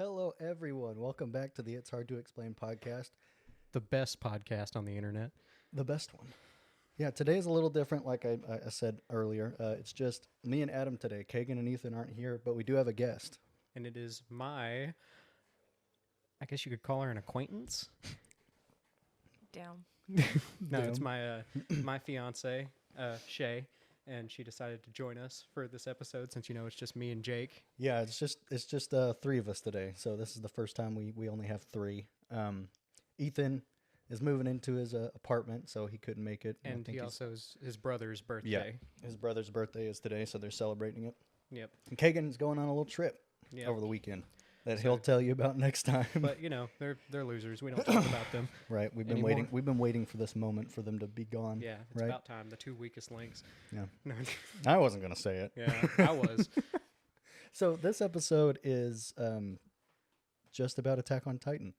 Hello, everyone. Welcome back to the It's Hard to Explain podcast, The best podcast on the internet. the best one. Yeah, today is a little different, like I said earlier. It's just me and Adam today. Kaegan and Ethan aren't here, but we do have a guest. And it is I guess you could call her an acquaintance. Down. No, it's Damn. my fiance, Shay, and she decided to join us for this episode since it's just me and Jake. Yeah, it's just three of us today. So this is the first time we only have three. Ethan is moving into his apartment, so he couldn't make it. And he also is his brother's birthday. His brother's birthday is today, so they're celebrating it. Yep. And Kagan's going on a little trip Yep. over the weekend that he'll tell you about next time. But they're losers. We don't talk about them. Right, we've been anymore. waiting. We've been waiting for this moment for them to be gone. Yeah, it's right? about time. The two weakest links. Yeah. No, I wasn't gonna say it. yeah, I was. So this episode is just about Attack on Titan.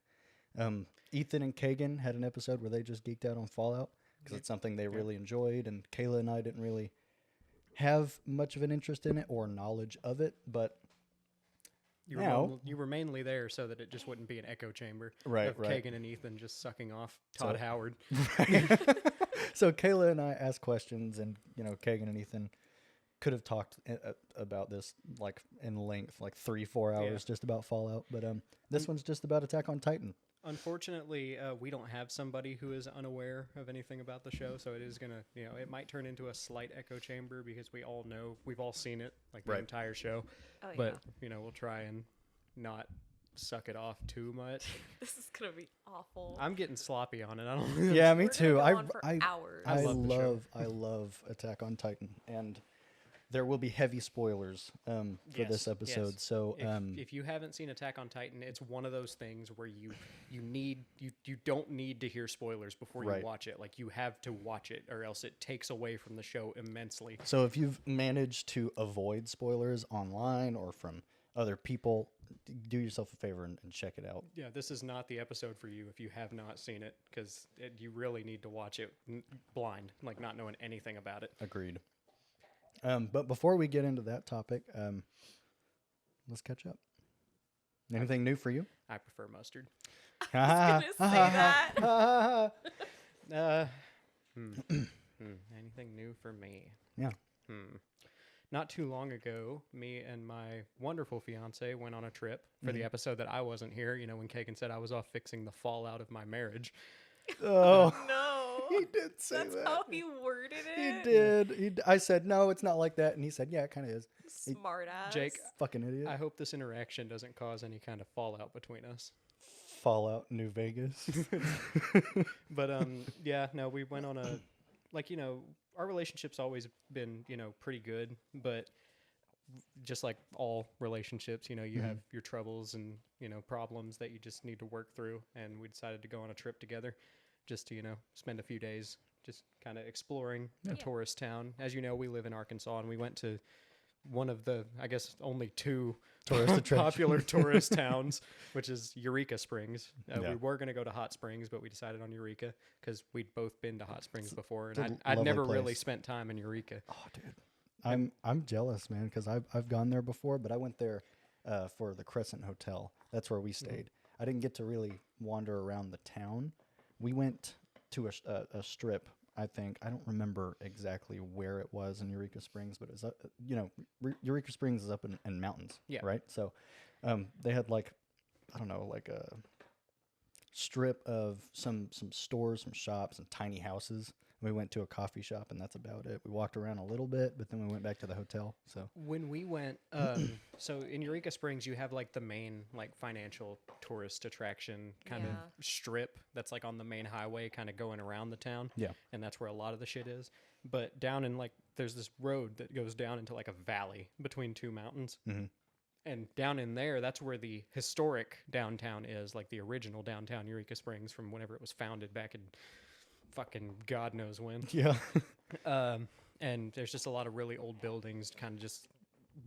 Ethan and Kagan had an episode where they just geeked out on Fallout because it's something they really enjoyed, and Kayla and I didn't really have much of an interest in it or knowledge of it, but You were mainly there so that it just wouldn't be an echo chamber of Kagan and Ethan just sucking off Todd Howard. So Kayla and I asked questions, and Kagan and Ethan could have talked about this like in length, like 3-4 hours just about Fallout, but this one's just about Attack on Titan. Unfortunately, we don't have somebody who is unaware of anything about the show, so it is gonna, it might turn into a slight echo chamber because we all know, we've all seen it, like the entire show. Oh, But we'll try and not suck it off too much. This is gonna be awful. I'm getting sloppy on it. I don't. Yeah, me We're too. gonna go on for hours. I love the show. love Attack on Titan, and there will be heavy spoilers for this episode. Yes. So If you haven't seen Attack on Titan, it's one of those things where you don't need to hear spoilers before you watch it. Like, you have to watch it, or else it takes away from the show immensely. So if you've managed to avoid spoilers online or from other people, do yourself a favor and check it out. Yeah, this is not the episode for you if you have not seen it, because you really need to watch it blind, like not knowing anything about it. Agreed. But before we get into that topic, let's catch up. Anything new for you? I prefer mustard. I was gonna say that. Anything new for me? Yeah. Not too long ago, me and my wonderful fiance went on a trip for the episode that I wasn't here. When Kagan said I was off fixing the fallout of my marriage. Oh, No, he did say that's that. how he worded He it. did. I said, no, it's not like that. And he said, yeah, it kind of is. Smart ass. Jake, Fucking idiot. I hope this interaction doesn't cause any kind of fallout between us. Fallout New Vegas. But we went on a, our relationship's always been, pretty good, but just like all relationships, you have your troubles and, problems that you just need to work through. And we decided to go on a trip together just to, spend a few days just kind of exploring a tourist town. As you know, we live in Arkansas, and we went to one of the, I guess, only two popular tourist towns, which is Eureka Springs. We were going to go to Hot Springs, but we decided on Eureka because we'd both been to Hot Springs before, and I'd lovely never really place. spent time in Eureka. Oh, dude. I'm jealous, man, because I've gone there before, but I went there for the Crescent Hotel. That's where we stayed. I didn't get to really wander around the town. We went to a strip. I think I don't remember exactly where it was in Eureka Springs, but it was Eureka Springs is up in mountains, right? So they had like a strip of some stores, some shops, and tiny houses. We went to a coffee shop, and that's about it. We walked around a little bit, but then we went back to the hotel. So when we went, so in Eureka Springs, you have like the main like financial tourist attraction kind of strip that's like on the main highway, kind of going around the town. Yeah, and that's where a lot of the shit is. But down in there's this road that goes down into like a valley between two mountains. Mm-hmm. And down in there, that's where the historic downtown is, like the original downtown Eureka Springs from whenever it was founded back in fucking God knows when. Yeah. And there's just a lot of really old buildings kind of just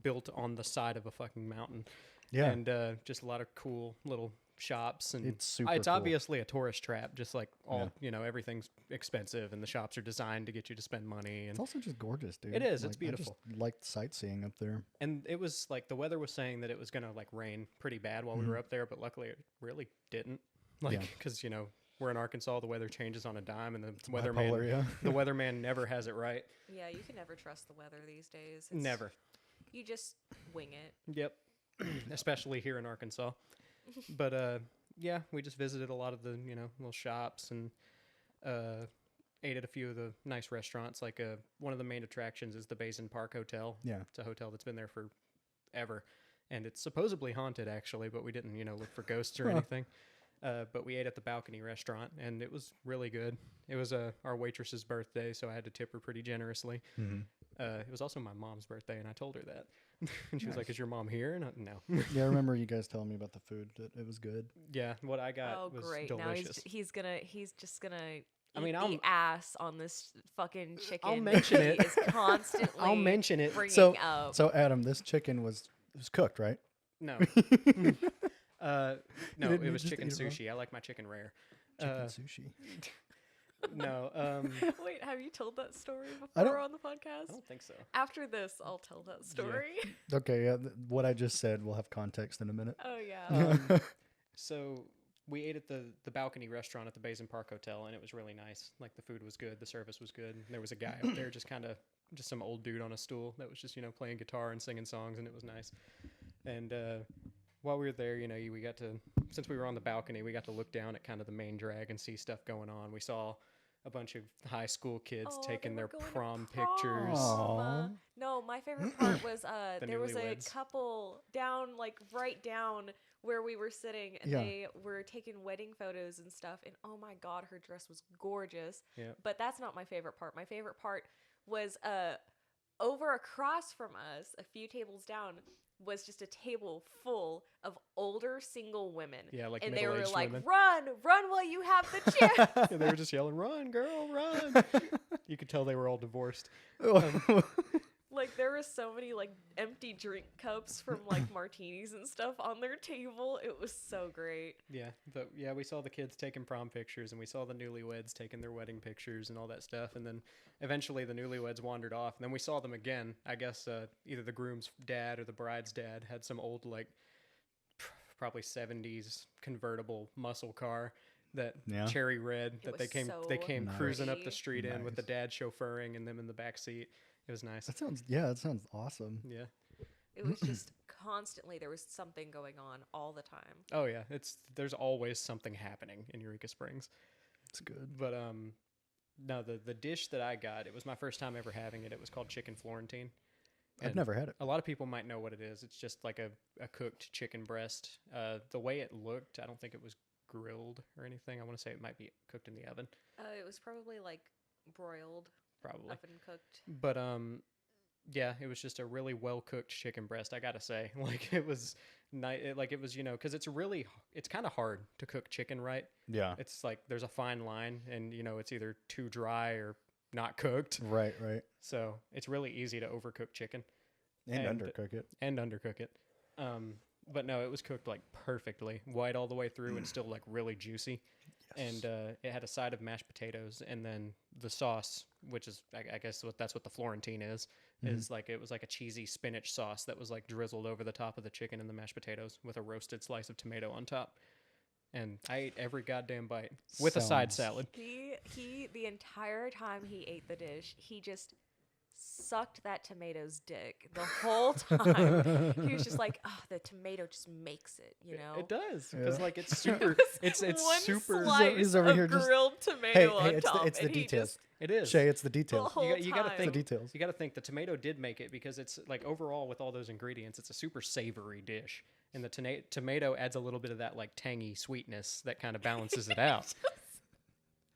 built on the side of a fucking mountain. Yeah. And just a lot of cool little shops, and It's super it's cool. obviously a tourist trap. Just like all Yeah. you know, everything's expensive, and the shops are designed to get you to spend money. It's And also just gorgeous, dude. It is, it's I beautiful. just liked sightseeing up there. and it was like the weather was saying that it was gonna like rain pretty bad while we were up there, but luckily it really didn't. Like, Yeah. because we're in Arkansas, the weather changes on a dime, and the Bipolar, weatherman yeah. the weatherman never has it right. Yeah, you can never trust the weather these days. Never. You just wing it. Yep. Especially here in Arkansas. But yeah, we just visited a lot of the little shops and ate at a few of the nice restaurants. Like one of the main attractions is the Basin Park Hotel. Yeah. It's a hotel that's been there forever, and it's supposedly haunted actually, but we didn't look for ghosts or anything. But we ate at the Balcony restaurant, and it was really good. It was our waitress's birthday, so I had to tip her pretty generously. Mm-hmm. It was also my mom's birthday, and I told her that. And she was like, Nice. "Is your mom here?" And no. Yeah, I remember you guys telling me about the food. That it was good. Yeah, what I got Oh, was great! delicious. Now he's just gonna. I mean, eat I'll- the ass on this fucking chicken. I'll mention he it. Is constantly. I'll mention it. Bringing So, up. so Adam, this chicken was cooked, right? No. Chicken No, didn't it was just chicken eat it raw? sushi. I like my chicken rare. sushi. No, Wait, have you told that story I don't- before on the podcast? I don't think so. After this, I'll tell that story. Okay, yeah. What I just said will have context in a minute. Oh yeah. So we ate at the Balcony restaurant at the Basin Park Hotel, and it was really nice. Like, the food was good, the service was good. There was a guy up there, just some old dude on a stool that was just playing guitar and singing songs, and it was nice. And while we were there, we got to, since we were on the balcony, we got to look down at kind of the main drag and see stuff going on. We saw a bunch of high school kids Oh, taking they their were going to prom prom. pictures. Aw. No, my favorite part was there was a newlyweds. couple down right down where we were sitting, and Yeah. they were taking wedding photos and stuff. And oh my god, her dress was gorgeous. Yeah. But that's not my favorite part. My favorite part was over across from us, a few tables down, was just a table full of older single women. Yeah, like and they were middle-aged like, women. run while you have the chance. And they were just yelling, "Run, girl, run!" You could tell they were all divorced. Like, there were so many like empty drink cups from like martinis and stuff on their table. It was so great. Yeah, but yeah, we saw the kids taking prom pictures, and we saw the newlyweds taking their wedding pictures and all that stuff. And then eventually the newlyweds wandered off, and then we saw them again. I guess either the groom's dad or the bride's dad had some old, like, probably 70s convertible muscle car that Yeah. cherry red that was they so came Nice. cruising up the pretty. street in with the Nice. dad chauffeuring and them in the back seat. It was nice. That sounds awesome. Yeah. It was just constantly, there was something going on all the time. Oh yeah, there's always something happening in Eureka Springs. It's good. But no, the dish that I got, it was my first time ever having it. It was called chicken Florentine. I've And never had it. A lot of people might know what it is. It's just like a cooked chicken breast. The way it looked, I don't think it was grilled or anything. I want to say it might be cooked in the oven, It was probably like broiled, probably. oven cooked. But yeah, it was just a really well cooked chicken breast. I gotta say, like, it was like it was, because it's kind of hard to cook chicken right. Yeah. It's like there's a fine line, and it's either too dry or not cooked. Right. So it's really easy to overcook chicken And And- undercook it. and undercook it. But no, it was cooked like perfectly, white all the way through, and still like really juicy. Yes. And it had a side of mashed potatoes, and then the sauce, which is I guess that's what the Florentine is like, it was like a cheesy spinach sauce that was like drizzled over the top of the chicken and the mashed potatoes with a roasted slice of tomato on top. And I ate every goddamn bite with a side Sounds- salad. He the entire time he ate the dish, he just sucked that tomato's dick the whole time. He was just like, "Oh, the tomato just makes it," you know. It does, because Yeah. like it's super. it's one super. slice He's over of here just- grilled tomato on it's top, the and he details. just It is. Shay, it's the the details. whole You gotta time. think- The details. You got to think the tomato did make it, because it's like overall with all those ingredients, it's a super savory dish, and the tomato adds a little bit of that like tangy sweetness that kind of balances it out.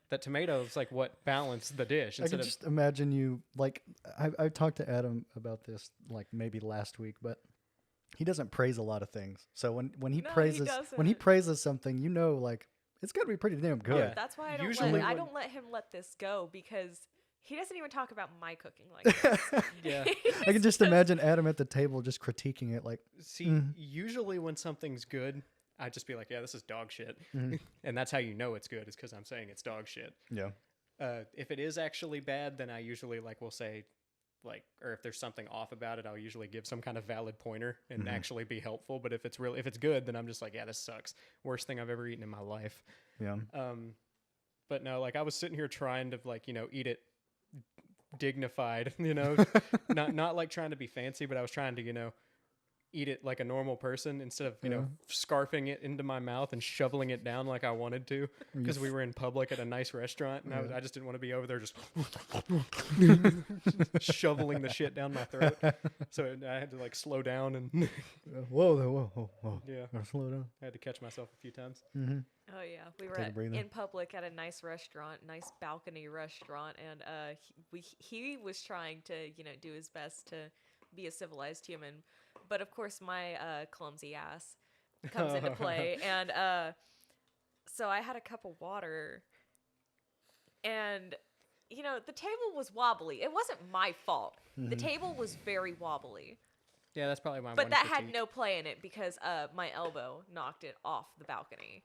That tomato is like what balanced the dish I instead can of just imagine you, like, I talked to Adam about this, like, maybe last week, but he doesn't praise a lot of things. So when he No, he praises when he doesn't. praises something, like, it's got to be pretty damn good. Yeah. That's why Usually I when- don't let him let this go, because he doesn't even talk about my cooking like this. yeah. I can just imagine Adam at the table just critiquing it, like, See, usually when something's good, I'd just be like, yeah, this is dog shit. Mhm. And that's how you know it's good, is because I'm saying it's dog shit. Yeah. If it is actually bad, then I usually will say, or if there's something off about it, I'll usually give some kind of valid pointer and actually be helpful. But if it's good, then I'm just like, yeah, this sucks. Worst thing I've ever eaten in my life. Yeah. But no, I was sitting here trying to eat it dignified, not like trying to be fancy, but I was trying to, eat it like a normal person instead of, scarfing it into my mouth and shoveling it down like I wanted to, because we were in public at a nice restaurant and I just didn't want to be over there just shoveling the shit down my throat. So I had to slow down and Whoa. yeah, Gotta slow down. I had to catch myself a few times. Mm-hmm. Oh yeah, we were Take a breather. in public at a nice restaurant, nice balcony restaurant, and he was trying to do his best to be a civilized human, but of course my clumsy ass comes into play, and so I had a cup of water, and the table was wobbly. It wasn't my fault. The table was very wobbly. Yeah, that's probably my But one that critique. had no play in it because my elbow knocked it off the balcony.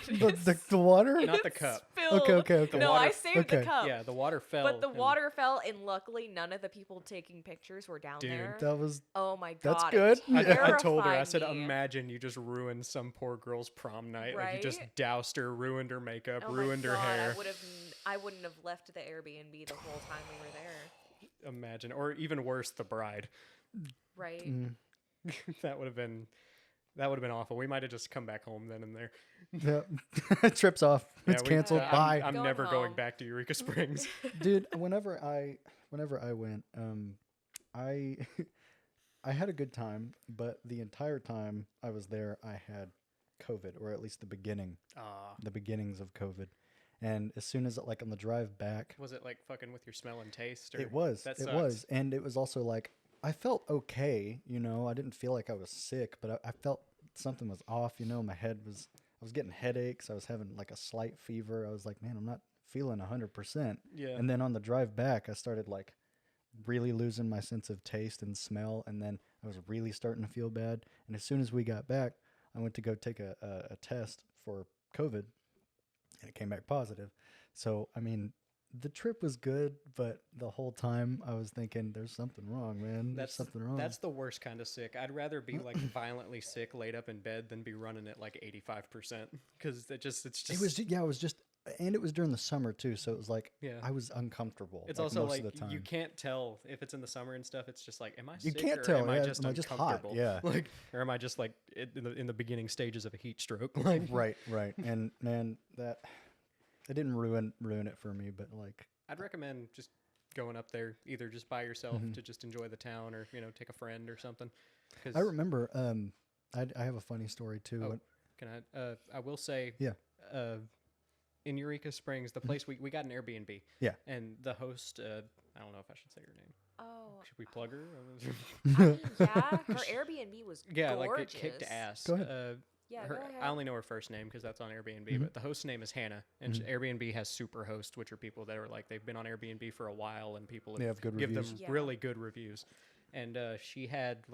The water? Not the cup. Spilled. Okay. The No, water- I saved the okay. cup. Yeah, the water fell. But the and- water fell, and luckily none of the people taking pictures were down Dude, there. That was Oh my that's god! good. I told her, I terrified said, me. imagine you just ruined some poor girl's prom night. Like, you just Right? doused her, ruined her makeup, Oh ruined my her god, hair. I wouldn't have left the Airbnb the whole time we were there. Imagine. Or even worse, the bride. Right? Mm. That would have been awful. We might have just come back home then and there. Yeah. Trips off. Yeah, It's we- canceled. I'm- Bye. I'm Going never going home. back to Eureka Springs. Dude, whenever I went, I I had a good time, but the entire time I was there, I had COVID, or at least the beginnings of COVID. And as soon as on the drive back, Was it fucking with your smell and taste? Or it was, That it sucks. was, and it was also I felt okay, I didn't feel like I was sick, but I felt something was off, my head was, I was getting headaches, I was having a slight fever. I was like, man, I'm not feeling 100%. Yeah. And then on the drive back, I started really losing my sense of taste and smell, and then I was really starting to feel bad. And as soon as we got back, I went to go take a test for COVID, and it came back positive. So, I mean, the trip was good, but the whole time I was thinking, there's something wrong, man. There's something wrong. That's the worst kind of sick. I'd rather be violently sick, laid up in bed, than be running at 85%. Because it's just. It was, it was just, and it was during the summer too. So it was Yeah. I was uncomfortable. It's also most of the time. you can't tell if it's in the summer and stuff. It's just am I You sick can't or tell, am I yeah, just am I just hot? uncomfortable? Yeah. Or am I just in the beginning stages of a heat stroke? Right. And man, it didn't ruin it for me, but I'd recommend just going up there, either just by yourself Mm-hmm. to just enjoy the town, or take a friend or something. 'Cause I remember. I have a funny story too. Oh. Can I will say, Yeah. in Eureka Springs, the place we got an Airbnb. Yeah. And the host, I don't know if I should say her name. Oh, Should we plug her? I mean, yeah. Her Airbnb was Yeah, gorgeous. it kicked ass. Go ahead. Yeah, Her, go ahead. I only know her first name because that's on Airbnb, but the host's name is Hannah, and Airbnb has super hosts, which are people that are they've been on Airbnb for a while, and people They have good give them reviews. Yeah. really good reviews. And she had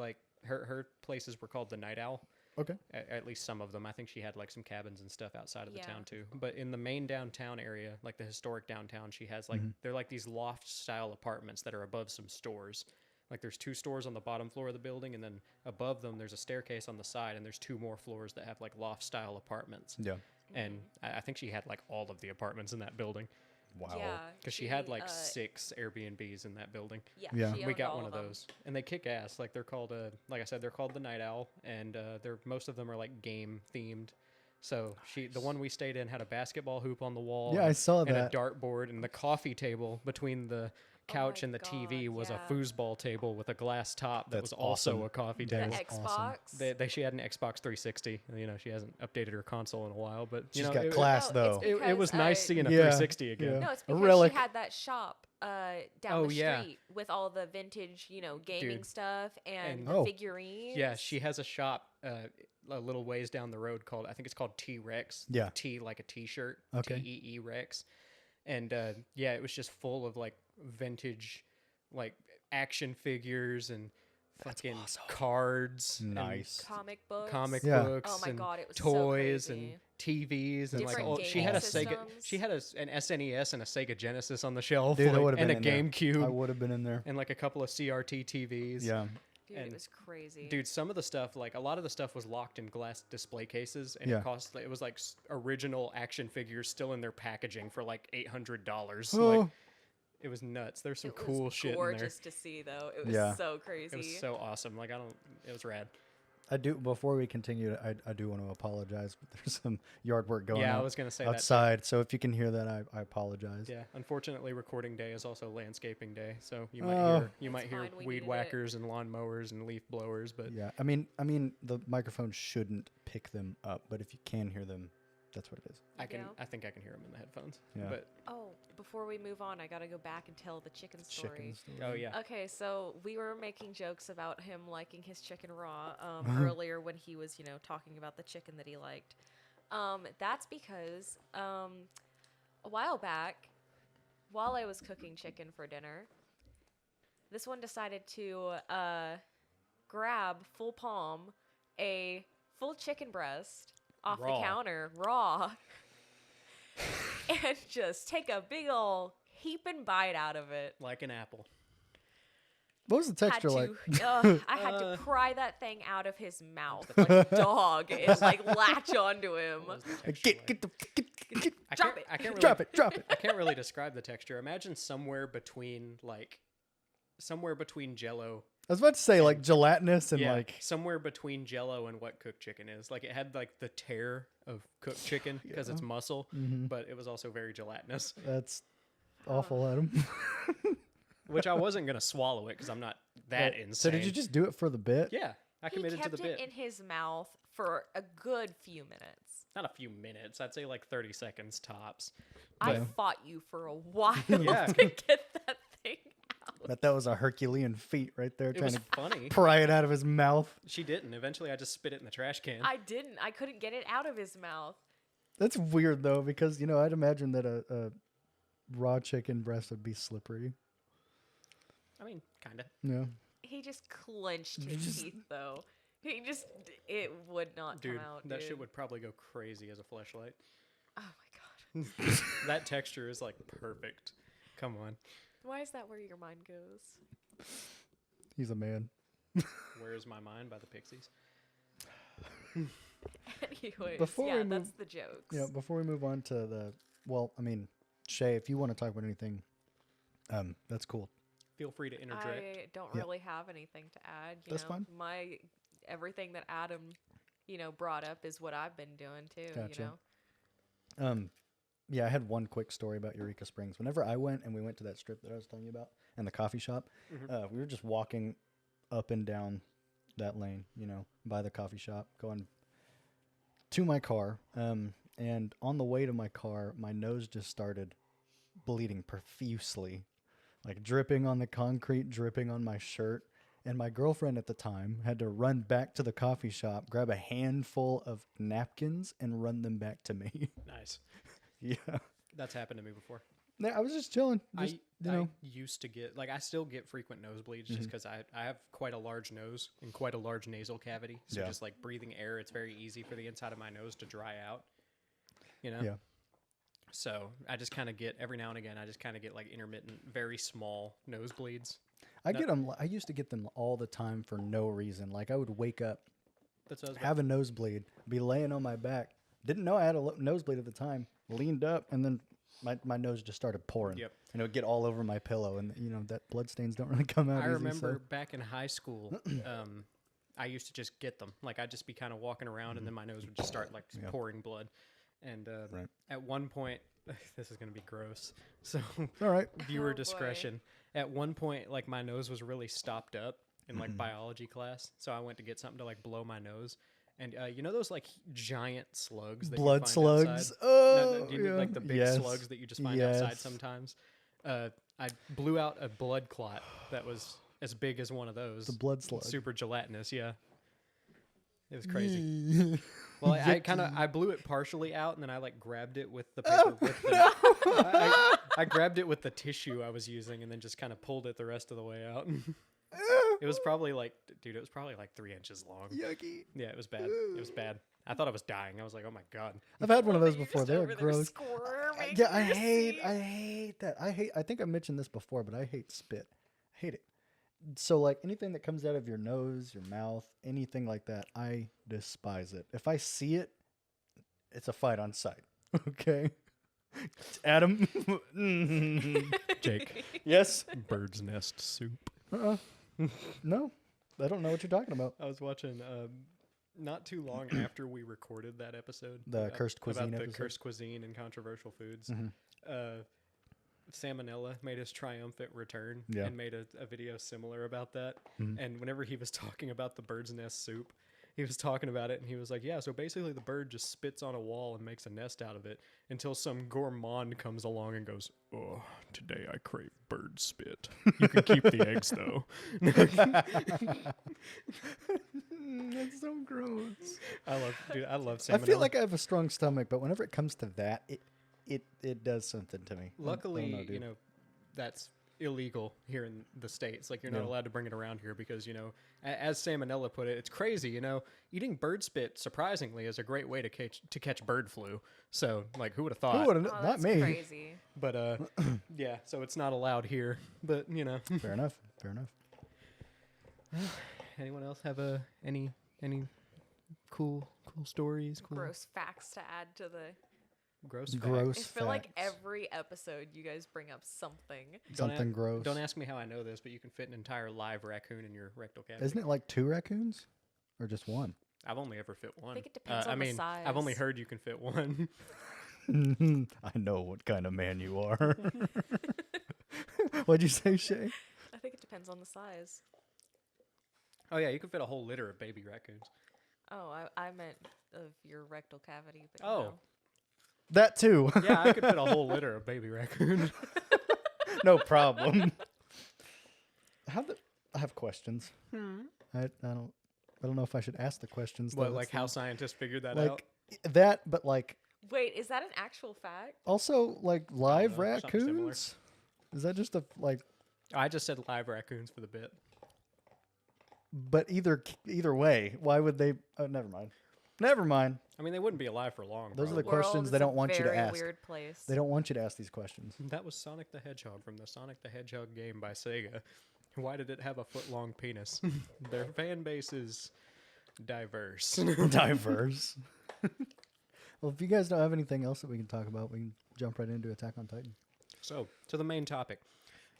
her places were called the Night Owl. Okay. At least some of them. I think she had some cabins and stuff outside of the Yeah. town too. But in the main downtown area, the historic downtown, she has they're these loft style apartments that are above some stores. There's 2 stores on the bottom floor of the building, and then above them there's a staircase on the side, and there's 2 more floors that have loft style apartments. Yeah. And I think she had all of the apartments in that building, Wow. Yeah, because she had 6 Airbnbs in that building. Yeah, Yeah. she We owned got all one of them. those, and they kick ass. They're called like I said, they're called the Night Owl, and most of them are game themed. So the one we stayed in had a basketball hoop on the wall. Yeah, I saw and that. a dartboard, and the coffee table between the couch my and the TV God, was yeah. a foosball table with a glass top that That's was also awesome. a coffee That table. The is Xbox. awesome. She had an Xbox 360. She hasn't updated her console in a while, but She's got class No, though. it's It was because, nice seeing a Yeah, 360 again. yeah. No, it's A because relic. she had that shop down Oh, the yeah. street with all the vintage, gaming Dude. stuff and And- the Oh. figurines. Yeah, she has a shop a little ways down the road I think it's called T-Rex. Yeah. T like a T-shirt. Okay. TEE Rex. And it was just full of vintage action figures and fucking cards, and Nice. Comic books. comic Yeah. books, Oh my and God, it was so toys crazy. and TVs, and like Different she had a gaming Sega, systems. she had an SNES and a Sega Genesis on the shelf, Dude, I like, would have and been a in there. GameCube, I would have been in there. and like a couple of CRT TVs. Yeah. Dude, and- it was crazy. Dude, some of the stuff, like a lot of the stuff was locked in glass display cases, and Yeah. it was like original action figures still in their packaging for like $800. Oh. Like, it was nuts. There's some it cool was shit in there. gorgeous to see, though. It was Yeah. so crazy. It was so awesome. Like, it was rad. I do. Before we continue, I do want to apologize. But there's some yard work going Yeah, I on was gonna say that too. outside. So if you can hear that, I apologize. Yeah, unfortunately, recording day is also landscaping day, so you Oh. might It's hear fine, we weed needed it. whackers and lawn mowers and leaf blowers, but Yeah. I mean, the microphone shouldn't pick them up, but if you can hear them, that's what it is. I Yeah. think I can hear them in the headphones. Yeah. But Oh, before we move on, I gotta go back and tell the chicken story. Chicken story. oh yeah, Okay, so we were making jokes about him liking his chicken raw Uh-huh. earlier when he was, talking about the chicken that he liked. That's because a while back, while I was cooking chicken for dinner, this one decided to grab full palm a full chicken breast off Raw. the counter, raw, and just take a big ol' heaping bite out of it. like an apple. What was the texture like? I had to pry that thing out of his mouth like a dog and like latch onto him. What was the texture like? Get I drop can't- it. I can't really, drop it, drop it. I can't really describe the texture. Imagine somewhere between Jello. I was about to say like gelatinous and Yeah, like somewhere between Jello and what cooked chicken is. Like it had like the tear of cooked chicken because it's muscle, but it was also very gelatinous. that's awful, Adam. Which I wasn't gonna swallow it because I'm not that insane. So did you just do it for the bit? Yeah, I He committed to kept the bit. it in his mouth for a good few minutes. Not a few minutes. I'd say like 30 seconds tops. I Yeah. fought you for a while Yeah. to get that thing out. But that was a Herculean feat right there, It trying was to funny. pry it out of his mouth. She didn't. Eventually, I just spit it in the trash can. I didn't. I couldn't get it out of his mouth. That's weird though, because I'd imagine that a raw chicken breast would be slippery. I mean, kind of. Yeah. He just clenched his teeth, though. It would not Dude, come out. that dude. shit would probably go crazy as a fleshlight. Oh my god. That texture is like perfect. Come on. Why is that where your mind goes? He's a man. Where is my mind by the Pixies? Anyways, Before yeah, we that's move- the jokes. Yeah, before we move on to the Shay, if you want to talk about anything, that's cool. Feel free to interject. I don't Yeah. really have anything to add. That's fine. My everything that Adam, brought up is what I've been doing too. Gotcha. Yeah, I had one quick story about Eureka Springs. Whenever I went and we went to that strip that I was telling you about and the coffee shop, we were just walking up and down that lane, by the coffee shop, going to my car. And on the way to my car, my nose just started bleeding profusely, like dripping on the concrete, dripping on my shirt. And my girlfriend at the time had to run back to the coffee shop, grab a handful of napkins, and run them back to me. Nice. Yeah. That's happened to me before. Yeah, I was just chilling. Just, I used to get, I still get frequent nosebleeds just because I have quite a large nose and quite a large nasal cavity. So Yeah. just like breathing air, it's very easy for the inside of my nose to dry out, Yeah. So I just kind of get, every now and again, like intermittent, very small nosebleeds. I get them. I used to get them all the time for no reason. Like I would wake up, That's what I was have a nosebleed, be laying on my back. Didn't know I had a nosebleed at the time. Leaned up, and then my nose just started pouring. Yep. And it would get all over my pillow, and that blood stains don't really come out. I easy, remember so- back in high school, I used to just get them. Like I'd just be kind of walking around, and then my nose would just start like pouring blood. And Right. at one point, this is gonna be gross. So All right. viewer Oh, boy. discretion. At one point, like my nose was really stopped up in like biology class, so I went to get something to like blow my nose. And those like giant slugs, that Blood you find slugs. outside? Oh, Do you mean, like the big yes. slugs that you just find outside Yes. sometimes? I blew out a blood clot that was as big as one of those. The blood slug. Super gelatinous, yeah. It was crazy. Well, I blew it partially out, and then I like grabbed it with the paper. I grabbed it with the tissue I was using, and then just kind of pulled it the rest of the way out. It was probably like, dude, it was probably like 3 inches long. Yucky. Yeah, it was bad. It was bad. I thought I was dying. I was like, oh my God. I've had one of Love those that you're before. just They're over there gross. squirming Yeah, in I your hate seat. that. I think I mentioned this before, but I hate spit. I hate it. So like anything that comes out of your nose, your mouth, anything like that, I despise it. If I see it, it's a fight on sight. Okay. Adam. Jake. Yes. Bird's nest soup. No. I don't know what you're talking about. I was watching not too long after we recorded that episode. The cursed cuisine about the episode? cursed cuisine and controversial foods. Salmonella made his triumphant return Yeah. and made a video similar about that. And whenever he was talking about the bird's nest soup, he was talking about it and he was like, yeah, so basically the bird just spits on a wall and makes a nest out of it until some gourmand comes along and goes, oh, today I crave bird spit. You can keep the eggs though. That's so gross. I love salmonella. I feel like I have a strong stomach, but whenever it comes to that, it does something to me. Luckily, I don't know, dude. that's illegal here in the States. Like, you're not Yeah. allowed to bring it around here because, as Salmonella put it, it's crazy, eating bird spit, surprisingly, is a great way to catch bird flu. So, like, who would have thought? Who would've- Oh, not that's me. crazy. But, yeah, so it's not allowed here. But, Fair enough. Fair enough. anyone else have any cool stories? Cool Gross facts to add to the. gross facts? Gross I feel like facts. every episode you guys bring up something. Something gross. Don't ask me how I know this, but you can fit an entire live raccoon in your rectal cavity. Isn't it like 2 raccoons, or just one? I've only ever fit one. think it depends on I the mean, I've only size. heard you can fit one. I know what kind of man you are. What'd you say, Shay? I think it depends on the size. Oh yeah, you can fit a whole litter of baby raccoons. Oh, I meant of your rectal cavity. But Oh. no. That too. Yeah, I could fit a whole litter of baby raccoons. No problem. I have questions. I don't know if I should ask the questions. though. What, like That's how scientists figured that like out? that, but like Wait, is that an actual fact? also like live know, something similar. raccoons. Is that just a like? I just said live raccoons for the bit. But either way, why would they? Oh, never mind. Never mind. I mean, they wouldn't be alive for long. Those are the probably. questions World they is a don't want you to very ask. Weird place. They don't want you to ask these questions. That was Sonic the Hedgehog from the Sonic the Hedgehog game by Sega. Why did it have a foot-long penis? Their fan base is diverse. Diverse. Well, if you guys don't have anything else that we can talk about, we can jump right into Attack on Titan. So, to the main topic.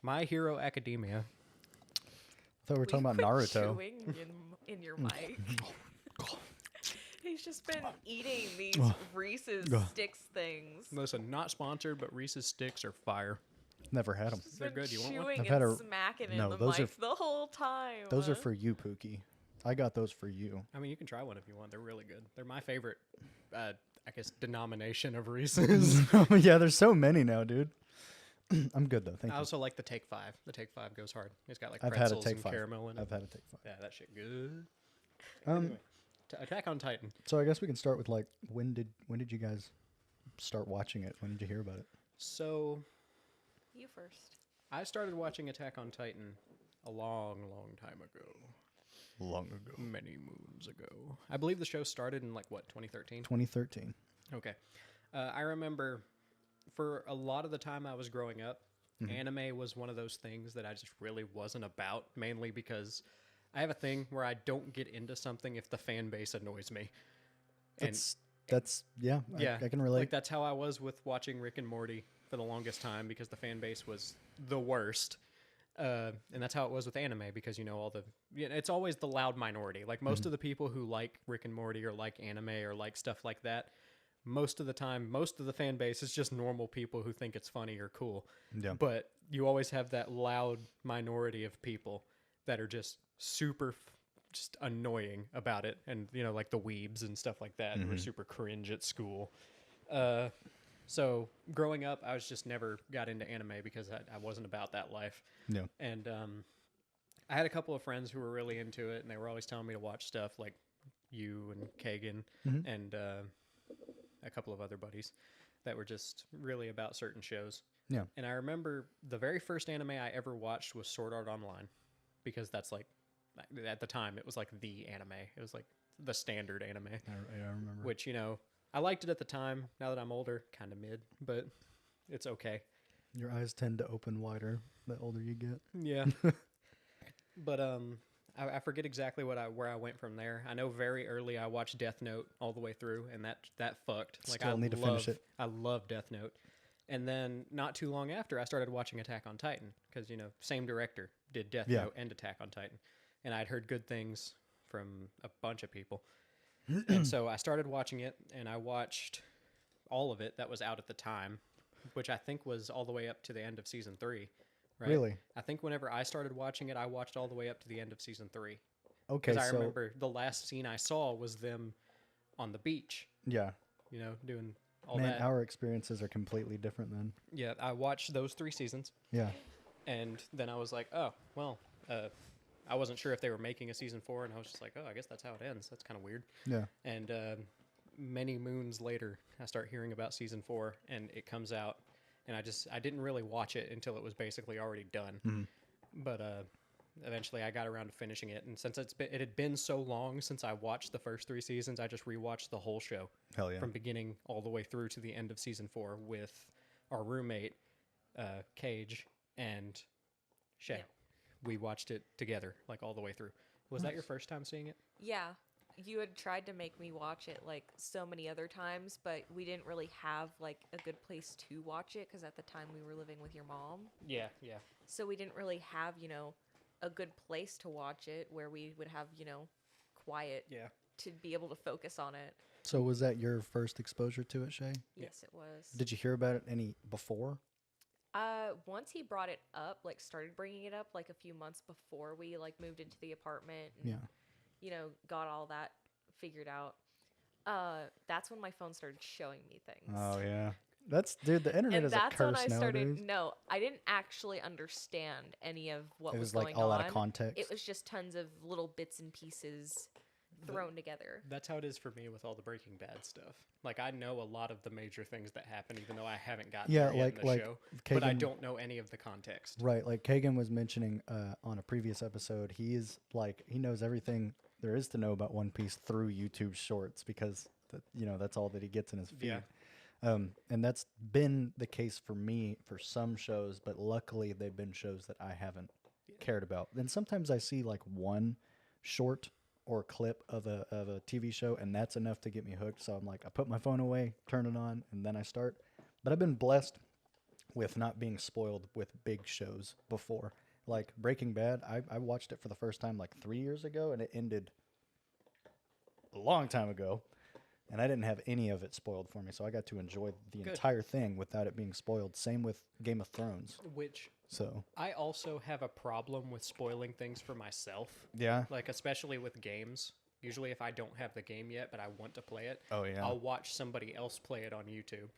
My Hero Academia. I thought we were talking about Quit Naruto. chewing in your mic. He's just been eating these Reese's Sticks things. Listen, not sponsored, but Reese's Sticks are fire. Never had them. He's They're been good. You want one? chewing I've had and a- smacking No, in the those are mic the whole time. Those are for you, Pookie. I got those for you. I mean, you can try one if you want. They're really good. They're my favorite, I guess, denomination of Reese's. Yeah, there's so many now, dude. I'm good though. Thank I you. also like the Take 5. The Take 5 goes hard. It's got like I've had a pretzels Take and 5. caramel in it. I've had a Take 5. Yeah, that shit good. Um, Anyway, Attack on Titan. So I guess we can start with like when did you guys start watching it? When did you hear about it? So You first. I started watching Attack on Titan a long, long time ago. Long ago. Many moons ago. I believe the show started in like what, 2013? 2013. Okay. I remember for a lot of the time I was growing up, anime was one of those things that I just really wasn't about, mainly because I have a thing where I don't get into something if the fan base annoys me. That's yeah. I can relate. Like that's how I was with watching Rick and Morty for the longest time because the fan base was the worst. And that's how it was with anime because it's always the loud minority. Like most of the people who like Rick and Morty or like anime or like stuff like that, most of the time, most of the fan base is just normal people who think it's funny or cool. Yeah. But you always have that loud minority of people that are just super just annoying about it. And, like the weebs and stuff like that who are super cringe at school. So growing up, I was just never got into anime because I wasn't about that life. Yeah. And I had a couple of friends who were really into it, and they were always telling me to watch stuff like you and Kaegan and a couple of other buddies that were just really about certain shows. Yeah. And I remember the very first anime I ever watched was Sword Art Online because that's like at the time, it was like the anime. It was like the standard anime, I remember. which, you know, I liked it at the time. Now that I'm older, kind of mid, but it's okay. Your eyes tend to open wider the older you get. Yeah. But I forget exactly where I went from there. I know very early I watched Death Note all the way through, and that fucked. Still need to finish it. I love Death Note. And then not too long after, I started watching Attack on Titan because, you know, same director did Death Note and Attack on Titan. And I'd heard good things from a bunch of people. And so I started watching it, and I watched all of it that was out at the time, which I think was all the way up to the end of season 3. Right? Really? I think whenever I started watching it, I watched all the way up to the end of season 3. Okay, Because I so remember the last scene I saw was them on the beach, yeah, you know, doing all man, that. our experiences are completely different then. Yeah, I watched those 3 seasons, Yeah, and then I was like, oh, well, I wasn't sure if they were making a season 4, and I was just like, oh, I guess that's how it ends. That's kind of weird. yeah. And many moons later, I start hearing about season 4, and it comes out, and I didn't really watch it until it was basically already done. But eventually, I got around to finishing it, and since it had been so long since I watched the first 3 seasons, I just rewatched the whole show Hell yeah. from beginning all the way through to the end of season 4 with our roommate, Cage, and Shay. Yeah. We watched it together, like all the way through. Was that your first time seeing it? Yeah. You had tried to make me watch it like so many other times, but we didn't really have like a good place to watch it because at the time we were living with your mom. Yeah. So we didn't really have, you know, a good place to watch it where we would have, you know, quiet Yeah. to be able to focus on it. So was that your first exposure to it, Shay? Yes, it was. Did you hear about it any before? Once he brought it up, like started bringing it up like a few months before we like moved into the apartment and, Yeah. you know, got all that figured out. That's when my phone started showing me things. Oh yeah. Dude, the internet And is a that's curse when I started. nowadays. No, I didn't actually understand any of what It was was going like all on. out of context. It was just tons of little bits and pieces thrown together. That's how it is for me with all the Breaking Bad stuff. Like, I know a lot of the major things that happen, even though I haven't gotten Yeah, there yet in the like show. But I Kaegan- don't know any of the context. Right, like Kagan was mentioning on a previous episode, he knows everything there is to know about One Piece through YouTube Shorts because that's all that he gets in his feed. Yeah. And that's been the case for me for some shows, but luckily they've been shows that I haven't cared about. Then sometimes I see like one short or clip of a TV show, and that's enough to get me hooked. So I'm like, I put my phone away, turn it on, and then I start. But I've been blessed with not being spoiled with big shows before. Like Breaking Bad, I watched it for the first time like 3 years ago, and it ended a long time ago. And I didn't have any of it spoiled for me, so I got to enjoy the entire thing without it being spoiled. Same with Game of Thrones. Which So I also have a problem with spoiling things for myself. yeah, Like, especially with games. Usually if I don't have the game yet, but I want to play it, Oh, yeah. I'll watch somebody else play it on YouTube.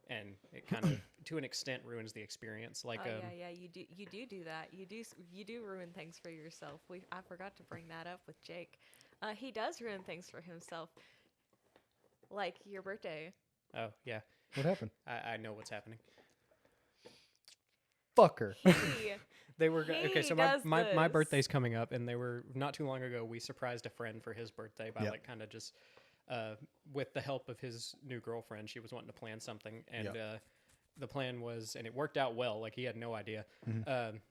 And it kind of, to an extent, ruins the experience. Like, Yeah, you do that. You do ruin things for yourself. I forgot to bring that up with Jake. He does ruin things for himself. Like your birthday. oh, yeah, what happened? I know what's happening. Fucker. He, They were okay. He So does my this. birthday's coming up, and they were not too long ago. We surprised a friend for his birthday by Yep. like kind of just with the help of his new girlfriend. She was wanting to plan something, and the plan was, and it worked out well. Like he had no idea.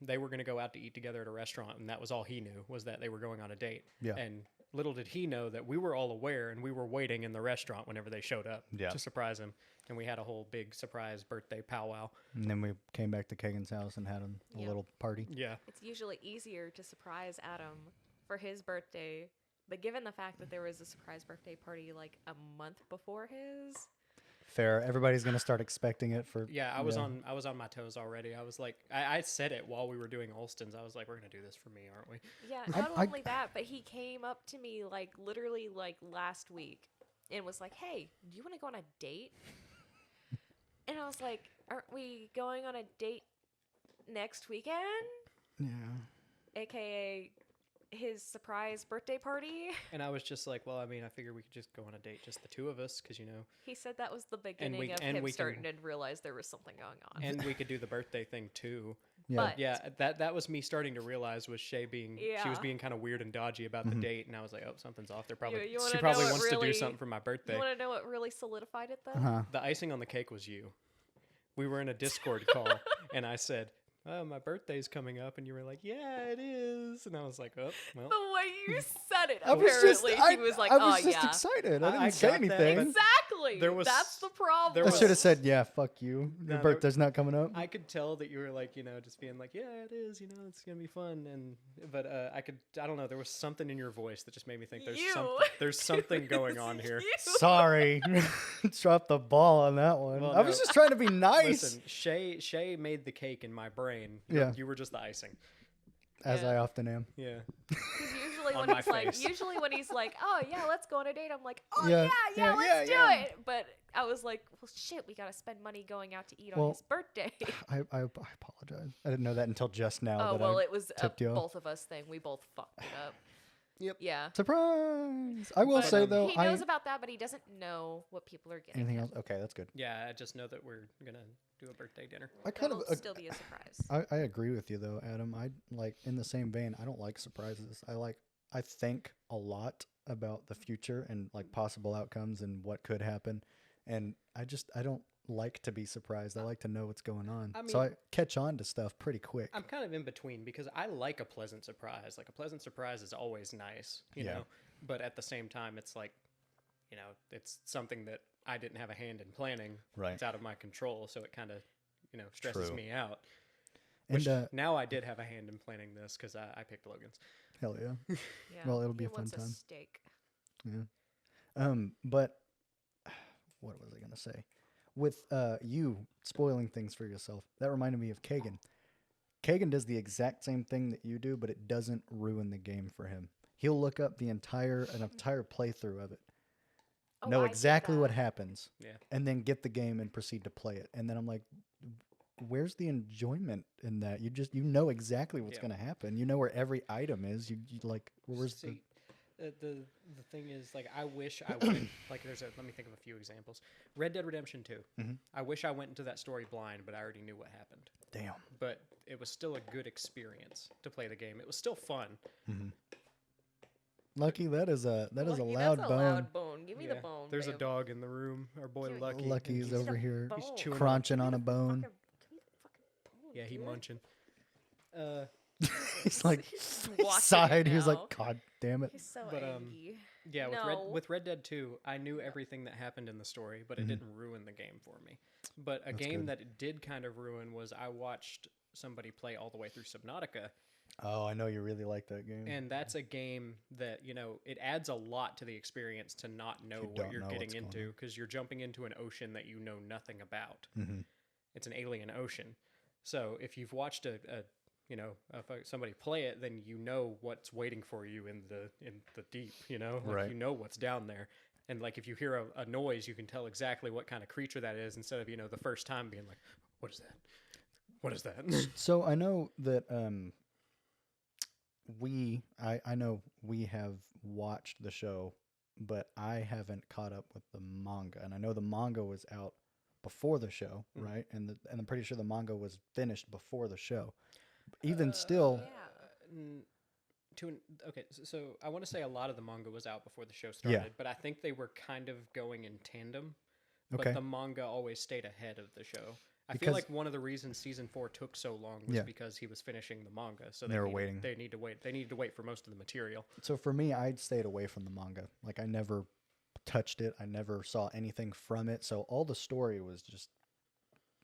They were going to go out to eat together at a restaurant, and that was all he knew was that they were going on a date. Yeah. And little did he know that we were all aware, and we were waiting in the restaurant whenever they showed up Yeah. to surprise him. And we had a whole big surprise birthday powwow. And then we came back to Kagan's house and had a Yeah. little party. Yeah. it's usually easier to surprise Adam for his birthday, but given the fact that there was a surprise birthday party like a month before his, Fair. Everybody's gonna start expecting it for. Yeah, I was on my toes already. I was like, I said it while we were doing Olston's. I was like, we're gonna do this for me, aren't we? yeah, I- not I- only that, but he came up to me like literally like last week and was like, "Hey, do you want to go on a date?" And I was like, "Aren't we going on a date next weekend?" Yeah. AKA his surprise birthday party. And I was just like, well, I mean, I figured we could just go on a date, just the two of us, because He said that was the beginning of and him we starting can- to realize there was something going on. and we could do the birthday thing too. Yeah. But Yeah, that was me starting to realize was Shay being she was Yeah. being kind of weird and dodgy about the date, and I was like, oh, something's off. They're probably you she wanna probably know what wants to do really- something for my birthday. you want to know what really solidified it though? Uh-huh. The icing on the cake was you. We were in a Discord call, and I said, "Oh, my birthday's coming up," and you were like, "Yeah, it is," and I was like, "Oh, well." The way you said it, I was just, apparently, he was like, I "Oh was just yeah." excited. I I didn't say got that, anything. but- Exactly. There was- That's the problem. there I was- should have said, yeah, fuck you. Your No, there- birthday's not coming up. I could tell that you were like, just being like, "Yeah, it is. It's gonna be fun." But I don't know. There was something in your voice that just made me think there's something going on here. You. Sorry. Dropped the ball on that one. Well, I was no. just trying to be nice. Listen, Shay made the cake in my brain. Yeah. You were just the icing. As Yeah. I often am. Yeah. 'Cause usually On when my he's like, face. "Oh yeah, let's go on a date," I'm like, "Oh Yeah, yeah, yeah, let's yeah. do it." But I was like, "Well, shit, we gotta spend money going out to eat Well, on his birthday." I apologize. I didn't know that until just now. Oh that well, I it was a tipped you off. both of us thing. We both fucked it up. Yep. Yeah. Surprise! I will But, say though, he knows about that, but he doesn't know what people are getting. anything him. else? Okay, that's good. Yeah, I just know that we're gonna do a birthday dinner. I kind It'll of still be a surprise. I agree with you though, Adam. I like in the same vein. I don't like surprises. I think a lot about the future and like possible outcomes and what could happen, and I don't like to be surprised. I like to know what's going on, so I mean- catch on to stuff pretty quick. I'm kind of in between because I like a pleasant surprise. Like a pleasant surprise is always nice, you Yeah. know. But at the same time, it's like, it's something that I didn't have a hand in planning. Right. It's out of my control, so it kind of, stresses True. me out. And Which now I did have a hand in planning this because I picked Logan's. hell yeah. Yeah. Well, it'll be He a fun wants time. steak. But what was I gonna say? With you spoiling things for yourself, that reminded me of Kaegan. Kaegan does the exact same thing that you do, but it doesn't ruin the game for him. He'll look up an entire playthrough of it, Oh, know I did exactly what that. happens, Yeah. and then get the game and proceed to play it. And then I'm like, where's the enjoyment in that? You know exactly what's Yeah. gonna happen. You know where every item is. You like where's See, the thing is, like, I wish I went, like, let me think of a few examples. Red Dead Redemption 2. Mhm. I wish I went into that story blind, but I already knew what happened. the damn? But it was still a good experience to play the game. It was still fun. Lucky, that is a Lucky, loud that's bone. a loud bone. Give me the Yeah. bone. There's a babe. dog in the room. Our boy Give me- Lucky. Lucky's and Give me over the here He's bone. chewing on- crunching Give me on a the bone. fucking- give me the fucking bone, Yeah, he dude. munching. He's like He's he watching sighed. it He was now. like, God damn it. He's so But, angry. Yeah, No. with Red Dead 2, I knew everything that happened in the story, but it didn't ruin the game for me. But a game good. that it did kind of ruin was I watched somebody play all the way through Subnautica, Oh, I know you really like that game. and that's a game that, it adds a lot to the experience to not know You what don't you're know getting what's going into on. because you're jumping into an ocean that you know nothing about. Mhm. It's an alien ocean. So if you've watched somebody play it, then you know what's waiting for you in the deep. Like, Right. you know what's down there, and like if you hear a noise, you can tell exactly what kind of creature that is instead of the first time being like, "What is that? What is that?" So I know that I know we have watched the show, but I haven't caught up with the manga, and I know the manga was out before the show, right? And I'm pretty sure the manga was finished before the show. Even still, Yeah. Okay, so I want to say a lot of the manga was out before the show started, Yeah. but I think they were kind of going in tandem. Okay. But the manga always stayed ahead of the show. I feel Because- like one of the reasons season 4 took so long was Yeah. because he was finishing the manga, so They were waiting. They needed to wait for most of the material. so for me, I'd stayed away from the manga. Like I never touched it. I never saw anything from it. So all the story was just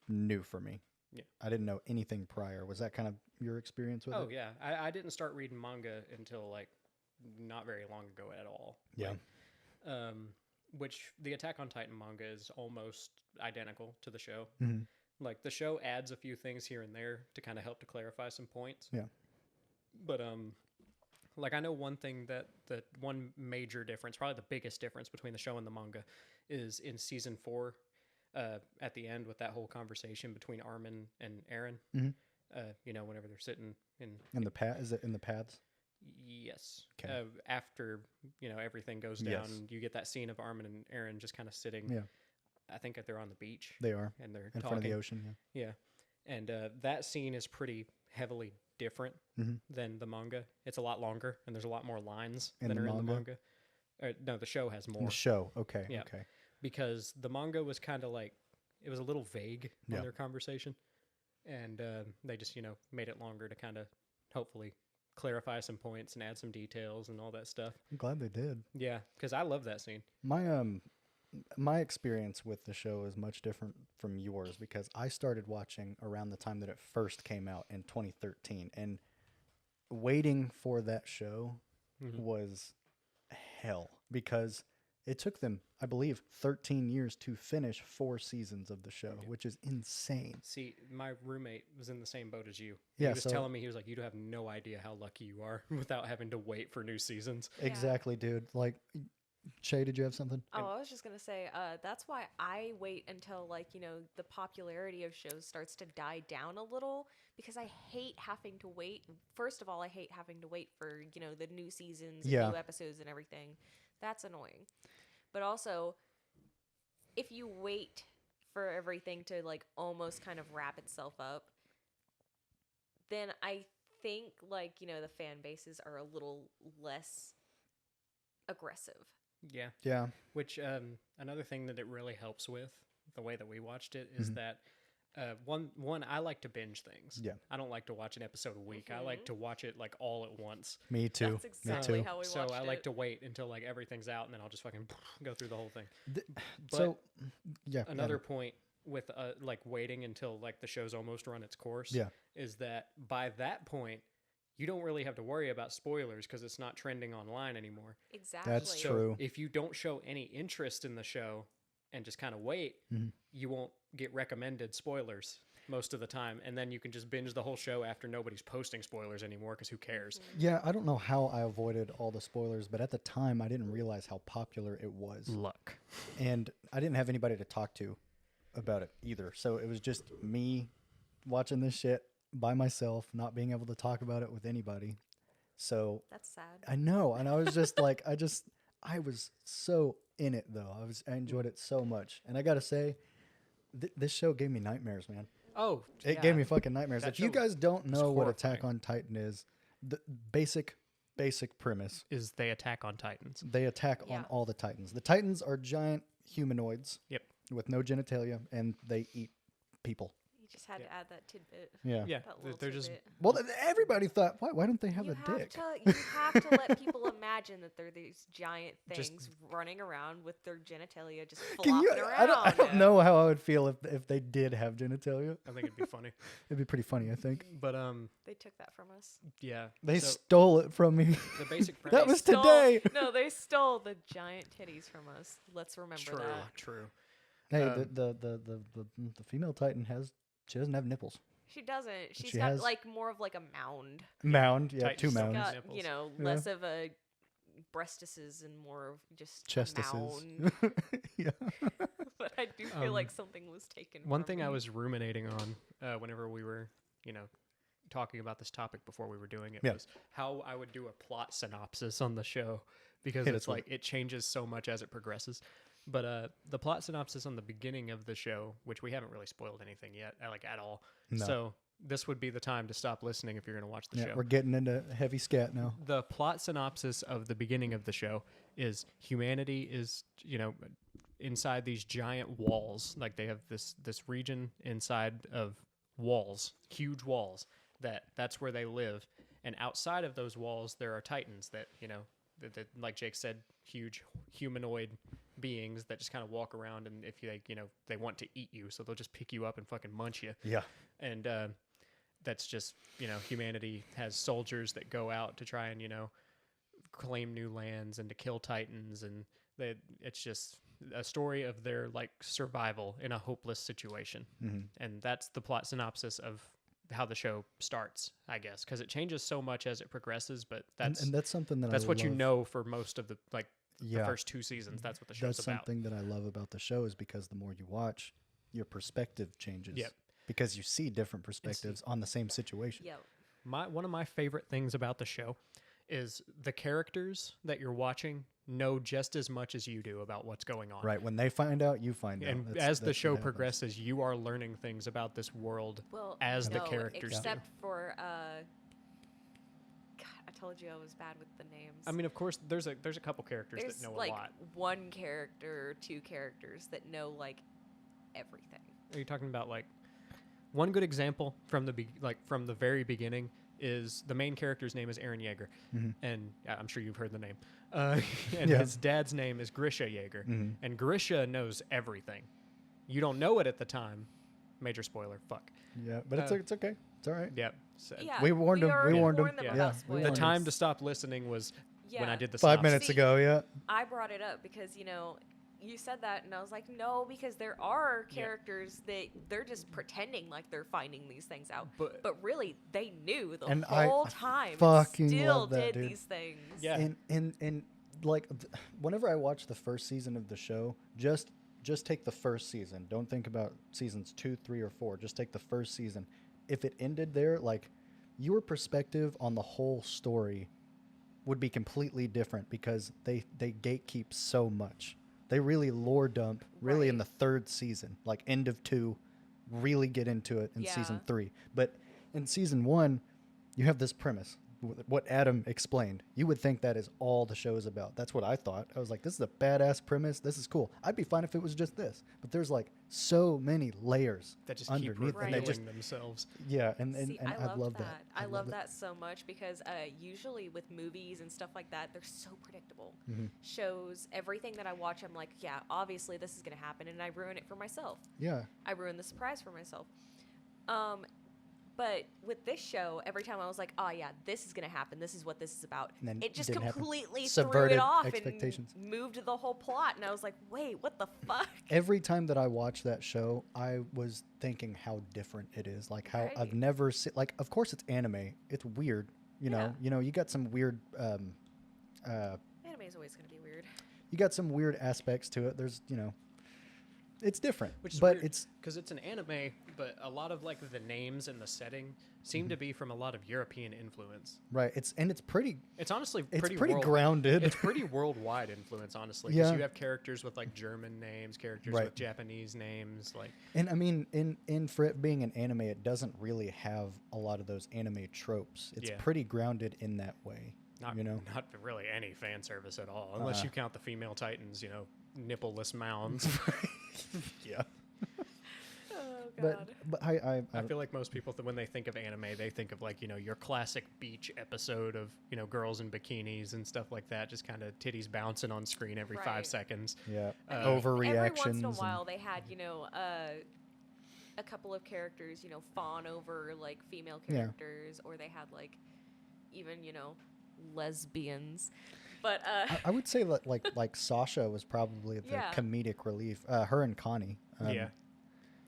new for me. Yeah. I didn't know anything prior. Was that kind of your experience with Oh it? yeah, I didn't start reading manga until like not very long ago at all. Yeah. Like, which the Attack on Titan manga is almost identical to the show. Mhm. Like the show adds a few things here and there to kind of help to clarify some points. Yeah. But like I know one thing that one major difference, probably the biggest difference between the show and the manga, is in season 4. At the end with that whole conversation between Armin and Aaron. Mhm. Whenever they're sitting in In the pad, is it in the pads? Yes. 'Kay. After everything goes down, Yes. you get that scene of Armin and Aaron just kind of sitting. Yeah. I think they're on the beach They are and they're in talking. front of the ocean. Yeah, and that scene is pretty heavily different than the manga. It's a lot longer, and there's a lot more lines In than the are in the manga? manga. No, the show has In more. the show. Okay. Yeah. Okay. Because the manga was kind of like, it was a little vague Yeah. on their conversation, and they just made it longer to kind of hopefully clarify some points and add some details and all that stuff. I'm glad they did. Yeah, because I love that scene. My experience with the show is much different from yours because I started watching around the time that it first came out in 2013, and waiting for that show was hell because it took them, I believe, 13 years to finish 4 seasons of the show, which is insane. See, my roommate was in the same boat as you. Yeah, He was so- telling me, he was like, you have no idea how lucky you are without having to wait for new seasons. Yeah. Exactly, dude. Like, Shay, did you have something? Oh, I was just gonna say, that's why I wait until the popularity of shows starts to die down a little because I hate having to wait. First of all, I hate having to wait for the new seasons, and Yeah. new episodes, and everything. That's annoying. But also, if you wait for everything to almost kind of wrap itself up, then I think the fan bases are a little less aggressive. Yeah. Yeah. Which another thing that it really helps with the way that we watched it is that one I like to binge things. Yeah. I don't like to watch an episode a week. I like to watch it all at once. Me too. That's exactly Me too. how we So watched I like it. to wait until everything's out, and then I'll just fucking go through the whole thing. But So, yeah. another point with waiting until the show's almost run its course Yeah. is that by that point you don't really have to worry about spoilers because it's not trending online anymore. Exactly. That's So true. if you don't show any interest in the show and just kind of wait, you won't get recommended spoilers most of the time, and then you can just binge the whole show after nobody's posting spoilers anymore because who cares? Yeah, I don't know how I avoided all the spoilers, but at the time I didn't realize how popular it was. Luck. And I didn't have anybody to talk to about it either. So it was just me watching this shit by myself, not being able to talk about it with anybody. So That's sad. I know, and I was just like, I was so in it though. I enjoyed it so much, and I gotta say, this show gave me nightmares, man. Oh, It gave me fucking nightmares. That If you show guys don't know what Attack horrifying. on Titan is, the basic premise: is they attack on Titans. they attack on Yeah. all the Titans. The Titans are giant humanoids Yep. with no genitalia, and they eat people. You just had to add that tidbit. Yeah. Yeah, That little they're just tidbit. Well, everybody thought, why don't they have You a have dick? to let people imagine that they're these giant Just- things running around with their genitalia just Can flopping you? around. I don't know how I would feel if they did have genitalia. I think it'd be funny. It'd be pretty funny, I think. But They took that from us. yeah. They so stole it from me. the basic premise. That was Stole- today. No, they stole the giant titties from us. Let's remember true. that. True. Hey, Um, the female Titan doesn't have nipples. She doesn't. She's she got has- more of a mound. Mound, yeah, Titans 2 don't mounds. Got nipples. Yeah. less of a breastises and more of just a Chestises. mound. Yeah. But I do feel like something was taken. One from thing I me. was ruminating on whenever we were, talking about this topic before we were doing it Yeah. was how I would do a plot synopsis on the show because Hit it's us with it changes so much as it progresses. But the plot synopsis on the beginning of the show, which we haven't really spoiled anything yet, at all. No. So this would be the time to stop listening if you're going to watch the Yeah, show. we're getting into heavy scat now. The plot synopsis of the beginning of the show is humanity is, inside these giant walls. Like they have this region inside of walls, huge walls, that's where they live. And outside of those walls, there are titans that, that like Jake said, huge humanoid beings that just kind of walk around, and if they want to eat you, so they'll just pick you up and fucking munch you. Yeah. And that's just humanity has soldiers that go out to try and claim new lands and to kill titans, and it's just a story of their survival in a hopeless situation. And that's the plot synopsis of how the show starts, I guess, because it changes so much as it progresses, but And that's something that that's I what you love. know for most of the Yeah. the first 2 seasons. That's what the show's That's about. something that I love about the show is because the more you watch, your perspective changes. Yep. Because you see different perspectives on the same situation. Yep. One of my favorite things about the show is the characters that you're watching know just as much as you do about what's going on. Right. When they find out, you find out. And That's as the what show happens. progresses, you are learning things about this world Well, as the no, characters do. except for God, I told you I was bad with the names. I mean, of course, there's a couple characters there's that know like a lot. one character or two characters that know like everything. Are you talking about like one good example from from the very beginning is the main character's name is Aaron Yeager, and I'm sure you've heard the name. And his dad's name is Grisha Yeager, and Grisha knows everything. You don't know it at the time. Major spoiler. Fuck. Yeah, but it's okay. It's all right. Yeah. So Yeah, We warned him. We already warned him. them Yeah. about We spoilers. the warned time to stop listening was when I Yeah. did the 5 synopsis. minutes See, ago. Yeah. I brought it up because you said that, and I was like, no, because there are Yeah. characters that they're just pretending like they're finding these things out, But- but really they knew the And whole I time. and fucking still love that, did dude. these things. Yeah. And like whenever I watch the first season of the show, just take the first season. Don't think about seasons 2, 3, or 4. Just take the first season. If it ended there, like your perspective on the whole story would be completely different because they gatekeep so much. They really lore dump really in Right. the third season, like end of 2, really get into it in season Yeah. 3. But in season 1, you have this premise. What Adam explained, you would think that is all the show is about. That's what I thought. I was like, this is a badass premise. This is cool. I'd be fine if it was just this. But there's like so many layers that just keep underneath, and they revealing just themselves. and See, I I love love that. I love love it. that so much because usually with movies and stuff like that, they're so predictable. Mm-hmm. Shows, everything that I watch, I'm like, yeah, obviously this is going to happen, and I ruin it for myself. Yeah. I ruin the surprise for myself. But with this show, every time I was like, oh yeah, this is going to happen. This is what this is about. And then It just didn't happen. completely threw Subverted it off expectations. and moved the whole plot. And I was like, wait, what the fuck? Every time that I watch that show, I was thinking how different it is. Like how I've Right. never seen. Like, of course, it's anime. It's weird. You know, you got some weird. Anime is always going to be weird. You got some weird aspects to it. There's, it's different. Which is but weird, it's because it's an anime, but a lot of like the names and the setting seem to be from a lot of European influence. right. It's pretty. It's honestly It's pretty, pretty grounded. It's pretty worldwide influence, honestly. Because Yeah. you have characters with like German names, characters Right. with Japanese names, like And I mean, in for it being an anime, it doesn't really have a lot of those anime tropes. It's Yeah. pretty grounded in that way. not not really any fan service at all, unless you count the female titans, nippleless mounds. Yeah. Oh, God. But I I feel like most people, when they think of anime, they think of like, your classic beach episode of, girls in bikinis and stuff like that, just kind of titties bouncing on screen every 5 Right. seconds. yeah, Every overreactions. once in a and- while, they had, a couple of characters, fawn over like female Yeah. characters, or they had like even, lesbians. But I would say that like Sasha was probably the Yeah. comedic relief. Her and Connie. Yeah.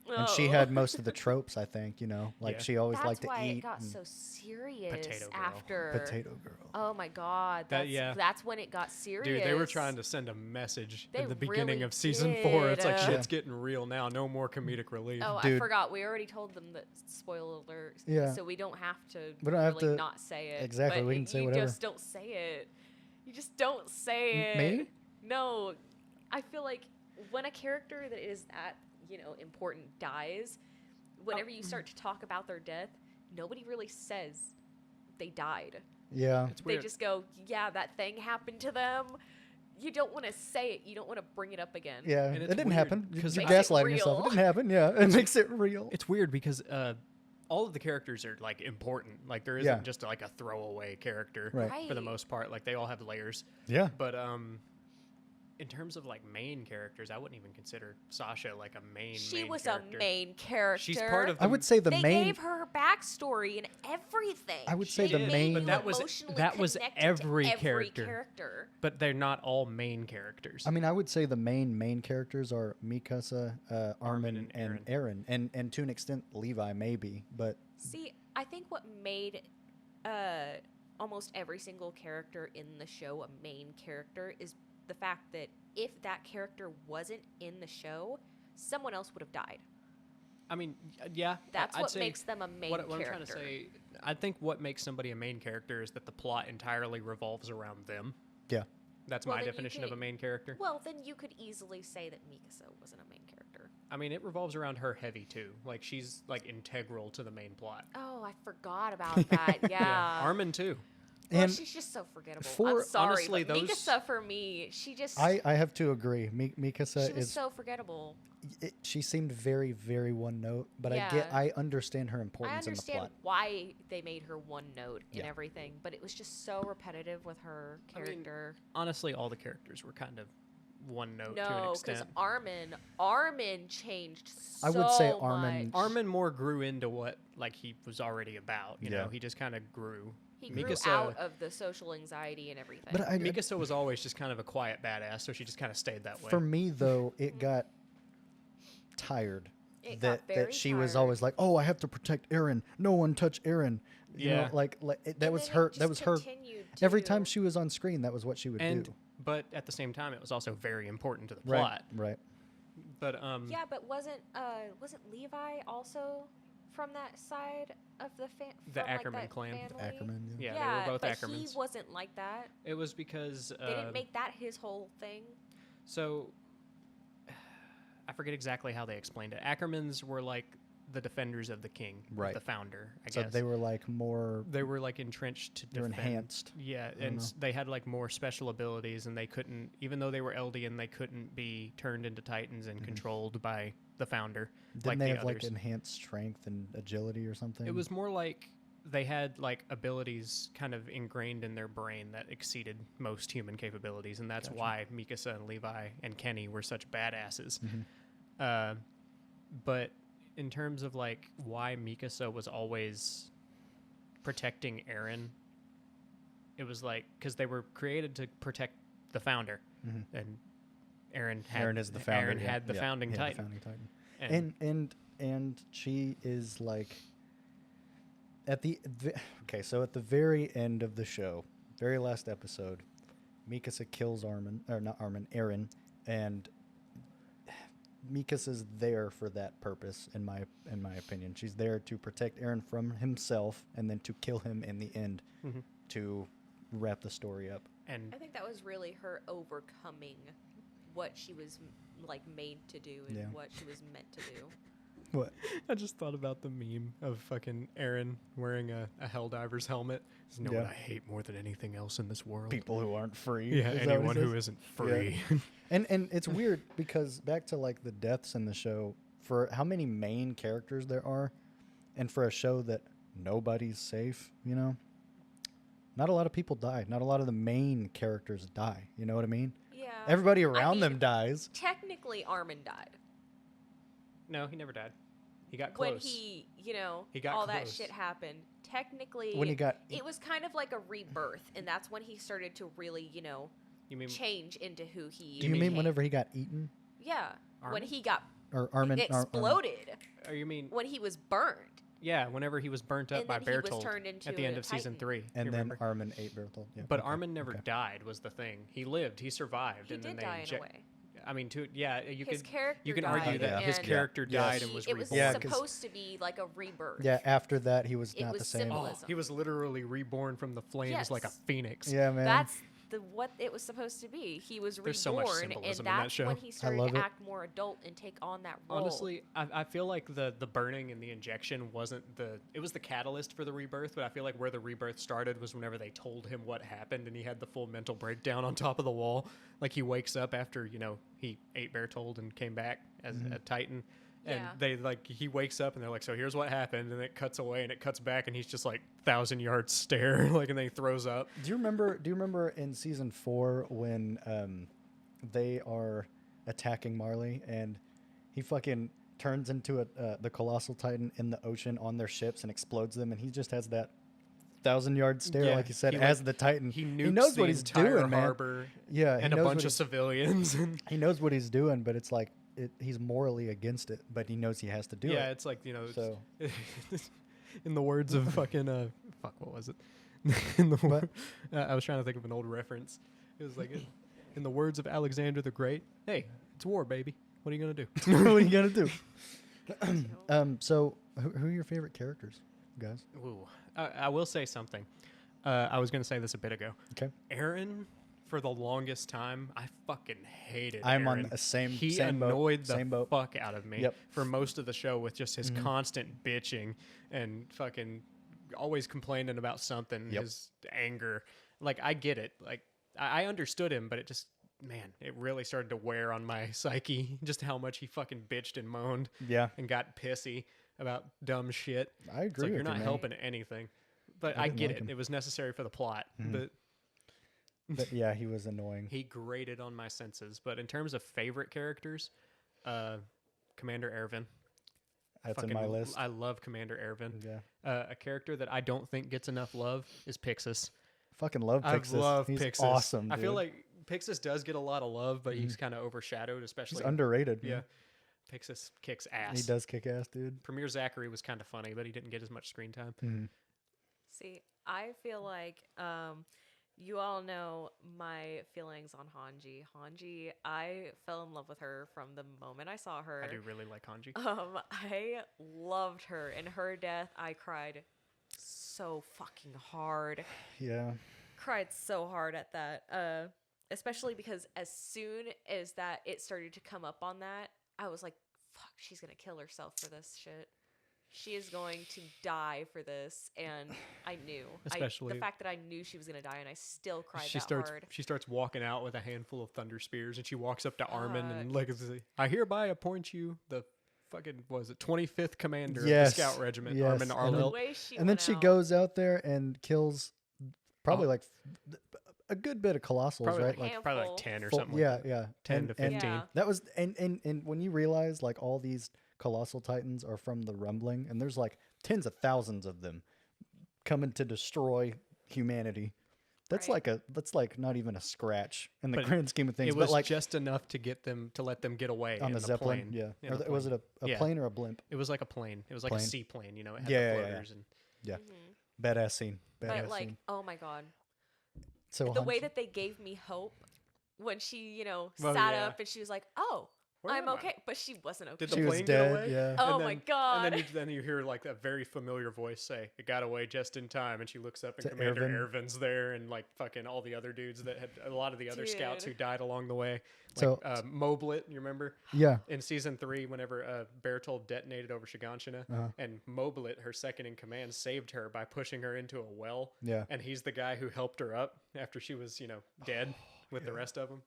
And she had most of the tropes, I think. Like Yeah. she always that's liked to why eat. it got and so serious Potato girl. after. Potato girl. Oh my God, That- yeah. that's when it got serious. Dude, they were trying to send a message They in the beginning really of season 4. It's like, did. shit's getting real now. No more comedic relief. Oh, I Dude. forgot. We already told them that spoiler alert. Yeah. So we don't have to. We don't have really to- not say it. exactly, but we can say you whatever. just don't say it. You just don't say it. Me? No, I feel like when a character that is that important dies, whenever you start to talk about their death, nobody really says they died. Yeah. It's They weird. just go, yeah, that thing happened to them. You don't want to say it. You don't want to bring it up again. Yeah. And It it's didn't weird happen. 'cause You're Makes it gaslighting yourself. It real. didn't happen. Yeah. It makes it real. It's weird because all of the characters are like important. Like there isn't Yeah. just like a throwaway character Right. for the Right. most part. Like they all have layers. Yeah. But in terms of like main characters, I wouldn't even consider Sasha like a main. She main was character. a main character. She's part of. I would say the They main. gave her backstory and everything. I would She say the made main- you But that was- emotionally that was connected to every every character. character. But they're not all main characters. I mean, I would say the main characters are Mikasa, Armin, and and Aaron, and to an extent Levi maybe, but See, I think what made almost every single character in the show a main character is the fact that if that character wasn't in the show, someone else would have died. I mean, yeah. That's I'd what say makes them a main what I'm character. trying to say, I think what makes somebody a main character is that the plot entirely revolves around them. Yeah. That's Well, my then you definition of a could- main character. Well, then you could easily say that Mikasa wasn't a main character. I mean, it revolves around her heavy too. Like she's like integral to the main plot. Oh, I forgot about that. Yeah. Armin too. Well, And she's just so forgettable. for- I'm sorry, honestly, but those- Mikasa for me, she just I have to agree. Mikasa she was is so forgettable. she seemed very, very one note, but Yeah. I understand her I importance in the understand plot. why they made her one note and Yeah. everything, but it was just so repetitive with her I mean, character. Honestly, all the characters were kind of one note to an No, because extent. Armin changed so I would say Armin- much. Armin more grew into what like he was already about. You Yeah. know, he just kind of grew. He grew Mikasa- out of the social anxiety and everything. But I, Mikasa was always just kind of a quiet badass, so she just kind of stayed that way. for me though, it got tired. It got that very she was tired. always like, "Oh, I have to protect Eren. No one touch Eren." You Yeah. know, like that And was then her. it That just was her. continued Every to- time she was on screen, that was what she would and do. but at the same time, it was also very important to the Right. plot. Right. But Yeah, but wasn't Levi also from that side of the The Ackerman clan. Family? Ackerman. Yeah. Yeah, they were both but Ackermans. he wasn't like that. It was because They didn't make that his whole thing. so I forget exactly how they explained it. Ackermans were like the defenders of the king, Right. the founder. I So guess they were like more. they were like entrenched to They were defend. enhanced. Yeah, don't and know. they had like more special abilities, and they couldn't, even though they were Eldian, they couldn't be turned into Titans and controlled by the founder. Didn't like they the have like others. enhanced strength and agility or something? It was more like they had like abilities kind of ingrained in their brain that exceeded most human capabilities, and that's Gotcha. why Mikasa and Levi and Kenny were such badasses. Mhm. But in terms of like why Mikasa was always protecting Eren, it was like because they were created to protect the founder, Mhm. and Eren had Eren is the founder. Eren yeah, had the yeah, founding yeah, Titan. The founding Titan. And And she is like at okay, so at the very end of the show, very last episode, Mikasa kills Eren, and Mikasa's there for that purpose, in my opinion. She's there to protect Eren from himself, and then to kill him in the end Mhm. to wrap the story up. and I think that was really her overcoming what she was like made to do and Yeah. what she was meant to do. What? I just thought about the meme of fucking Eren wearing a Helldiver's helmet. You know Yeah. what I hate more than anything else in this world? People who aren't free. Yeah, Is that what he anyone who says? isn't free. And it's weird because back to like the deaths in the show, for how many main characters there are, and for a show that nobody's safe, you know, not a lot of people die. Not a lot of the main characters die. You know what I mean? Yeah. Everybody around mean, them dies. Technically, Armin died. No, he never died. He got close. When he, He got all that close. shit happened. Technically, When he got it was kind of like a rebirth, and that's when he started to really, You mean change into who he. Do you mean became. whenever he got eaten Yeah, when Armin? he got or Armin? exploded, or you mean when he was burned, yeah, whenever he was burnt up and by then he was Bertolt turned into at the end a of season Titan. 3. And you then remember? Armin ate Bertolt. Yeah, But okay, Armin never okay. died was the thing. He lived. He survived. He and then did they die in a inject- way. I mean, you His could character you can died, argue that his and character Yes. died and was it was reborn. Yeah, 'cause- supposed to be like a rebirth. Yeah, after that he was It not was the same. similar. Oh, symbolism. he was literally reborn from the flames like a Yes. phoenix. Yeah, man. That's what it was supposed to be. He was There's so much reborn, and symbolism in that that's show. when he started love to it. act more adult and take on that role. Honestly, I feel like the burning and the injection wasn't it was the catalyst for the rebirth, but I feel like where the rebirth started was whenever they told him what happened and he had the full mental breakdown on top of the wall. Like he wakes up after, he ate Bertold and came back as a Titan. And Yeah. he wakes up and they're like, so here's what happened. And it cuts away and it cuts back and he's just like 1,000-yard stare, like, and then he throws up. Do you remember in season 4 when they are attacking Marley and he fucking turns into the colossal titan in the ocean on their ships and explodes them, and he just has that 1,000-yard stare, Yeah, like you said, he, as like, the titan. He He nukes knows the what he's entire doing, man. harbor Yeah, and a bunch of civilians. he knows what he's doing, but it's like he's morally against it, but he knows he has to do it. Yeah, it's like, So in the words of fucking what was it? In the What? I was trying to think of an old reference. It was like in the words of Alexander the Great, hey, it's war, baby. What are you gonna do? what are you gonna do? So who are your favorite characters? guys? Ooh, I will say something. I was going to say this a bit ago. Okay. Aaron, for the longest time, I fucking hated I'm on Aaron. the same He same boat, annoyed the same boat. fuck out of me Yep. for most of the show with just his constant bitching and fucking always complaining about something, Yep. his anger. Like, I get it. Like, I understood him, but it just, man, it really started to wear on my psyche just how much he fucking bitched and moaned Yeah, and got pissy about dumb shit. I It's agree like, with you're not you, man. helping anything. But I I didn't get like it. him. It was necessary for the plot. But But yeah, he was annoying. he grated on my senses. But in terms of favorite characters, Commander Ervin. That's in my list. I love Commander Ervin. Yeah, A character that I don't think gets enough love is Pixis. fucking love Pixis. I love He's Pixis. awesome. I feel dude. like Pixis does get a lot of love, but he's kind of overshadowed, especially. he's underrated. Yeah. Man. Pixis kicks ass. He does kick ass, dude. Premier Zachary was kind of funny, but he didn't get as much screen time. See, I feel like you all know my feelings on Hanji. Hanji, I fell in love with her from the moment I saw her. I do really like Hanji. I loved her. In her death, I cried so fucking hard. Yeah, Cried so hard at that. Especially because as soon as that it started to come up on that, I was like, fuck, she's gonna kill herself for this shit. She is going to die for this, and I knew. Especially- the fact that I knew she was gonna die, and I still cried She that starts. hard. She starts walking out with a handful of thunder spears, and she walks up to Armin and like, "I hereby appoint you the fucking was it 25th commander Yes, of the Scout Regiment, yes, Armin and Arlen." The way she and then went she out, goes out there and kills probably Oh. like a good bit of colossals, Probably right? like, Handful. probably like 10 or full- something. yeah, like that. yeah, 10 to 15. Yeah. That was and when you realize like all these colossal titans are from the Rumbling, and there's like tens of thousands of them coming to destroy humanity. That's Right. that's like not even a scratch in the But grand scheme of things. It was but like just enough to get them to let them get away on in the Zeppelin, plane. yeah. In Or the was it plane. a Yeah. plane or a blimp? It was like a plane. It was like Plane. a seaplane. You know, it had Yeah, the yeah, yeah. floaters and Yeah, badass scene. Badass But like, scene. oh my god, So the way Hanji- that they gave me hope when she, Well, sat yeah. up and she was like, "Oh, Where I'm am I? okay," but she wasn't okay. Did the she was plane dead. get away? Yeah. Oh And my then- god! And then you hear like a very familiar voice say, "It got away just in time." And she looks up and To Commander Ervin. Ervin's there, and like fucking all the other dudes that had a lot of the other scouts who Dude. died along the way. Like, So- Moblit, you remember? Yeah. In season 3, whenever Bertold detonated over Shiganshina, Uh-huh. and Moblit, her second in command, saved her by pushing her into a well. Yeah. And he's the guy who helped her up after she was, dead with the rest of them.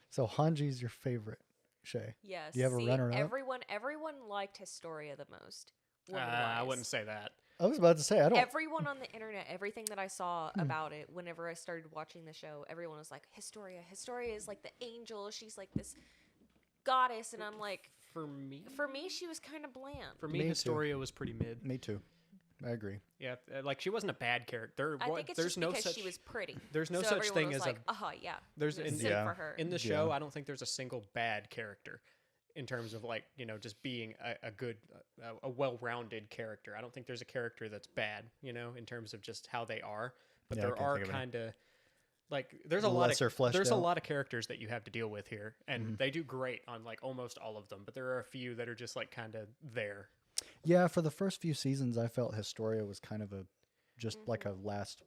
So Hanji's your favorite, Shay. Yes. Do you have a see, runner-up? Everyone liked Historia the most. I woman-wise. wouldn't say that. I was about to say I don't. Everyone on the internet, everything that I saw about it, whenever I started watching the show, everyone was like, Historia. Historia is like the angel. She's like this goddess. And I'm like, For me, she was kind of bland. for me, Me too. Historia was pretty mid. Me too. I agree. Yeah, like she wasn't a bad character. I think it's there's just no because such she was pretty. there's no so such everyone thing was as like, yeah. there's I'm gonna in- sing Yeah. for her. in the show. Yeah. I don't think there's a single bad character in terms of like just being a good, a well-rounded character. I don't think there's a character that's bad. In terms of just how they are. But Yeah, I there can't are think of any. kind of like there's a lot Lesser of fleshed there's a out. lot of characters that you have to deal with here, and they do great on like almost all of them. But there are a few that are just like kind of there. Yeah, for the first few seasons, I felt Historia was kind of just like a last,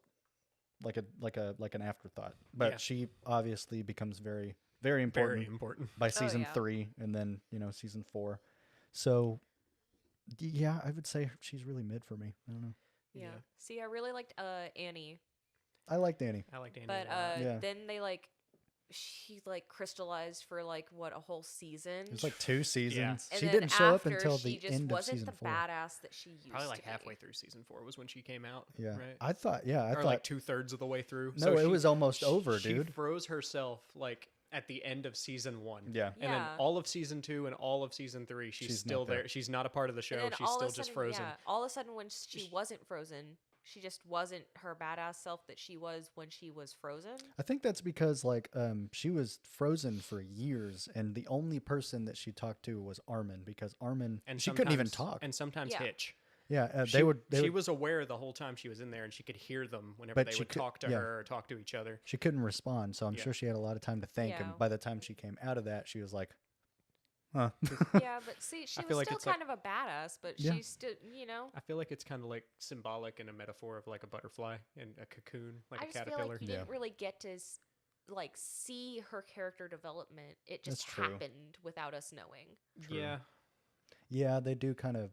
like an afterthought. But Yeah. she obviously becomes very, very important Very important. by season yeah. 3, and then season 4. So yeah, I would say she's really mid for me. I don't know. Yeah. Yeah. See, I really liked Annie, I like Danny. I like Danny. but a lot. Yeah. then she crystallized for like what, a whole season. It was like 2 seasons. And She then didn't show up after, until she the just end of wasn't season the 4. badass that she used Probably to like be. halfway through season 4 was when she came out. Yeah, Right. I thought. Yeah, I or thought. like 2/3 of the way through. No, it was almost over, she dude. froze herself like at the end of season 1. Yeah. And then Yeah. all of season 2 and all of season 3, she's She's still not there. there. She's not a part of the show. And then She's all of still a just sudden, frozen. Yeah, all of a sudden, when she wasn't frozen, she just wasn't her badass self that she was when she was frozen. I think that's because she was frozen for years, and the only person that she talked to was Armin, because Armin And she couldn't even sometimes- talk. And sometimes Yeah. Hitch. Yeah, She, they would. she was aware the whole time she was in there, and she could hear them whenever But they she would could- talk to yeah. her or talk to each other. She couldn't respond, so I'm Yeah. sure she had a lot of time to think. Yeah. And by the time she came out of that, she was like, Huh. Yeah, but see, she I feel was like still it's like- kind of a badass, but Yeah. she's still, you know. I feel like it's kind of like symbolic and a metaphor of like a butterfly and a cocoon, like I a just feel caterpillar. like you Yeah. didn't really get to like see her character development. It just That's true. happened without us knowing. True. Yeah, Yeah, they do kind of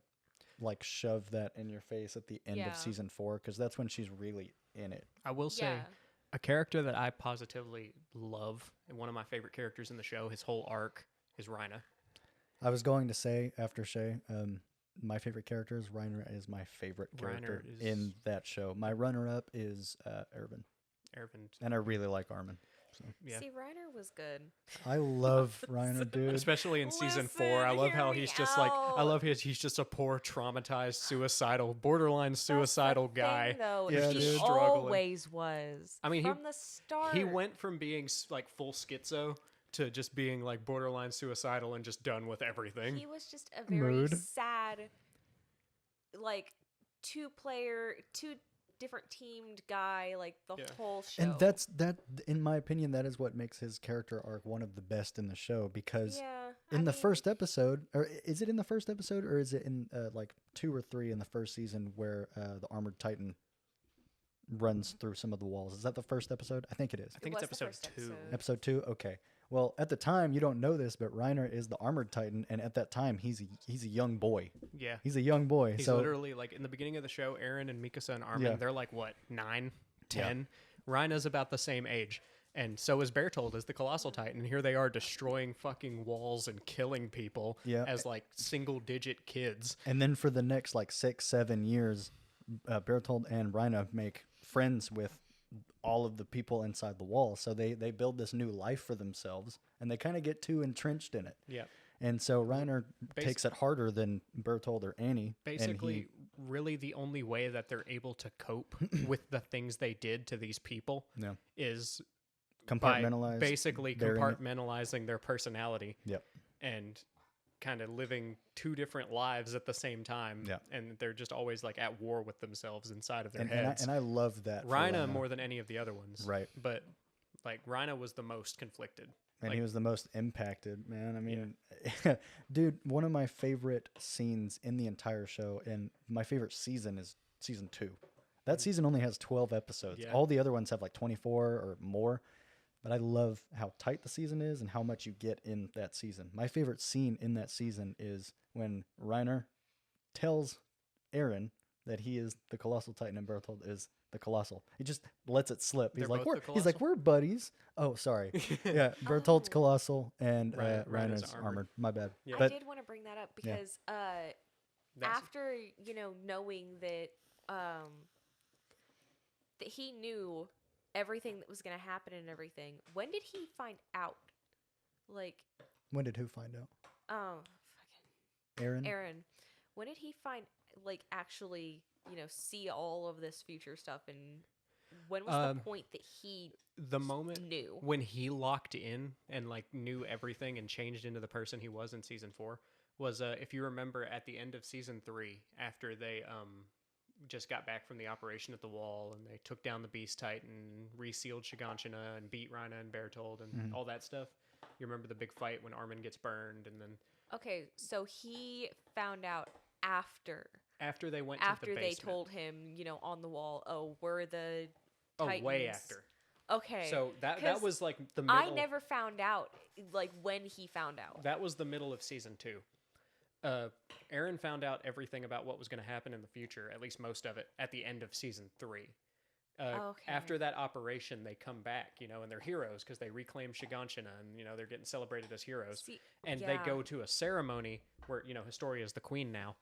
like shove that in your face at the end Yeah. of season 4 because that's when she's really in it. I will say Yeah. a character that I positively love and one of my favorite characters in the show, his whole arc, is Rhina. I was going to say after Shay, my favorite character is Reiner is my favorite character Reiner is- in that show. My runner-up is Ervin, Ervin. and I really like Armin. Yeah. See, Reiner was good. I love Reiner, dude. Especially in season 4, Listen, I love hear how me he's just like I out. love he's just a poor, traumatized, suicidal, borderline That's the suicidal guy. thing, though, Yeah, he dude. Struggling. always was. I mean, from the start. He went from being like full schizo to just being like borderline suicidal and just done with everything. He was just a very Mood. sad, like two different teamed guy, like the Yeah. whole show. And that, in my opinion, that is what makes his character arc one of the best in the show because yeah, in the first episode, or is it in the first episode, or is it in like 2 or 3 in the first season where the armored titan runs through some of the walls? Is that the first episode? I think it is. I think was it's the episode first 2. episode. Episode 2. Okay. Well, at the time, you don't know this, but Reiner is the armored titan, and at that time, he's a young boy. Yeah. He's a young boy. He's so literally like in the beginning of the show, Aaron and Mikasa and Armin, Yeah. they're like what, 9, 10? Rhina's about the same age. And so is Bertold as the Colossal Titan. Here they are destroying fucking walls and killing people Yeah. as like single digit kids. and then for the next like 6-7 years, Bertold and Reiner make friends with all of the people inside the wall. So they build this new life for themselves, and they kind of get too entrenched in it. Yeah. And so Reiner takes it harder than Bertold or Annie. and Basically, really the only way that they're able to cope with the things they did to these people Yeah. is by Compartmentalize. basically burying it. compartmentalizing their personality Yep. and kind of living 2 different lives at the same time. Yeah. And they're just always like at war with themselves inside of their And heads. I love that. for Rhina more than any of the other ones. Right. But like Rhina was the most conflicted. And like- he was the most impacted, man. I mean, dude, one of my favorite scenes in the entire show, and my favorite season is season 2. That season only has 12 episodes. Yeah. All the other ones have like 24 or more. But I love how tight the season is and how much you get in that season. My favorite scene in that season is when Reiner tells Eren that he is the Colossal Titan and Bertold is the Colossal. He just lets it slip. They're He's like, both the he's like, we're buddies. Oh, sorry. Yeah, Bertold's Oh. Colossal and Reiner's Reiner's armored. armored. My bad. Yeah. I But did want to bring that up Yeah. because That's- after knowing that that he knew everything that was going to happen and everything, when did he find out? Like, when did who find out? Eren? Aaron, when did he actually see all of this future stuff, and when was the point that he the moment knew? when he locked in and like knew everything and changed into the person he was in season 4 was if you remember at the end of season 3 after they just got back from the operation at the wall and they took down the Beast Titan, resealed Shiganshina and beat Rhina and Bertold and all that stuff. You remember the big fight when Armin gets burned, and then Okay, so he found out after after they went to the they basement. told him, on the wall, oh, we're the way Titans. after. Okay. So that 'Cause was like the middle. I never found out like when he found out. That was the middle of season 2. Aaron found out everything about what was going to happen in the future, at least most of it, at the end of season 3. Okay. After that operation, they come back, and they're heroes because they reclaim Shiganshina, and they're getting celebrated as heroes. See, And they yeah. go to a ceremony where Historia is the queen now,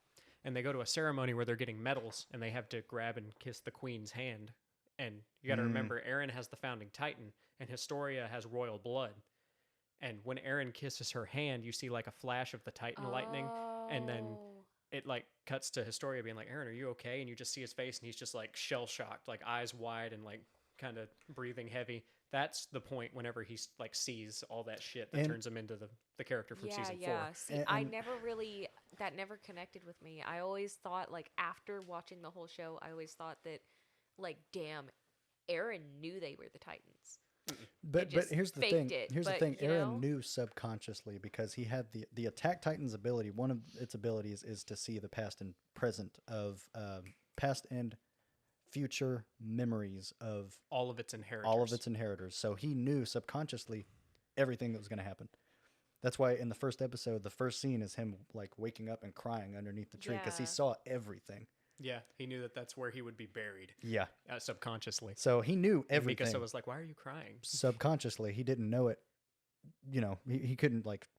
and they go to a ceremony where they're getting medals, and they have to grab and kiss the queen's hand. And you got to remember, Aaron has the founding Titan, and Historia has royal blood. And when Aaron kisses her hand, you see like a flash of the Titan lightning, and then Oh. it like cuts to Historia being like, "Aaron, are you okay?" And you just see his face, and he's just like shell shocked, like eyes wide and like kind of breathing heavy. That's the point whenever he like sees all that shit that And- turns him into the character from season 4. Yeah. See, And- I and- never really that never connected with me. I always thought like after watching the whole show, I always thought that like damn, Aaron knew they were the Titans. But just here's the faked thing. it, Here's the but, thing. you Eren know? knew subconsciously because he had the Attack Titan's ability. One of its abilities is to see the past and present of past and future memories of All of its inheritors. all of its inheritors. So he knew subconsciously everything that was going to happen. That's why in the first episode, the first scene is him like waking up and crying underneath the tree because he Yeah. saw everything. Yeah, he knew that that's where he would be buried Yeah. subconsciously. So he knew And everything. Mikasa was like, "Why are you crying?" Subconsciously, he didn't know it. You know, he couldn't like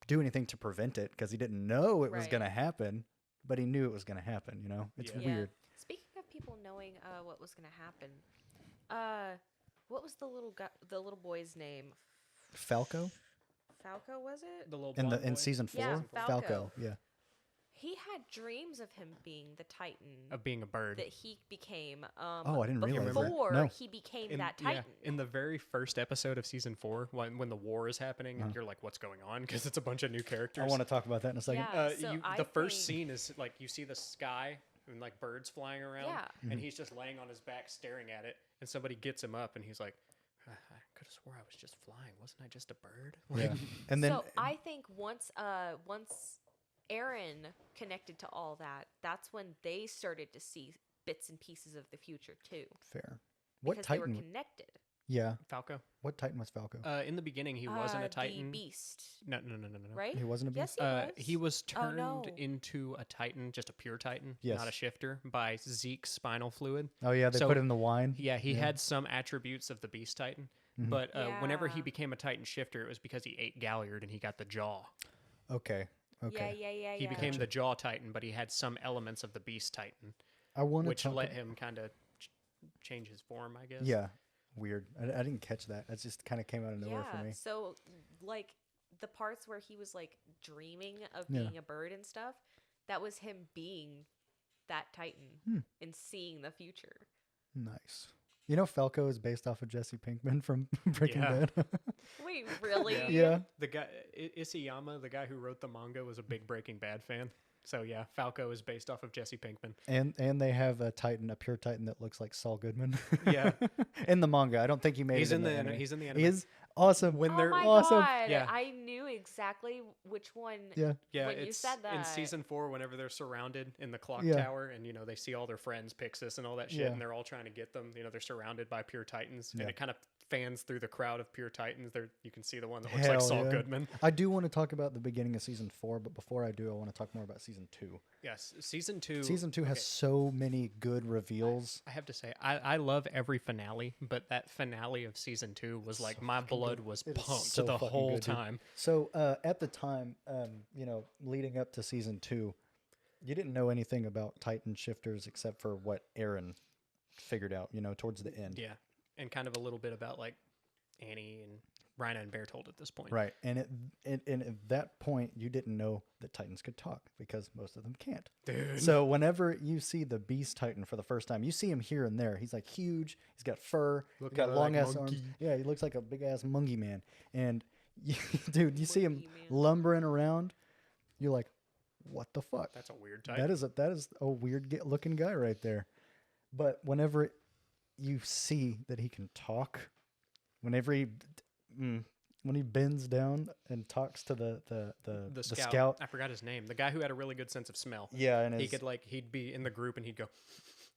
do anything to prevent it because he didn't know it was Right. going to happen, but he knew it was going to happen. You know, it's Yeah. weird. Speaking of people knowing what was gonna happen, what was the little boy's name? Falco Falco, was it? The little in blonde in boy season 4. Yeah, Falco. Falco. Yeah. He had dreams of him being the Titan of being a bird. that he became. Oh, I didn't realize that. before No. he became In, that yeah, Titan. in the very first episode of season 4, when the war is happening, and you're like, "What's going on?" Because it's a bunch of new characters. I want to talk about that in a second. Yeah. So the I first think- scene is like you see the sky and like birds flying around, Yeah. and he's just laying on his back staring at it, and somebody gets him up, and he's like, "I could have swore I was just flying. Wasn't I just a bird?" Yeah. And then So I think once Aaron connected to all that, that's when they started to see bits and pieces of the future too, fair. What because they were Titan? connected. Yeah. Falco. What Titan was Falco? In the beginning, he wasn't a Titan. The Beast, No. right? He wasn't a Yes, beast? he was. He was Oh, turned no. into a Titan, just a pure Titan, Yes. not a shifter, by Zeke's spinal fluid. Oh yeah, they so- put in the wine. Yeah, he had some attributes of the Beast Titan, Mm-hmm. but whenever he Yeah. became a Titan shifter, it was because he ate Galliard and he got the jaw. Okay. Okay. Yeah. He became the Jaw Titan, but he had some elements of the Beast Titan, I want to which talk. let him kind of change his form, I guess. Yeah. Weird. I didn't catch that. That just kind of came out of nowhere for me. So like the parts where he was like dreaming of Yeah. being a bird and stuff, that was him being that Titan Hmm. and seeing the future. Nice. You know, Falco is based off of Jesse Pinkman from Breaking Yeah. Bad. Wait, really? Yeah. The guy Isayama, the guy who wrote the manga, was a big Breaking Bad fan. So yeah, Falco is based off of Jesse Pinkman. And they have a Titan, a pure Titan that looks like Saul Goodman. Yeah. In the manga, I don't think he made He's it in the anime. he's in the He anime. is awesome. When Oh they're my awesome. god! Yeah. I knew exactly which one. Yeah. Yeah, when you it's said in that. season 4 whenever they're surrounded in the clock Yeah. tower and they see all their friends Pixis and all that shit Yeah. and they're all trying to get them. They're surrounded by pure Titans Yeah. and it kind of fans through the crowd of pure Titans. You can see the one that looks like Hell Saul yeah. Goodman. I do want to talk about the beginning of season 4, but before I do, I want to talk more about season 2. Yes, season 2. Season 2 has okay. so many good reveals. I have to say, I love every finale, but that finale of season 2 was like my blood was It is pumped so the fucking whole good, dude. time. So at the time, leading up to season 2, you didn't know anything about Titan shifters except for what Aaron figured out, towards the end. Yeah, and kind of a little bit about like Annie and Rhina and Bertold at this point. Right. And at that point, you didn't know that Titans could talk because most of them can't. Dude. So whenever you see the Beast Titan for the first time, you see him here and there. He's like huge. He's got fur. He's Looking got like long ass arms. monkey. Yeah, he looks like a big ass monkey man. And dude, you see him Monkey man. lumbering around. You're like, what the fuck? That's a weird type. That is a weird looking guy right there. But whenever you see that he can talk, whenever when he bends down and talks to the scout, I forgot his name. The guy who had a really good sense of smell. yeah, and He'd be in the group and he'd go,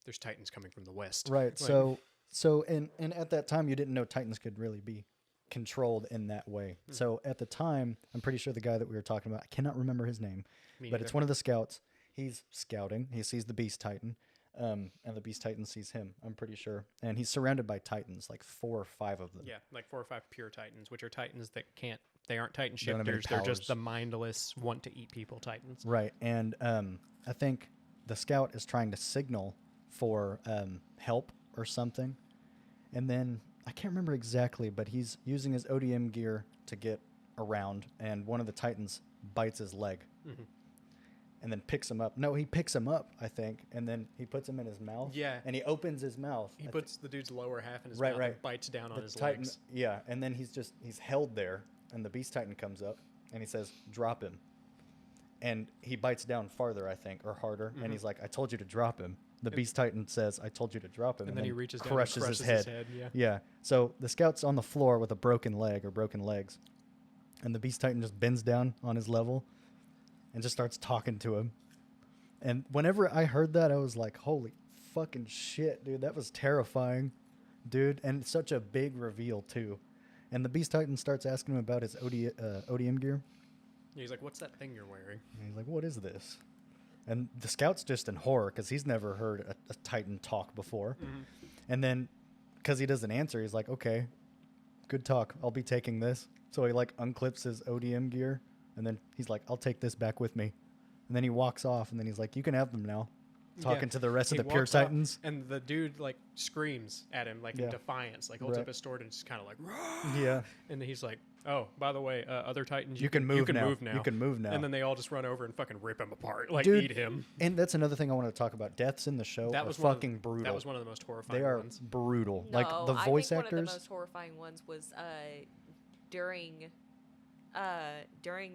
"There's Titans coming from the west." right. Like- So and at that time you didn't know Titans could really be controlled in that way. So at the time, I'm pretty sure the guy that we were talking about, I cannot remember his name, Me but it's neither. one of the scouts. He's scouting. He sees the Beast Titan, and the Beast Titan sees him. I'm pretty sure, and he's surrounded by Titans, like 4 or 5 of them. Yeah, like 4 or 5 pure Titans, which are Titans that can't. They aren't Titan Don't have any shifters. They're just powers. the mindless, want to eat people Titans. Right, and I think the scout is trying to signal for help or something, and then I can't remember exactly, but he's using his ODM gear to get around, and one of the Titans bites his leg, and then picks him up. No, he picks him up, I think, and then he puts him in his mouth. Yeah. and he opens his mouth. He I puts the dude's lower half in his Right, mouth right. and bites down on the his Titan, legs. yeah, and then he's held there, and the Beast Titan comes up, and he says, "Drop him," and he bites down farther, I think, or harder, and he's like, I told you to drop him. The Beast Titan says, I told you to drop him. And then he reaches down and crushes crushes his head. Yeah. Yeah. So the scout's on the floor with a broken leg or broken legs. And the Beast Titan just bends down on his level and just starts talking to him. And whenever I heard that, I was like, holy fucking shit, dude. That was terrifying, dude. And such a big reveal, too. And the Beast Titan starts asking him about his ODM gear. He's like, what's that thing you're wearing? And he's like, what is this? And the scout's just in horror because he's never heard a Titan talk before. And then because he doesn't answer, he's like, okay, good talk. I'll be taking this. So he like unclips his ODM gear. And then he's like, I'll take this back with me. And then he walks off. And then he's like, you can have them now. Talking to the rest of the Pure Titans. And the dude like screams at him like in defiance, like holds up his sword and just kind of like, Rah! Yeah. And then he's like, oh, by the way, other Titans, You can move now. move now. You can move now. And then they all just run over and fucking rip him apart, like Dude, eat him. And that's another thing I want to talk about. Deaths in the show are fucking brutal. That was one of the most horrifying They are ones. brutal. No, Like the voice I think actors. one of the most horrifying ones was during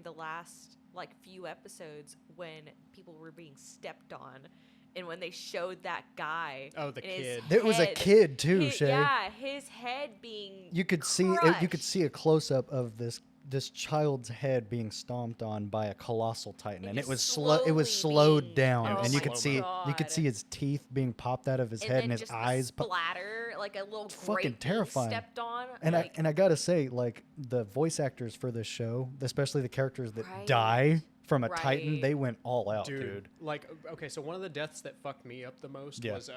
the last like few episodes when people were being stepped on, and when they showed that guy. Oh, the kid. There was a kid too, Shay. Yeah, his head being. You could see you could see a close up of this child's head being stomped on by a colossal titan, and it was slowed down, Oh and you my could see his teeth being popped out of his head and his just eyes. splatter like a little fucking grape terrifying. stepped on. And like, I gotta say, like the voice actors for this show, especially the characters that Right. die from a titan, Right. they went all out, dude. Like, okay, so one of the deaths that fucked me up the most Yeah. was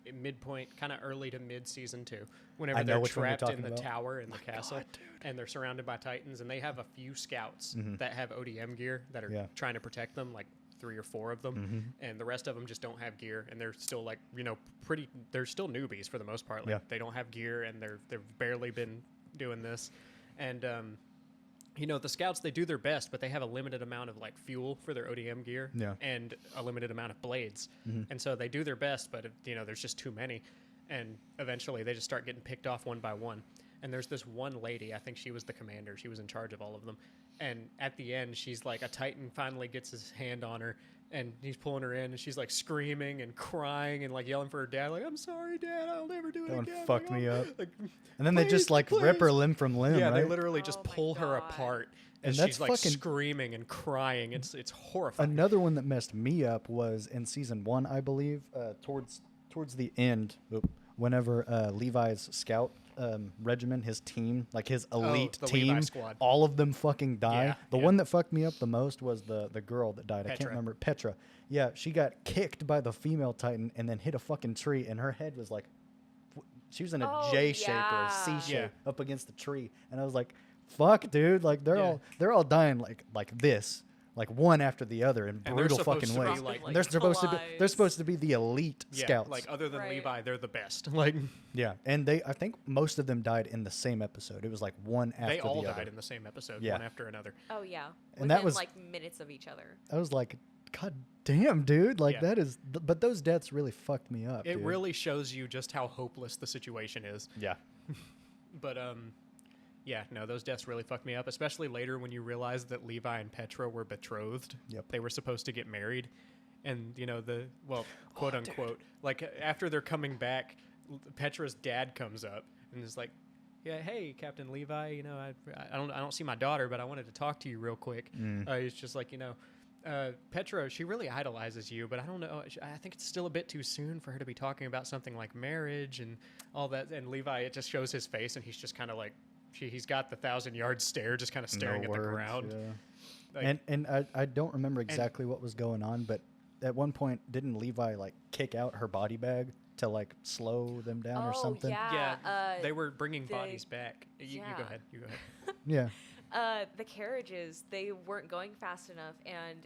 in midpoint, kind of early to mid season 2, whenever I know they're which one you're trapped in talking the about. tower in the castle, and they're surrounded by titans, and they have a few scouts that have ODM gear that are trying to protect them, like 3 or 4 of them, and the rest of them just don't have gear, and they're still like, they're still newbies for the most part. Like they don't have gear, and they've barely been doing this, and the scouts, they do their best, but they have a limited amount of like fuel for their ODM gear and a limited amount of blades. And so they do their best, but there's just too many. And eventually they just start getting picked off one by one. And there's this one lady, I think she was the commander. She was in charge of all of them. And at the end, she's like, a Titan finally gets his hand on her, and he's pulling her in, and she's like screaming and crying and like yelling for her dad, like, I'm sorry, Dad, I'll never do it That again. one fucked me up. Like, And then they just like rip her limb from limb, yeah, right? they literally Oh just my pull her God. apart, And and that's she's like fucking- screaming and crying. It's horrifying. Another one that messed me up was in season 1, I believe, towards the end, whenever Levi's scout regiment, his team, like his elite the team, Levi squad. all of them fucking die. Yeah, The yeah. one that fucked me up the most was the girl that died. I can't Petra. remember. Petra. Yeah, she got kicked by the female Titan and then hit a fucking tree, and her head was like, she was in a Oh, J shape or a yeah. C shape Yeah. up against the tree, and I was like, fuck, dude, like they're all dying like this. Like one after the other in And they're brutal supposed fucking to be ways. like- And they're supposed to be Collides. the elite Yeah, scouts. like other than Right. Levi, they're the best. Like Yeah, and I think most of them died in the same episode. It was like one after they all the other. died in the same episode, Yeah. one after another. Oh yeah, And that within, was- like minutes of each other. I was like, God damn, dude! Like Yeah. that is. But those deaths really fucked me up. It dude. really shows you just how hopeless the situation is. Yeah. But yeah, no, those deaths really fucked me up, especially later when you realize that Levi and Petra were betrothed. Yep. They were supposed to get married. And, quote unquote, like after they're coming back, Petra's dad comes up and is like, yeah, hey, Captain Levi, I don't see my daughter, but I wanted to talk to you real quick. He's just like, Petra, she really idolizes you, but I don't know. I think it's still a bit too soon for her to be talking about something like marriage and all that. And Levi, it just shows his face, and he's just kind of like, he's got the 1,000-yard stare, just kind of staring No at the words, ground. yeah. Like, And I don't remember exactly what was going on, but at one point, didn't Levi like kick out her body bag to like slow them down or something? Yeah, they were bringing they- bodies back. You go yeah. ahead. You go ahead. Yeah. the carriages, they weren't going fast enough, and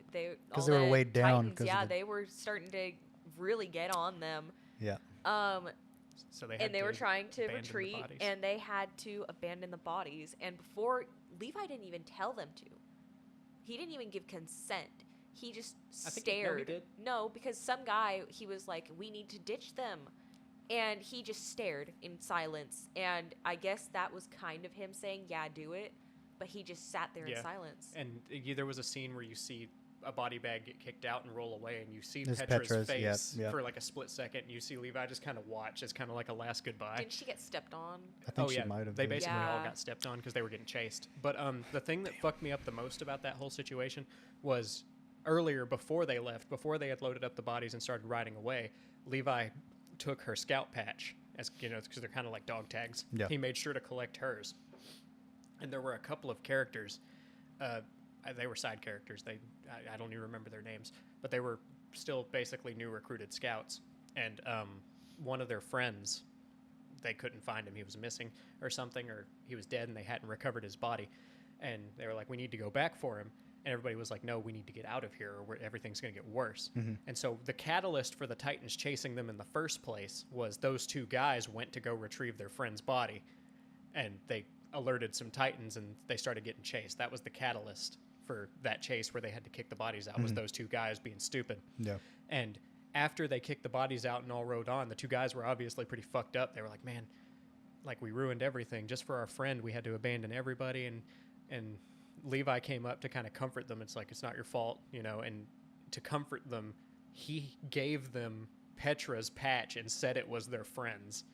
'Cause all they were the weighed down Titans, 'cause of yeah, the- they were starting to really get on them. Yeah. So they had And they were to trying to abandon the retreat, bodies. and they had to abandon the bodies. And before, Levi didn't even tell them to. He didn't even give consent. He just I think no, he stared. did. No, because some guy, he was like, we need to ditch them. And he just stared in silence. And I guess that was kind of him saying, yeah, do it. But he just sat there Yeah. in silence. And there was a scene where you see a body bag get kicked out and roll away, and you see There's Petra's Petra's, yep, face yep. for like a split second. And you see Levi just kind of watch as kind of like a last goodbye. Didn't she get stepped on? I think Oh she yeah, might have. they dude. basically all Yeah. got stepped on because they were getting chased. But the thing that fucked me up the most about that whole situation was earlier, before they left, before they had loaded up the bodies and started riding away, Levi took her scout patch, as you know, because they're kind of like dog tags. Yeah. He made sure to collect hers, and there were a couple of characters. They were side characters. I don't even remember their names, but they were still basically new recruited scouts. And one of their friends, they couldn't find him. He was missing or something, or he was dead, and they hadn't recovered his body. And they were like, "We need to go back for him." And everybody was like, "No, we need to get out of here, or everything's going to get worse." And so the catalyst for the Titans chasing them in the first place was those two guys went to go retrieve their friend's body, and they alerted some Titans, and they started getting chased. That was the catalyst for that chase where they had to kick the bodies out, was those two guys being stupid. Yeah. And after they kicked the bodies out and all rode on, the two guys were obviously pretty fucked up. They were like, "Man, like we ruined everything just for our friend. We had to abandon everybody." And Levi came up to kind of comfort them. It's like, "It's not your fault, you know." And to comfort them, he gave them Petra's patch and said it was their friend's.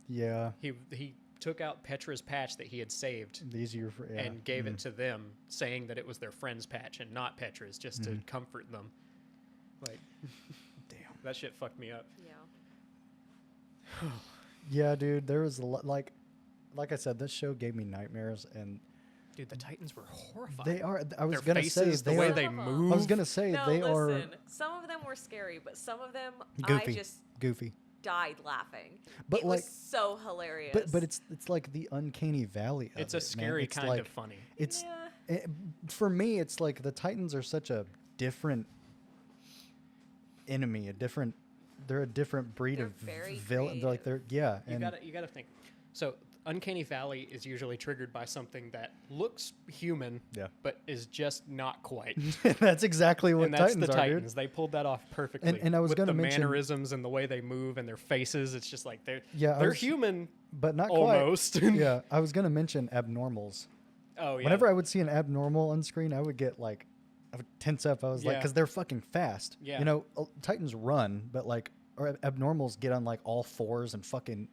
Yeah. He took out Petra's patch that he had saved These are your yeah. and gave it to them, saying that it was their friend's patch and not Petra's, just to comfort them. Like, Damn. that shit fucked me up. Yeah. Yeah, dude. There was a lot. Like I said, this show gave me nightmares, and Dude, the Titans were horrifying. they are. I was Their gonna say faces, the they way are. they Some of 'em. move. I was gonna say No, they listen. Some of them were scary, but some of them Goofy. I just goofy. died laughing. But it like- was so hilarious. But it's like the uncanny valley. Of It's a it, man. scary It's kind like, of funny. It's yeah. for me. It's like the Titans are such a different enemy. They're a different breed They're of very villain. Like they're yeah. You And gotta think. So Uncanny Valley is usually triggered by something that looks human, Yeah. but is just not quite. that's exactly what And that's Titans the are, Titans. dude. They pulled that off perfectly. And I was with gonna the mention- mannerisms and the way they move and their faces. It's just like they're I was- human But not almost. quite. Yeah, I was gonna mention abnormals. Oh yeah. Whenever I would see an abnormal on screen, I would get like, I would tense up. I was like, Yeah. because they're fucking fast. Yeah. You know, Titans run, but like, or abnormals get on like all fours and fucking.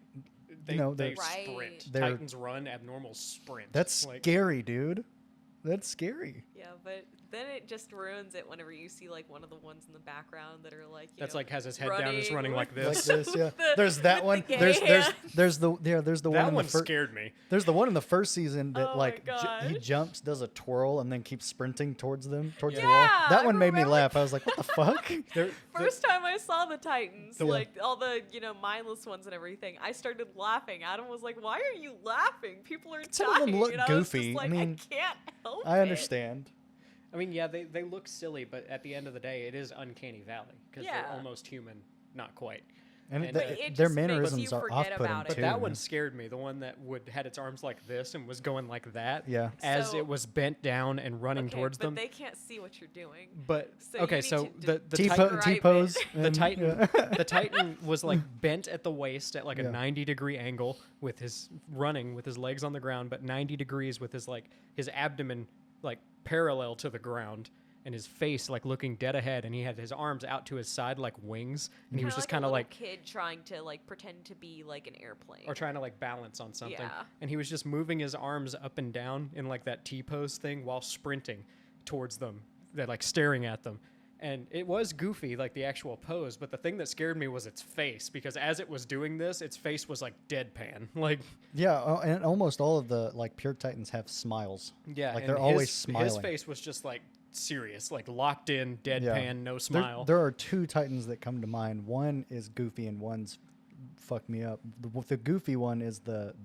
they, know, they they're- Right. sprint. They're- Titans run. Abnormals sprint. That's like, scary, dude. That's scary. Yeah, but then it just ruins it whenever you see like one of the ones in the background that are like That's know, like has his head down and is running like Like this. this, yeah. The- There's that with one. the There's gay there's hand. there's the there's the one That in the one first. scared me. There's the one in the first season that Oh my like he gosh. jumps, does a twirl, and then keeps sprinting towards the wall. Yeah, That I one made me remember laugh. I was like, what the fuck? First time I saw the Titans, Yeah. like all the mindless ones and everything, I started laughing. Adam was like, "Why are you laughing? People are Some of them dying." look and I was goofy. just I like, mean, I can't help I it. understand. I mean, yeah, they look silly, but at the end of the day, it is Uncanny Valley because Yeah. they're almost human, not quite. And And their it just makes mannerisms you are forget off-putting about it. But too. that man. one scared me. The one that had its arms like this and was going like that. Yeah. As So- it was bent down and running Okay, towards but them. they can't see what you're doing. But So you okay, need so to the describe Titan, it. T-pose. the and- Titan, yeah. the Titan was like bent at the waist at like a Yeah. 90-degree angle with his running with his legs on the ground, but 90 degrees with his abdomen like parallel to the ground. And his face like looking dead ahead, and he had his arms out to his side like wings, and he was just kind a of little like kid trying to like pretend to be like an airplane. or trying to like balance on something. Yeah. And he was just moving his arms up and down in like that T-pose thing while sprinting towards them, that like staring at them. And it was goofy, like the actual pose, but the thing that scared me was its face, because as it was doing this, its face was like deadpan. Like, Yeah, and almost all of the like pure Titans have smiles. yeah, like and they're always his smiling. face was just like serious, like locked in, deadpan, Yeah. no smile. There are two Titans that come to mind. One is Goofy, and one's fuck me up. The Goofy one is the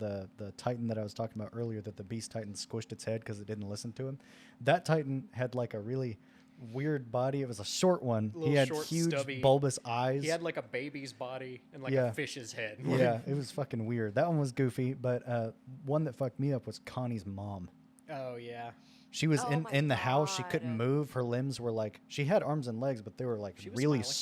Titan that I was talking about earlier, that the Beast Titan squished its head because it didn't listen to him. That Titan had like a really weird body. It was a short one. He Little had short, huge stubby- bulbous eyes. He had like a baby's body and like Yeah. a fish's head. Yeah, it was fucking weird. That one was goofy, but one that fucked me up was Connie's mom. Oh yeah. She was Oh in my in the house. She couldn't God. move. Her limbs were like, she had arms and legs, but they were like She was really smiling.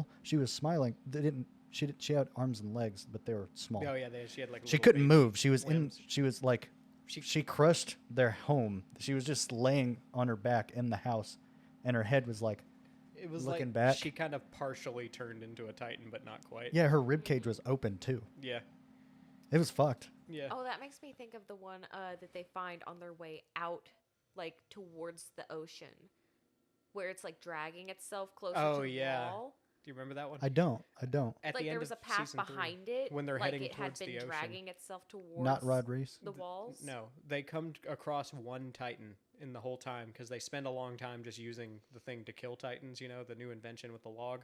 small. She was smiling. They didn't. She had arms and legs, but they were small. Oh yeah. She had like. She little couldn't baby move. She was limbs. in. She was like, she crushed their home. She was just laying on her back in the house, and her head was like, It was looking like back. she kind of partially turned into a Titan, but not quite. yeah, her rib cage was open too. Yeah. It was fucked. Yeah. Oh, that makes me think of the one that they find on their way out, like towards the ocean, where it's like dragging itself closer Oh, to the yeah. wall. Do you remember that one? I don't. At Like the there end was of a path season 3, behind it, when they're like heading it had towards been the ocean. dragging itself towards Not Rod Reese. the walls. No, they come across one Titan in the whole time because they spend a long time just using the thing to kill Titans, you know, the new invention with the log.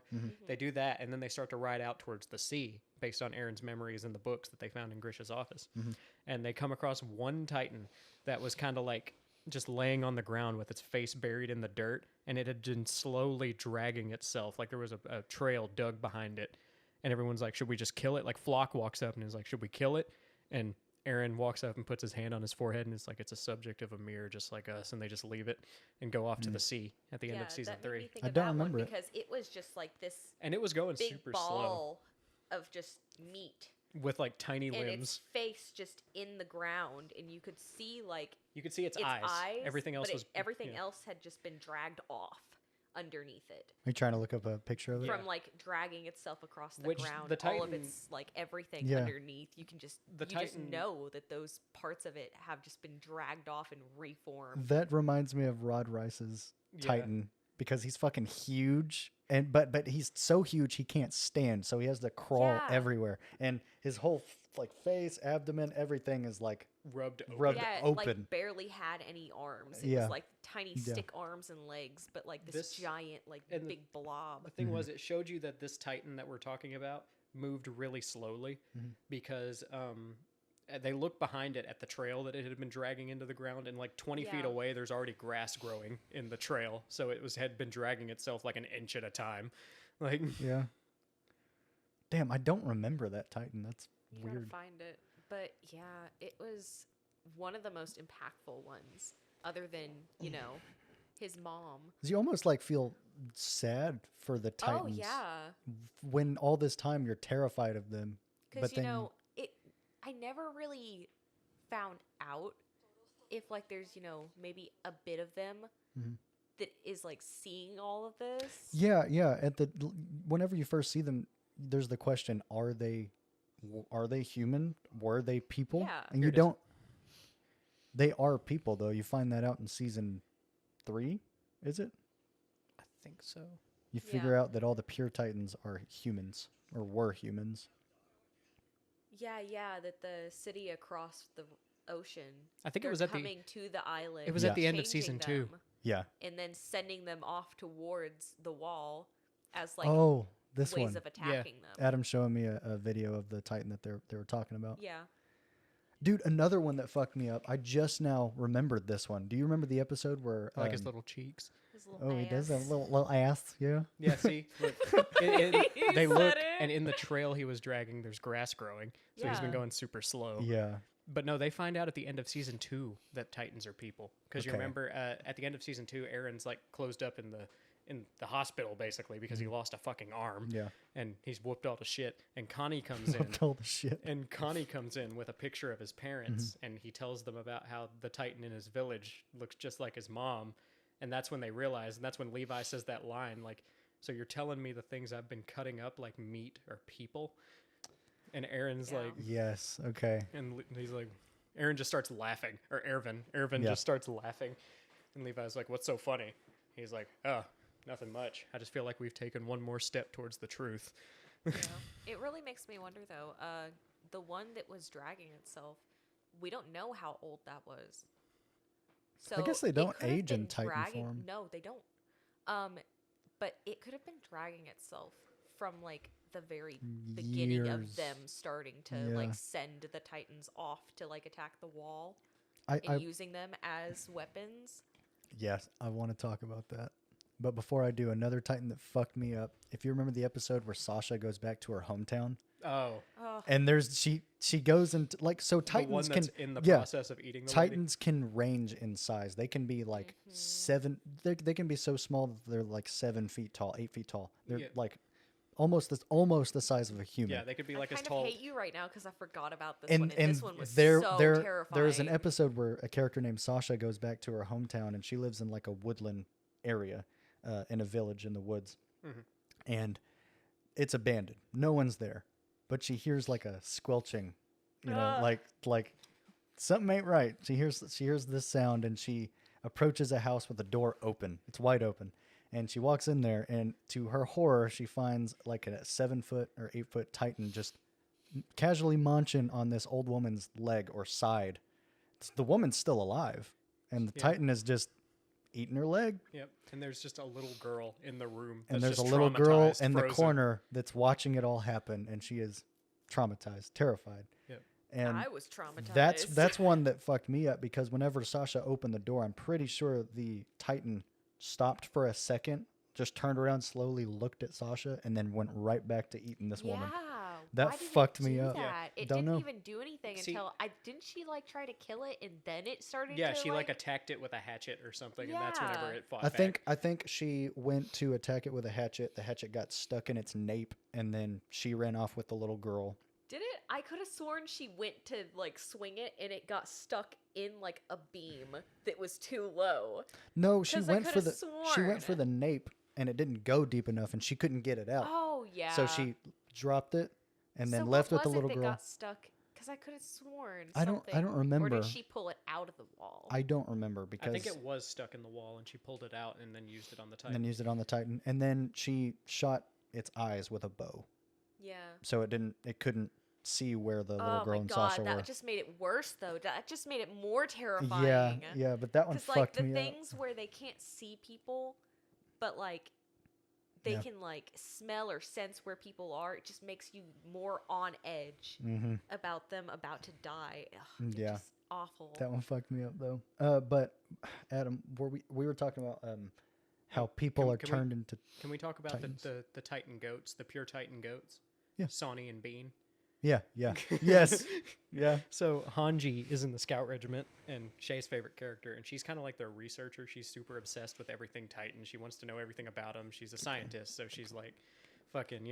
They do that, and then they start to ride out towards the sea based on Aaron's memories in the books that they found in Grisha's office. And they come across one Titan that was kind of like just laying on the ground with its face buried in the dirt, and it had been slowly dragging itself. Like there was a trail dug behind it. And everyone's like, should we just kill it? Like Flock walks up and is like, should we kill it? And Aaron walks up and puts his hand on his forehead and it's like, it's a subject of a mirror just like us. And they just leave it and go off to the sea at the end of season that made me 3. think I of don't that remember one it. because it was just like this And it was going big super slow ball of just meat, with like tiny and limbs. its face just in the ground, and you could see like You could see its, its eyes. Everything else but was everything yeah. else had just been dragged off underneath it. Are you trying to look up a picture of it? From like dragging itself across the Which ground, the all of Titan- its like everything Yeah. underneath. You can just The you just Titan- know that those parts of it have just been dragged off and reformed. That reminds me of Rod Rice's Yeah. Titan because he's fucking huge, and but he's so huge he can't stand, so he has to crawl Yeah. everywhere, and his whole like face, abdomen, everything is like rubbed open. rubbed Yeah, it, open. like barely had any arms. It Yeah. was like tiny Yeah. stick arms and legs, but like this, This- giant like and the- big blob. The thing was, it showed you that this Titan that we're talking about moved really slowly because they looked behind it at the trail that it had been dragging into the ground, and like 20 feet Yeah. away, there's already grass growing in the trail. So it had been dragging itself like an inch at a time. Like, Yeah. Damn, I don't remember that Titan. That's You gotta weird. find it, but yeah, it was one of the most impactful ones, other than his mom. 'Cause you almost like feel sad for the Titans. Oh yeah, When all this time you're terrified of them. because But then it. I never really found out if like there's maybe a bit of them that is like seeing all of this. yeah, whenever you first see them, there's the question: Are they human? Were they people? Yeah. And Here you it is. don't. They are people, though. You find that out in season 3. Is it? I think so. You figure out that all the pure Titans are humans or were humans. Yeah, that the city across the ocean. I think it they're was at the- coming to the island. It was at the end of changing season 2. them, Yeah. and then sending them off towards the wall as like oh, this ways one. of attacking them. Adam's showing me a video of the Titan that they were talking about. Yeah. Dude, another one that fucked me up. I just now remembered this one. Do you remember the episode where I like his little cheeks. His little oh, he does ass. a little ass, yeah. Yeah, see, look, You they said look, it. and in the trail he was dragging, there's grass growing, so he's been Yeah. going super slow. Yeah. But no, they find out at the end of season 2 that Titans are people, because you Okay. remember at the end of season 2, Aaron's like closed up in the hospital basically because he lost a fucking arm, Yeah. and he's whooped all the shit. And Connie comes in, All the shit. and Connie comes in with a picture of his parents, and he tells them about how the Titan in his village looks just like his mom. And that's when they realize, and that's when Levi says that line, like, so you're telling me the things I've been cutting up like meat are people? And Aaron's Yeah. like, Yes. Okay. and he's like, Aaron just starts laughing, or Ervin Yeah. just starts laughing. And Levi's like, what's so funny? He's like, oh, nothing much. I just feel like we've taken one more step towards the truth. Yeah. It really makes me wonder though. The one that was dragging itself, we don't know how old that was. So guess they it don't could have age in been Titan dragging- form. No, they don't. But it could have been dragging itself from like the very beginning of Years. them starting to Yeah. like send the Titans off to like attack the wall I and using them as weapons. yes, I want to talk about that. But before I do, another Titan that fucked me up. If you remember the episode where Sasha goes back to her hometown, Oh, Oh, and there's she goes into like so the one Titans that's can in the yeah, process of eating the lady? Titans can range in size. They can be like 7. They can be so small that they're like 7 feet tall, 8 feet tall. They're Yeah. like almost the size of a human. Yeah, they could be like I as kind tall. of hate you right now because I forgot about this and one. And this one was there so there terrifying. there's an episode where a character named Sasha goes back to her hometown and she lives in like a woodland area. in a village in the woods, Mhm. and it's abandoned. No one's there, but she hears like a squelching, like something ain't right. She hears this sound, and she approaches a house with the door open. It's wide open, and she walks in there, and to her horror, she finds like a 7-foot or 8-foot Titan just casually munching on this old woman's leg or side. The woman's still alive, and the Yeah. Titan is just eating her leg. Yep. And there's just a little girl in the room. And That's there's a just little girl traumatized, in the frozen. corner that's watching it all happen, and she is traumatized, terrified. Yep. And I was traumatized. that's one that fucked me up, because whenever Sasha opened the door, I'm pretty sure the Titan stopped for a second, just turned around slowly, looked at Sasha, and then went right back to eating this woman. That Why did it fucked me do up. That? Yeah. It Don't didn't know. even do anything See- until didn't she like try to kill it and then it started Yeah, to she like attacked it with a hatchet or something, and that's Yeah. whenever it fought I back. think she went to attack it with a hatchet. The hatchet got stuck in its nape, and then she ran off with the little girl. Did it? I could have sworn she went to like swing it and it got stuck in like a beam that was too low. No, she 'Cause I went for coulda she went for sworn. the nape, and it didn't go deep enough, and she couldn't get it out. Oh yeah. So she dropped it and then So left what with the was little it that girl. got stuck? Because I could have sworn. I don't something- Or remember. did she pull it out of the wall? I don't remember, because I think it was stuck in the wall, and she pulled it out and then used it on the and Titan. then used it on the Titan, and then she shot its eyes with a bow, Yeah. so it couldn't see where the little Oh girl my and god, Sasha that were. just made it worse though. That just made it more Yeah, terrifying. yeah, but that one Because like fucked the me up. things where they can't see people, but like they Yeah. can like smell or sense where people are, it just makes you more on edge Mm-hmm. about them about to die. Ugh, Yeah. just awful. That one fucked me up though. But Adam, we were talking about how people can- are can we- turned into Can we talk about Titans. the Titan goats, the pure Titan goats? Yeah. Sawney and Bean. yeah, yes, yeah. So Hanji is in the scout regiment and Shay's favorite character, and she's kind of like their researcher. She's super obsessed with everything Titan. She wants to know everything about them. She's a scientist, so she's like fucking,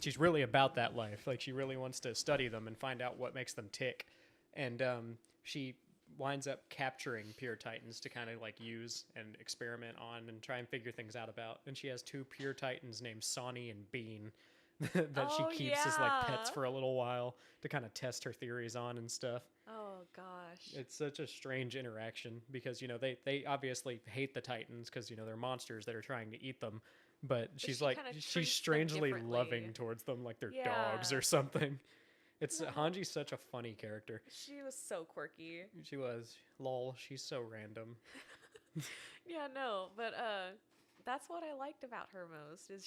she's really about that life. Like she really wants to study them and find out what makes them tick. And she winds up capturing pure Titans to kind of like use and experiment on and try and figure things out about. And she has 2 pure Titans named Sawney and Bean that Oh, she keeps as like pets yeah. for a little while to kind of test her theories on and stuff. Oh gosh. It's such a strange interaction because they obviously hate the Titans because they're monsters that are trying to eat them, but she's she like kinda treats she's them strangely differently. loving towards them like they're dogs Yeah. or something. It's No. Hanji's such a funny character. She was so quirky. She was lol. She's so random. Yeah, no, but that's what I liked about her most is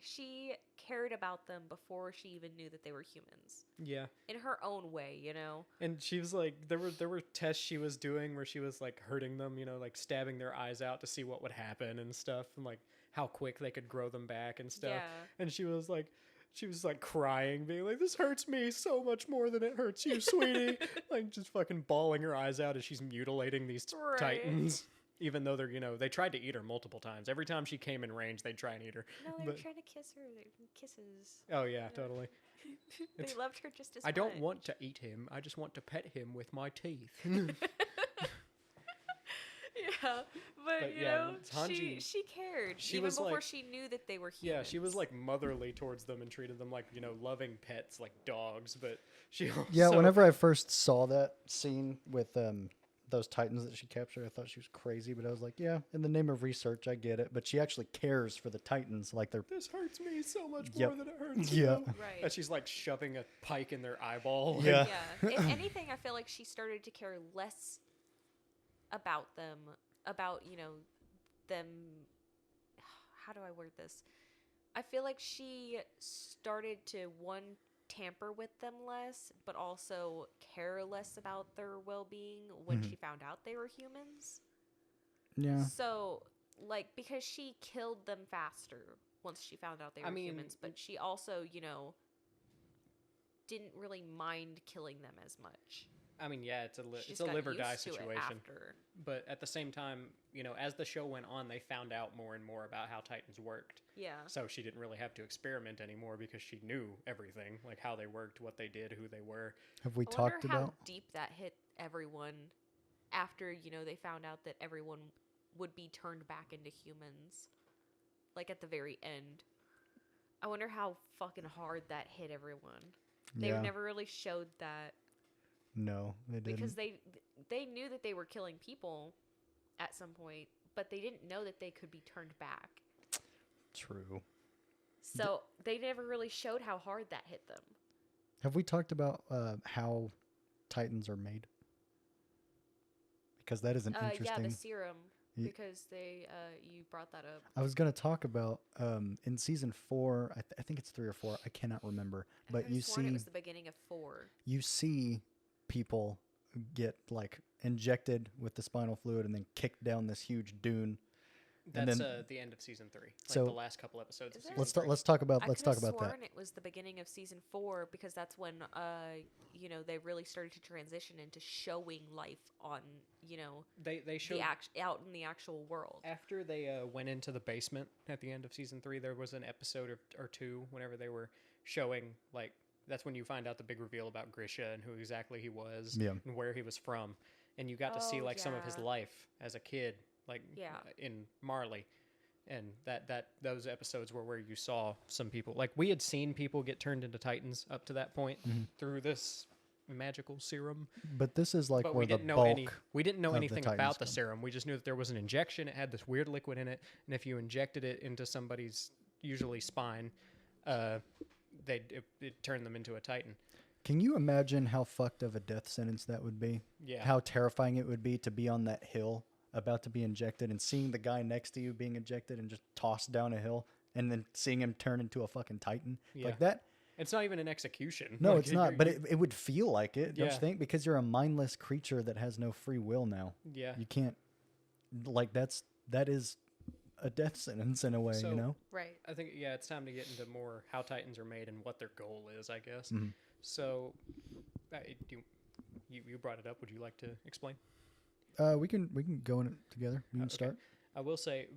she cared about them before she even knew that they were humans. Yeah, In her own way, you know. and she was like there were tests she was doing where she was like hurting them, like stabbing their eyes out to see what would happen and stuff, and like how quick they could grow them back and stuff. Yeah. And she was like crying, being like, "This hurts me so much more than it hurts you, sweetie." Like just fucking bawling her eyes out as she's mutilating these Right. Titans. Even though they're, they tried to eat her multiple times. Every time she came in range, they'd try and eat her. No, they were But- trying to kiss her. They were kisses. Oh yeah, totally. They It's- loved her just as I don't much. want to eat him. I just want to pet him with my teeth. Yeah, but, But you yeah, know, Hanji- she cared she even was before like- she knew that they were Yeah, humans. she was like motherly towards them and treated them like, loving pets, like dogs. But she also, Yeah, whenever I first saw that scene with those Titans that she captured, I thought she was crazy, but I was like, yeah, in the name of research, I get it. But she actually cares for the Titans, like they're this hurts me so much Yep. more than it hurts Yeah. you. Right. And she's like shoving a pike in their eyeball. like- Yeah. Yeah. If anything, I feel like she started to care less about them, about, them. How do I word this? I feel like she started to, tamper with them less, but also care less about their well being when she found out they were humans. yeah. So, like, because she killed them faster once she found out they were I mean- humans, but she also, didn't really mind killing them as much. I mean, yeah, it's She a just got live or die used to it situation. after. But at the same time, as the show went on, they found out more and more about how Titans worked. Yeah. So she didn't really have to experiment anymore because she knew everything, like how they worked, what they did, who they were. Have we I talked wonder how about? deep that hit everyone after, they found out that everyone would be turned back into humans, like at the very end. I wonder how fucking hard that hit everyone. They Yeah. never really showed that No, they didn't. because they knew that they were killing people at some point, but they didn't know that they could be turned back. True. So they never really showed how hard that hit them. Have we talked about how Titans are made? Because that is an Yeah, interesting. the serum, Ye- because you brought that up. I was going to talk about in season 4. I think it's 3 or 4. I cannot remember. I But could've you sworn see, it was the beginning of 4. you see people get like injected with the spinal fluid and then kicked down this huge dune. And That's then- the end of season 3. Like So- the last couple episodes. Is Of there- season Let's three. let's talk about I let's could've talk about that. sworn it was the beginning of season 4 because that's when they really started to transition into showing life on They showed out in the actual world. after they went into the basement at the end of season 3. There was an episode or two whenever they were showing, like, that's when you find out the big reveal about Grisha and who exactly he was Yeah. and where he was from, and you got to see Oh, like some of his yeah. life as a kid, like Yeah. in Marley. And those episodes were where you saw some people, like we had seen people get turned into Titans up to that point Mm-hmm. through this magical serum, But this is like but where we the didn't know bulk. we didn't know of the anything Titans about the come. serum. We just knew that there was an injection. It had this weird liquid in it, and if you injected it into somebody's usually spine, it turned them into a Titan. Can you imagine how fucked of a death sentence that would be? Yeah. How terrifying it would be to be on that hill about to be injected and seeing the guy next to you being injected and just tossed down a hill and then seeing him turn into a fucking Titan. Yeah. Like that. It's not even an execution. No, Like, it's not. But you're- it would feel like it, don't Yeah. you think? Because you're a mindless creature that has no free will now. yeah. You can't, like, that is a death sentence in a way, So- you know? Right. I think it's time to get into more how Titans are made and what their goal is, I guess. Mhm. So, you brought it up. Would you like to explain? We can go in it together. You can Okay. start. I will say,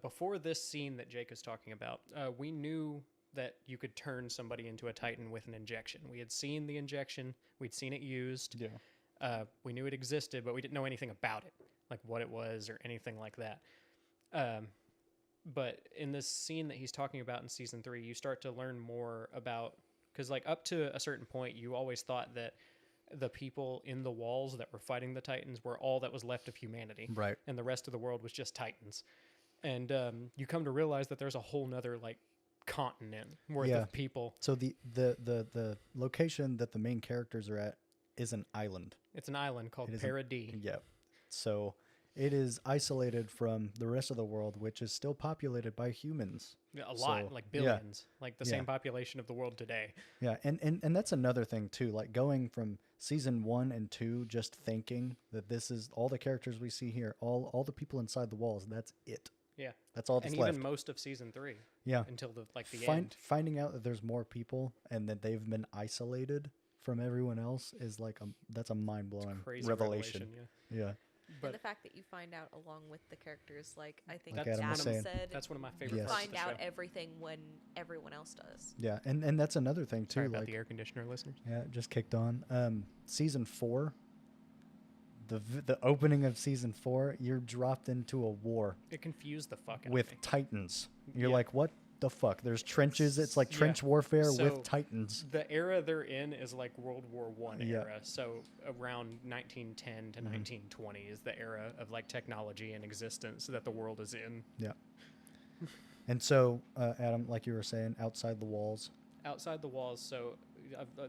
before this scene that Jake is talking about, we knew that you could turn somebody into a Titan with an injection. We had seen the injection. We'd seen it used. Yeah. We knew it existed, but we didn't know anything about it, like what it was or anything like that. But in this scene that he's talking about in season 3, you start to learn more about, because like up to a certain point, you always thought that the people in the walls that were fighting the Titans were all that was left of humanity, Right. and the rest of the world was just Titans. And you come to realize that there's a whole nother like continent worth Yeah. of people. So the location that the main characters are at is an island. It's an island called It is an- Paradis. Yeah. So it is isolated from the rest of the world, which is still populated by humans. A lot, So, like yeah. billions, like the Yeah. same population of the world today. Yeah, and that's another thing too. Like going from season 1 and 2, just thinking that this is all the characters we see here, all the people inside the walls. That's it. Yeah. That's all that's And left. even most of season 3 Yeah. until the end. Finding out that there's more people and that they've been isolated from everyone else is like that's a mind blowing Crazy revelation. yeah. Yeah. And But the fact that you find out along with the characters, like I think Like That's Adam was Adam saying. said, that's one of my favorite you Yes. parts find of the out show. everything when everyone else does. Yeah, and that's another thing too. Sorry about like the air conditioner, listeners. yeah, it just kicked on. Season 4, the opening of season 4, you're dropped into a war It confused the fuck out with of me. Titans. You're Yeah. like, what the fuck? There's trenches. It's like Yeah. trench warfare So- with Titans. The era they're in is like World War One Yeah. era. So around 1910 to Mhm. 1920 is the era of like technology and existence that the world is in. Yeah. And so, Adam, like you were saying, outside the walls. Outside the walls, so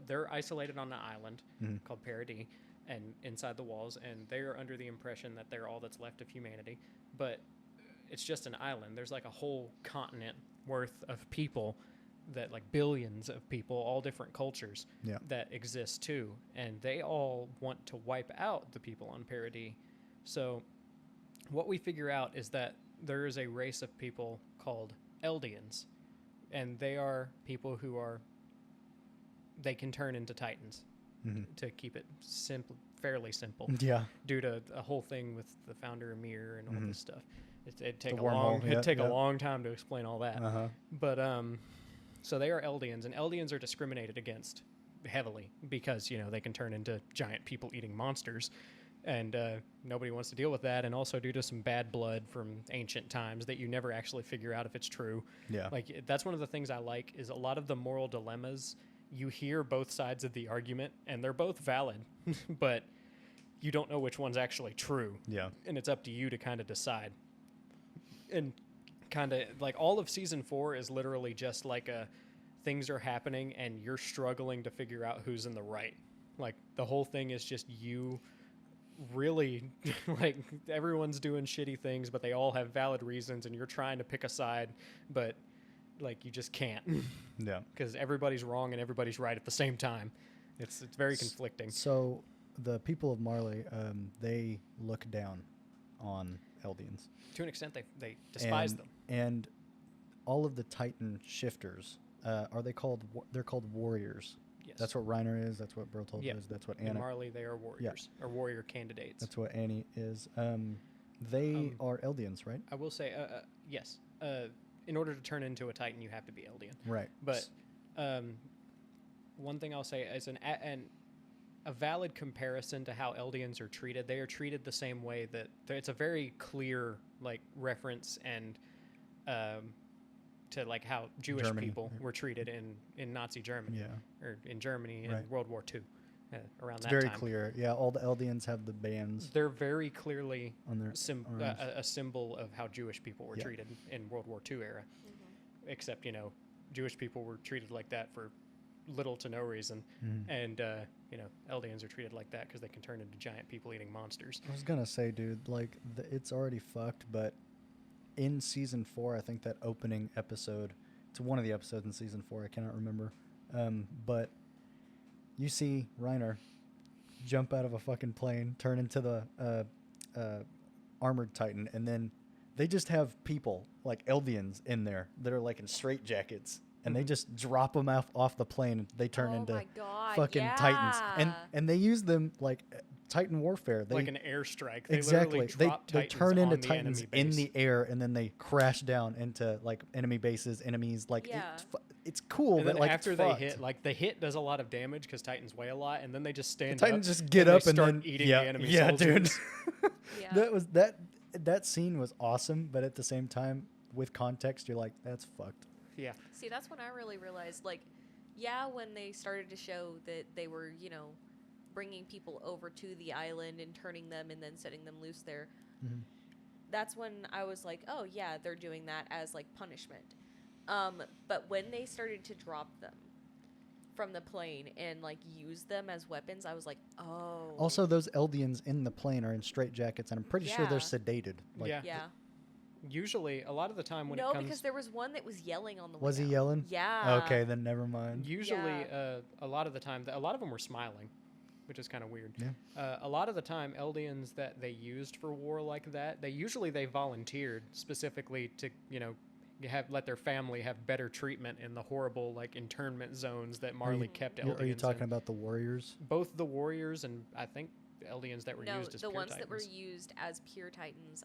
they're isolated on an island Mhm. called Paradis, and inside the walls, and they are under the impression that they're all that's left of humanity. But it's just an island. There's like a whole continent worth of people, that like billions of people, all different cultures Yeah. that exist too, and they all want to wipe out the people on Paradis. So what we figure out is that there is a race of people called Eldians, and they are people who are, they can turn into Titans, Mhm. to keep it simple, fairly simple, Yeah. due to a whole thing with the founder Amir and all Mhm. this stuff. It'd take The a long, wormhole, yeah, it'd take yeah. a long time to explain all that. Uh-huh. But so they are Eldians, and Eldians are discriminated against heavily because they can turn into giant people-eating monsters, And nobody wants to deal with that, and also due to some bad blood from ancient times that you never actually figure out if it's true. Yeah. Like, that's one of the things I like, is a lot of the moral dilemmas, you hear both sides of the argument, and they're both valid, but you don't know which one's actually true. Yeah. And it's up to you to kind of decide. And kind of, like, all of season 4 is literally just like things are happening, and you're struggling to figure out who's in the right. Like, the whole thing is just you really, like, everyone's doing shitty things, but they all have valid reasons, and you're trying to pick a side, but, like, you just can't. Yeah. Because everybody's wrong and everybody's right at the same time. It's very conflicting. So the people of Marley, they look down on Eldians. To an extent, they despise them. And all of the Titan shifters, are they called? They're called warriors. Yes. That's what Reiner is. That's what Bertold is. That's what In Anna. Marley, they are warriors, or warrior candidates. That's what Annie is. They are Eldians, right? I will say, yes. In order to turn into a Titan, you have to be Eldian. Right. But one thing I'll say is a valid comparison to how Eldians are treated. They are treated the same way that it's a very clear, like, reference and to, like, how Jewish Germany, people yeah. were treated in Nazi Germany, Yeah. or in Germany in Right. World War II. Around It's that very time. clear. Yeah, all the Eldians have the bands They're very clearly on their arms. a symbol of how Jewish people were Yeah. treated in World War II era. Except, Jewish people were treated like that for little to no reason. And, Eldians are treated like that because they can turn into giant people-eating monsters. I was gonna say, dude, like it's already fucked, but in season 4, I think that opening episode, it's one of the episodes in season 4, I cannot remember, but you see Reiner jump out of a fucking plane, turn into the armored Titan, and then they just have people like Eldians in there that are like in straitjackets, and they just drop them off the plane, and they turn into my God, fucking Titans, and they use them like Titan warfare. They, like an airstrike. They exactly. literally They drop Titans turn into on the Titans enemy in base. the air, and then they crash down into like enemy bases, enemies. Like Yeah. it's cool, And but then like after it's they fucked. hit, like, the hit does a lot of damage because Titans weigh a lot, and then they just stand Titans up. just get and up they and start then eating yeah, the enemy yeah, dude. soldiers. Yeah. That was that scene was awesome, but at the same time, with context, you're like, that's fucked. Yeah. See, that's when I really realized, like, yeah, when they started to show that they were, bringing people over to the island and turning them and then setting them loose there, that's when I was like, oh, yeah, they're doing that as, like, punishment. But when they started to drop them from the plane and, like, use them as weapons, I was like, oh. Also, those Eldians in the plane are in straitjackets, and I'm pretty sure they're Yeah. sedated. Like, Yeah. Yeah. Usually, a lot of the time when it No, comes... because there was one that was yelling on the Was he window. yelling? Yeah. Okay, then never mind. Usually, a lot of the time, a lot of them were smiling, which is kind of weird. Yeah. A lot of the time, Eldians that they used for war like that, they volunteered specifically to, let their family have better treatment in the horrible, like, internment zones that Marley kept Eldians Are you talking in. about the warriors? Both the warriors and I think the Eldians that were No, used as the pure ones that were Titans. used as pure Titans,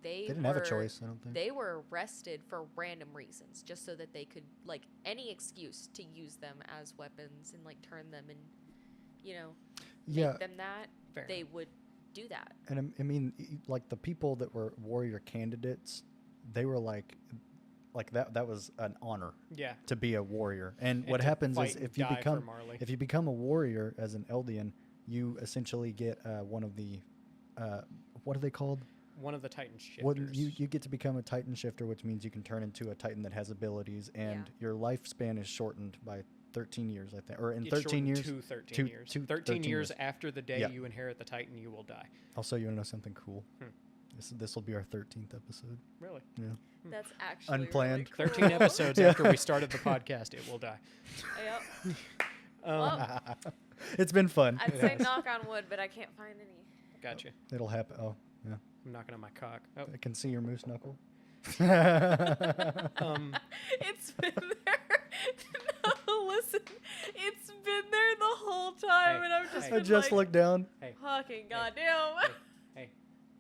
They didn't have a choice, I don't think. They were arrested for random reasons, just so that they could, like, any excuse to use them as weapons and, like, turn them and, make them that. Fair They would do that. And I mean, like the people that were warrior candidates, they were like that was an honor Yeah. to be a warrior. And And what to happens fight is and if you die for Marley. become a warrior as an Eldian, you essentially get one of the what are they called? One of the Titan shifters. What you get to become a Titan shifter, which means you can turn into a Titan that has abilities, and your lifespan is shortened by 13 years, I think, or in It's 13 shortened years. to 13 years. 13 13 years years. after the day Yeah. you inherit the Titan, you will die. Also, you want to know something cool? Hmm. This will be our 13th episode. Really? Yeah. That's actually Unplanned. Really 13 cool. episodes after we started the podcast, it will die. Yep. Um, Well, It's been fun. I'd say knock on wood, but I can't find any. Gotcha. It'll happen. Oh, yeah. I'm knocking on my cock. Oh, I can see your moose knuckle. It's been there. No, listen. It's been there the whole time, Hey, and I've just hey. I been just like, looked down. hey, fucking goddamn. hey,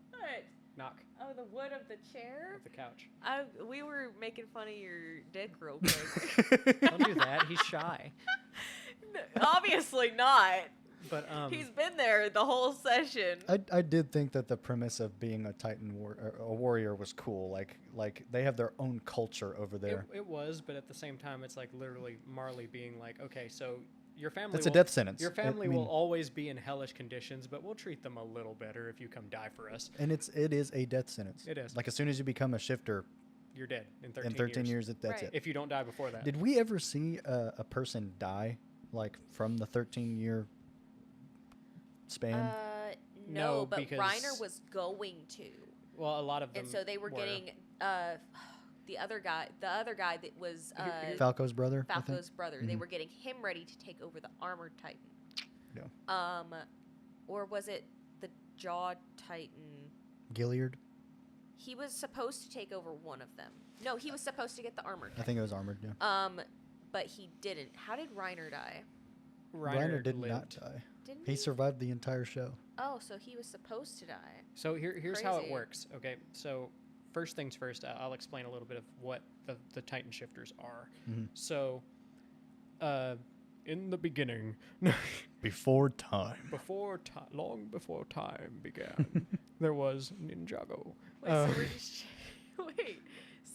What? knock Oh, the wood of the chair? off the couch. We were making fun of your dick real quick. Don't do that. He's shy. Obviously not. But He's been there the whole session. I did think that the premise of being a Titan a warrior was cool. Like they have their own culture over there. it was, but at the same time, it's like literally Marley being like, okay, so your family. That's a will- death sentence. Your family I mean, will always be in hellish conditions, but we'll treat them a little better if you come die for us. and it is a death sentence. It is. Like as soon as you become a shifter, You're dead in 13, in 13 years, that's Right. it. If you don't die before that. Did we ever see a person die like from the 13-year span? No, but because- Reiner was going to, Well, a lot of them. and so they were getting the other guy that was Falco's brother. I think? Falco's brother. They Mhm. were getting him ready to take over the Armored Titan. Yeah. Or was it the Jaw Titan? Gilliard. He was supposed to take over one of them. No, he was supposed to get the Armored I Titan. think it was armored. Yeah. But he didn't. How did Reiner die? Reiner did not lived. die. Didn't He survived the entire show. Oh, so he was supposed to die. So here's how it Crazy. works. Okay, so first things first, I'll explain a little bit of what the Titan shifters are. Mhm. So, in the beginning, Before time. long before time began, there was Ninjago. Wait, so we're just wait.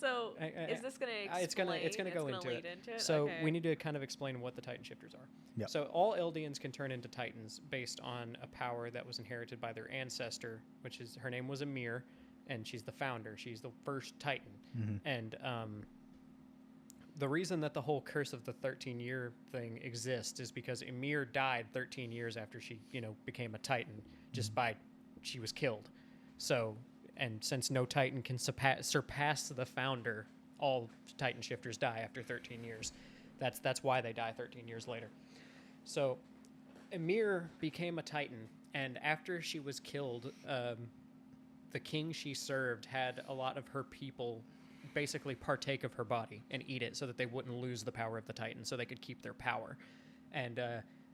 So is this gonna explain? It's gonna go into lead it. into it. So Okay. we need to kind of explain what the Titan shifters are. Yep. So all Eldians can turn into Titans based on a power that was inherited by their ancestor, which is her name was Ymir, and she's the founder. She's the first Titan, Mhm. and the reason that the whole curse of the 13-year thing exists is because Ymir died 13 years after she, became a Titan, just by she was killed. So, and since no Titan can surpass the founder, all Titan shifters die after 13 years. That's why they die 13 years later. So, Ymir became a Titan, and after she was killed, the king she served had a lot of her people basically partake of her body and eat it so that they wouldn't lose the power of the Titan, so they could keep their power. And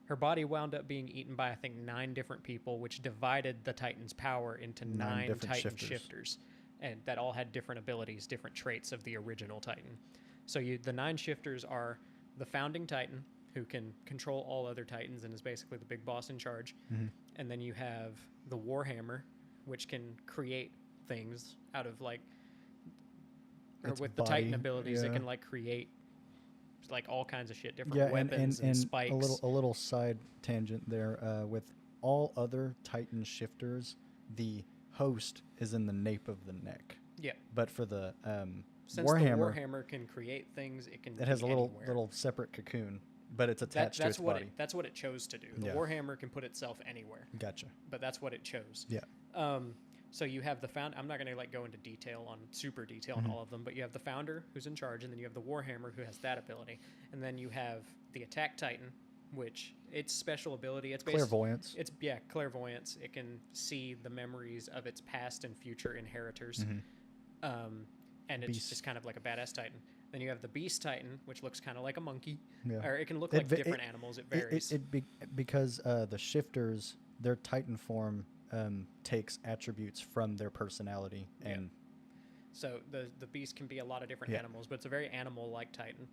her body wound up being eaten by, I think, 9 different people, which divided the Titan's power into 9 different Titan shifters. shifters, and that all had different abilities, different traits of the original Titan. So the 9 shifters are the founding Titan, who can control all other Titans and is basically the big boss in charge. Mhm. And then you have the Warhammer, which can create things out of Its with the Titan body, abilities, it yeah. can create all kinds of shit, different Yeah, weapons and spikes. a little side tangent there. With all other Titan shifters, the host is in the nape of the neck. Yeah. But for the Since Warhammer, the Warhammer can create things, it can. it has be a little anywhere. separate cocoon, but it's attached to That's its what body. that's what it chose to do. The Yeah. Warhammer can put itself anywhere, Gotcha. but that's what it chose. Yeah. So you have the found. I'm not going to go into super detail Mm-hmm. on all of them, but you have the founder who's in charge, and then you have the Warhammer who has that ability, and then you have the Attack Titan, which its special ability Clairvoyance. It's clairvoyance. It can see the memories of its past and future inheritors, and it's Beast. just kind of like a badass Titan. Then you have the Beast Titan, which looks kind of like a monkey, Yeah. or it can look It like va- different animals. It varies. Because the shifters, their Titan form takes attributes from their personality, Yeah. and So the beast can be a lot of different Yeah. animals, but it's a very animal-like Titan.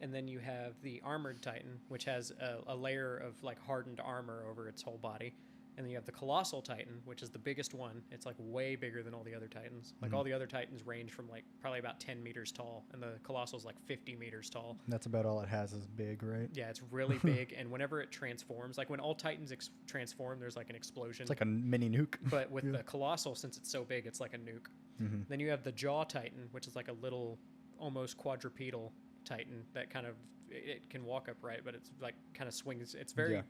And then you have the armored Titan, which has a layer of hardened armor over its whole body. And then you have the colossal Titan, which is the biggest one. It's way bigger than all the other Titans. All the other Titans range from probably about 10 meters tall, and the colossal's 50 meters tall. that's about all it has is big, right? Yeah, it's really big. And whenever it transforms, when all Titans transform, there's an explosion. It's like a mini nuke. But with the colossal, since it's so big, it's like a nuke. Then you have the jaw Titan, which is a little, almost quadrupedal Titan that it can walk upright, but it's kind of swings. It's very Yeah.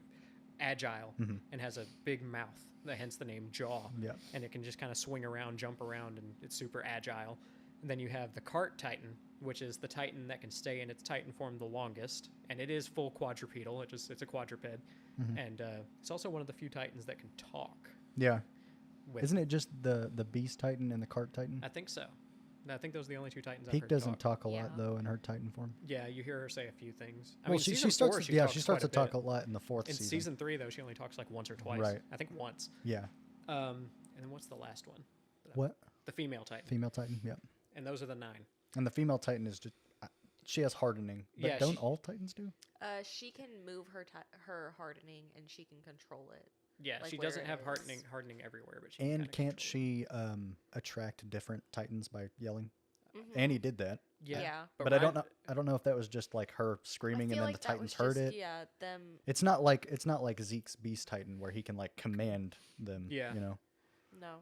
agile and has a big mouth, hence the name jaw. Yeah. And it can just kind of swing around, jump around, and it's super agile. And then you have the cart Titan, which is the Titan that can stay in its Titan form the longest, and it is full quadrupedal. It's a quadruped, and it's also one of the few Titans that can talk. Yeah. With, Isn't it just the Beast Titan and the Cart Titan? I think so. I think those are the only 2 Titans I've Peak heard doesn't talk a Yeah. lot though in her Titan form. Yeah, you hear her say a few things. I Well, mean, she season starts. 4, She starts to quite talk a bit. lot in the 4th In season. season 3, though, she only talks once or twice. Right. I think once. Yeah. And then what's the last one? What? The female Titan. Female Titan. Yeah. And those are the 9. And the female Titan is just she has hardening. But Yeah, don't she- all Titans do? She can move her hardening, and she can control it. Yeah, Like she where doesn't it have is. hardening everywhere, but she And kinda can't control it. she attract different Titans by yelling? Mhm. Annie did that. Yeah. But I don't know. I don't know if that was just like her screaming I and feel then like the that Titans was heard just, it. Yeah, them. It's not like Zeke's Beast Titan where he can like command them. Yeah. You know. No.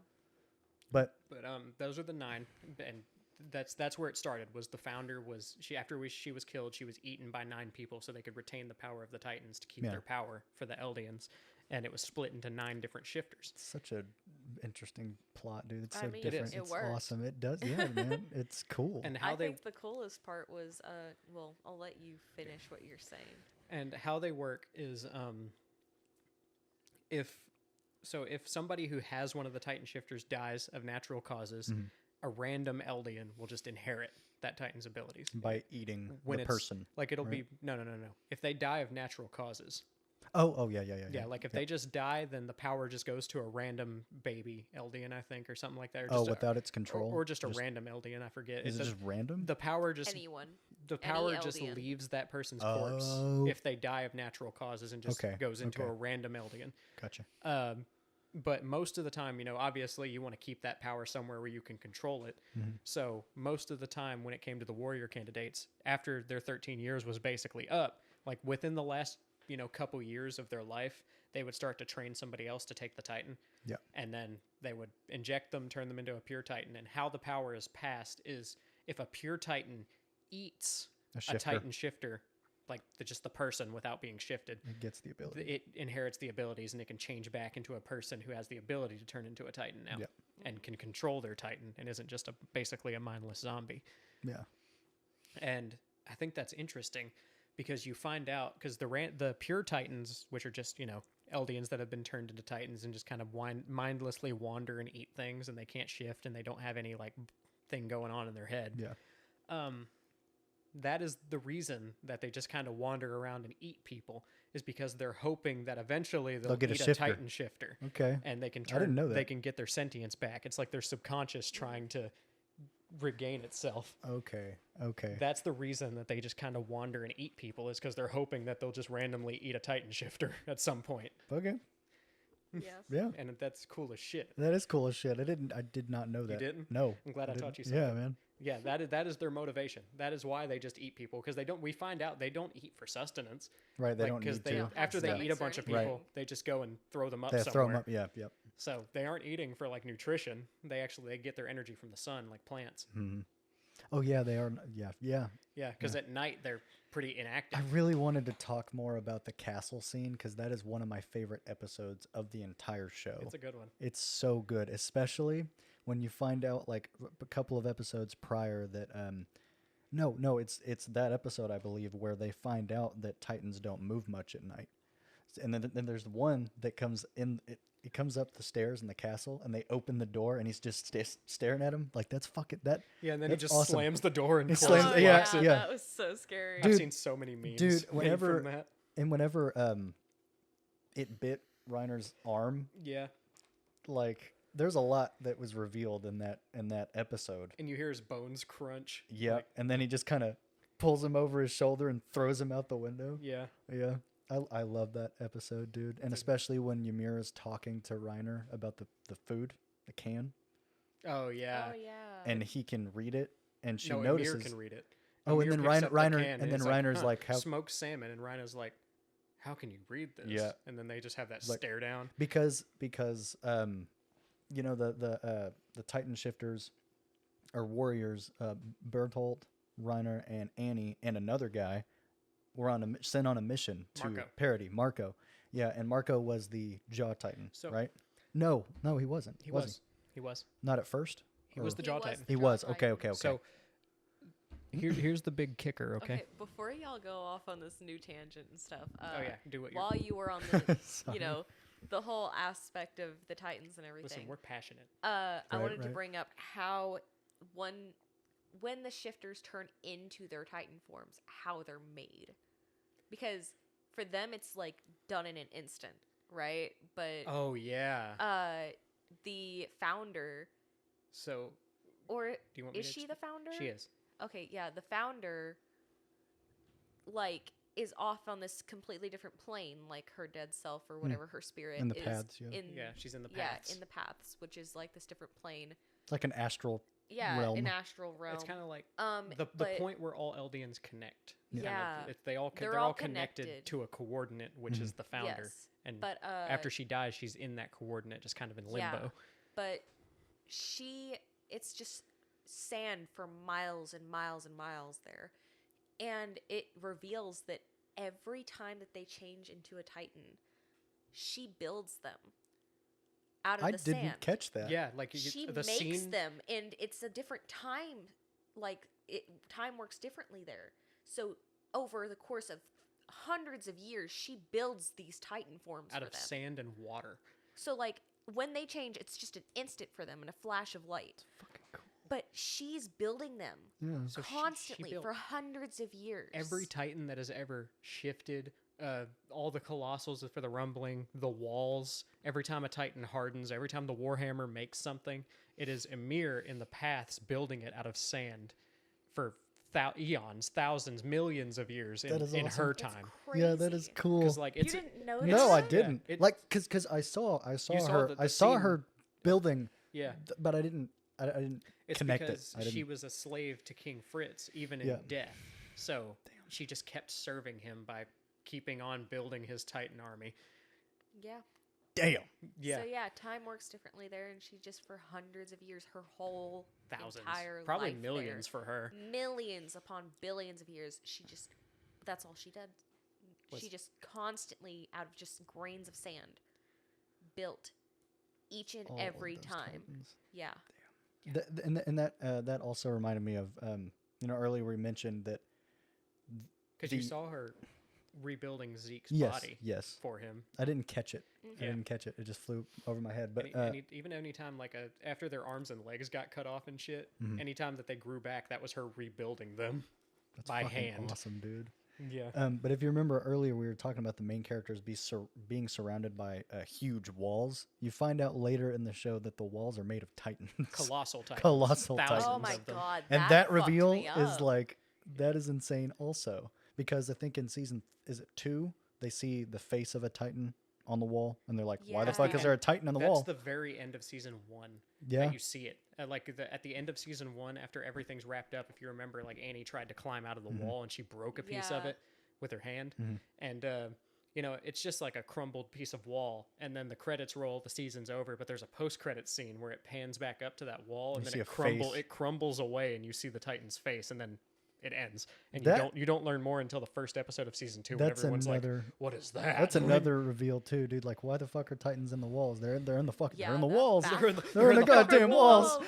But But those are the 9, and that's where it started. Was the founder was she she was killed? She was eaten by 9 people, so they could retain the power of the Titans to keep Yeah. their power for the Eldians, and it was split into 9 different shifters. it's such a interesting plot, dude. It's I so mean, different. it It's worked. awesome. It does. Yeah, man. It's cool. And I how they think the coolest part was, well, I'll let you finish what you're saying. and how they work is if somebody who has one of the Titan shifters dies of natural causes, Mm-hmm. a random Eldian will just inherit that Titan's abilities. By eating When the it's person. like it'll right? be no. If they die of natural causes, Oh yeah. yeah, like if they just die, then the power just goes to a random baby Eldian, I think, or something like that. Or Oh, just without its control. or just a random Eldian, I forget. Is it does- just random? the power just Anyone. the any power just Eldian. leaves that person's corpse Oh. if they die of natural causes and just Okay, goes into okay. a random Eldian. Gotcha. But most of the time, obviously you want to keep that power somewhere where you can control it. Mm-hmm. So most of the time when it came to the warrior candidates, after their 13 years was basically up, like within the last, couple years of their life, they would start to train somebody else to take the Titan. Yeah. And then they would inject them, turn them into a pure Titan. And how the power is passed is if a pure Titan eats A a shifter. Titan shifter, like just the person without being shifted, It gets the ability. it inherits the abilities and it can change back into a person who has the ability to turn into a Titan now Yep. and can control their Titan and isn't just basically a mindless zombie. Yeah. And I think that's interesting because you find out because the pure Titans, which are just Eldians that have been turned into Titans and just kind of mindlessly wander and eat things, and they can't shift and they don't have any like thing going on in their head. Yeah. That is the reason that they just kind of wander around and eat people, is because they're hoping that eventually they'll get a eat a shifter. Titan shifter. Okay. And they can I didn't know they that. can get their sentience back. It's like their subconscious trying to regain itself. Okay. Okay. That's the reason that they just kind of wander and eat people, is because they're hoping that they'll just randomly eat a Titan shifter at some point. Okay. Yes. Yeah. And that's cool as shit. That is cool as shit. I did not know that. didn't? No. I'm glad I didn't. taught you something. Yeah, man. Yeah, that is their motivation. That is why they just eat people, because we find out they don't eat for sustenance. Right. They Like, don't need they, to. have after they eat a stomachs or bunch of anything. people, they just go and throw them up They somewhere. throw them up. Yeah. Yep. So they aren't eating for like nutrition. They get their energy from the sun, like plants. Oh yeah, they are. Yeah. Yeah. Yeah, because at night they're pretty inactive. I really wanted to talk more about the castle scene because that is one of my favorite episodes of the entire show. It's a good one. It's so good, especially when you find out like a couple of episodes prior that no, it's that episode I believe where they find out that Titans don't move much at night. And then there's one that comes in it comes up the stairs in the castle and they open the door and he's just staring at him like that's fucking that. Yeah, and then he that's just awesome. slams the door and He closes slams- Oh, it. yeah, locks it. yeah. That was so scary. I've Dude, seen so many memes. dude, made whenever- from that. And whenever it bit Reiner's arm, Yeah, like there's a lot that was revealed in that episode. and you hear his bones crunch. Yeah, Like, and then he just kind of pulls him over his shoulder and throws him out the window. yeah. Yeah, I love that episode, dude, and especially when Ymira's talking to Reiner about the food, the can, Oh yeah. Oh yeah. and he can read it, and she no, notices. Emir can read it. Oh, and Emir then picks up the Reiner, can and then it's Reiner's like, how? smoked salmon, and Reiner's like, how can you read this? Yeah. And then they just have that Like- stare down. Because you know the Titan shifters or warriors, Bertolt, Reiner, and Annie, and another guy were sent on a mission to Marco. parody Marco. Yeah, and Marco was the Jaw Titan, So- right? No, he wasn't. He was was. He was. he? Not at first. He was Or- the Jaw Titan. He was. Okay. So here's the big kicker. Okay. Before y'all go off on this new tangent and stuff. Oh yeah. Do what you're. While you were on the, Sorry. the whole aspect of the Titans and everything. Listen, we're passionate. I wanted to right. bring up how when the shifters turn into their Titan forms, how they're made, because for them it's like done in an instant, right? But Oh yeah. the founder, So or do you want me is to she exp- the founder? She is. Okay, yeah, the founder like is off on this completely different plane, like her dead self or whatever her spirit In the is paths, yeah. Yeah, she's in the yeah, paths. in the paths, which is like this different plane. It's like an astral Yeah, realm. an astral realm. It's kind of like the but- point where all Eldians connect. Yeah. They're They're all all connected connected. to a coordinate, which is the founder. Yes, And but after she dies, she's in that coordinate, just kind of in limbo. Yeah, but it's just sand for miles and miles and miles there. And it reveals that every time that they change into a Titan, she builds them out of I the didn't sand. catch that. Yeah, like She the makes scene. them, and it's a different time. Like time works differently there. So over the course of hundreds of years, she builds these Titan forms Out for of them. sand and water. So like when they change, it's just an instant for them and a flash of light. Fucking cool. But she's building them Yeah. So she constantly built for hundreds of years. every Titan that has ever shifted, all the colossals for the rumbling, the walls. Every time a Titan hardens, every time the Warhammer makes something, it is Emir in the paths building it out of sand for eons, thousands, millions of years That is in awesome. her That's time. crazy. Yeah, that is cool. Because like You it's didn't know that? No, I It's- didn't. it- Like, cause I saw saw her. the I saw scene. her building, yeah. but I didn't. I didn't It's connect it. because I didn't. she was a slave to King Fritz, even in Yeah. death. So she just kept serving him by keeping on building his Titan army. Yeah. Damn. Yeah, So yeah, time works differently there, and she just for hundreds of years, her whole thousands, entire probably life millions there, for her. millions upon billions of years, she just that's all she did. Was- She just constantly, out of just grains of sand, built each and All of every those time. Titans. Yeah. And that also reminded me of earlier we mentioned that Because you the- saw her rebuilding Zeke's yes, body yes, for him. I didn't catch it. I Yeah. didn't catch it. It just flew over my head. But Even anytime like after their arms and legs got cut off and shit, Mhm. anytime that they grew back, that was her rebuilding them. that's by fucking hand. awesome, dude. Yeah. But if you remember earlier, we were talking about the main characters being surrounded by huge walls. You find out later in the show that the walls are made of titans. Colossal Titans. Colossal Thousands Oh Titans. my of them. god. And that fucked reveal me is up. like, that is insane also. Because I think in season, is it 2, they see the face of a titan on the wall. And they're like, why the Yeah. fuck is there a titan on the That's wall? the very end of season 1 Yeah. that you see it. At the end of season 1, after everything's wrapped up, if you remember, like Annie tried to climb out of the wall and she broke a piece of Yeah. it with her hand. Mhm. And, it's just like a crumbled piece of wall. And then the credits roll, the season's over, but there's a post-credit scene where it pans back up to that wall and You then see a face. it crumbles away and you see the Titan's face and then it ends. And That- you don't learn more until the first episode of season 2 when That's everyone's another. like, what is that? That's another reveal too, dude. Like, why the fuck are titans in the walls? They're in the fucking. Yeah, they're in the that walls. baffled- They're in the goddamn walls.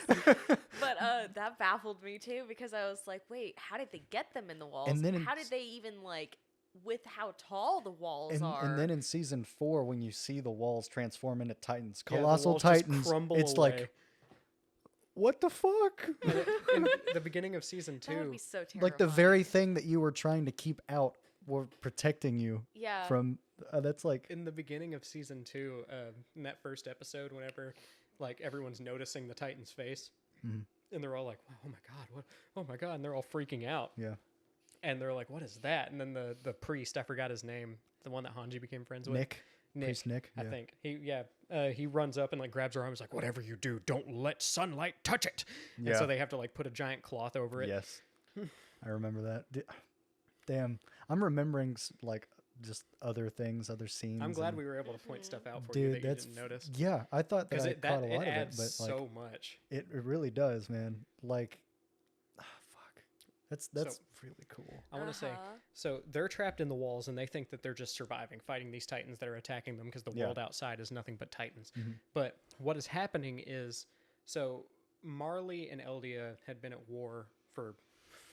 But that baffled me too, because I was like, wait, how did they get them in the walls? And then how it's- did they even like with how tall the walls And, are? and then in season 4, when you see the walls transform into titans, Yeah, the colossal walls just titans, crumble it's away. like, what the fuck? In the beginning of season that would 2, be so terrifying. Like the very thing that you were trying to keep out were protecting you yeah. from. That's like, in the beginning of season 2, in that first episode, whenever like everyone's noticing the Titan's face, Mhm. and they're all like, "Oh my god, what? Oh my god!" and they're all freaking out, yeah, and they're like, "What is that?" And then the priest, I forgot his name, the one that Hanji became friends with, Nick, Priest Nick. I Yeah. think he runs up and like grabs her arm. He's like, "Whatever you do, don't let sunlight touch it." And Yeah. so they have to like put a giant cloth over it. Yes, I remember that. Damn, I'm remembering like just other things, other scenes. I'm glad and- we were able to point stuff out for you Dude, that you that's didn't notice. Yeah, I thought that Because I it caught a lot of it, adds but like so much. it really does, man. Like, fuck, that's really cool. I want to say, Uh-huh. so they're trapped in the walls and they think that they're just surviving, fighting these titans that are attacking them because the Yeah. world outside is nothing but titans. Mhm. But what is happening is, so Marley and Eldia had been at war for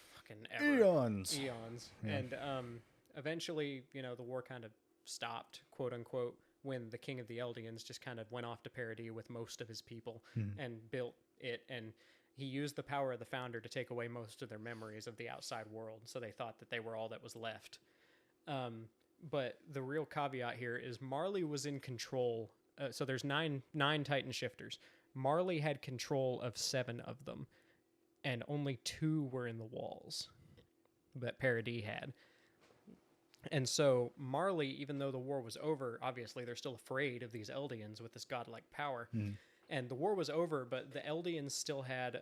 fucking ever. Eons. Eons. Yeah. And eventually, the war kind of stopped, quote unquote, when the king of the Eldians just kind of went off to Paradis with most of his people and built it. And he used the power of the founder to take away most of their memories of the outside world. So they thought that they were all that was left. But the real caveat here is Marley was in control. So there's nine Titan shifters. Marley had control of 7 of them, and only 2 were in the walls that Paradis had. And so Marley, even though the war was over, obviously they're still afraid of these Eldians with this godlike power. And the war was over, but the Eldians still had,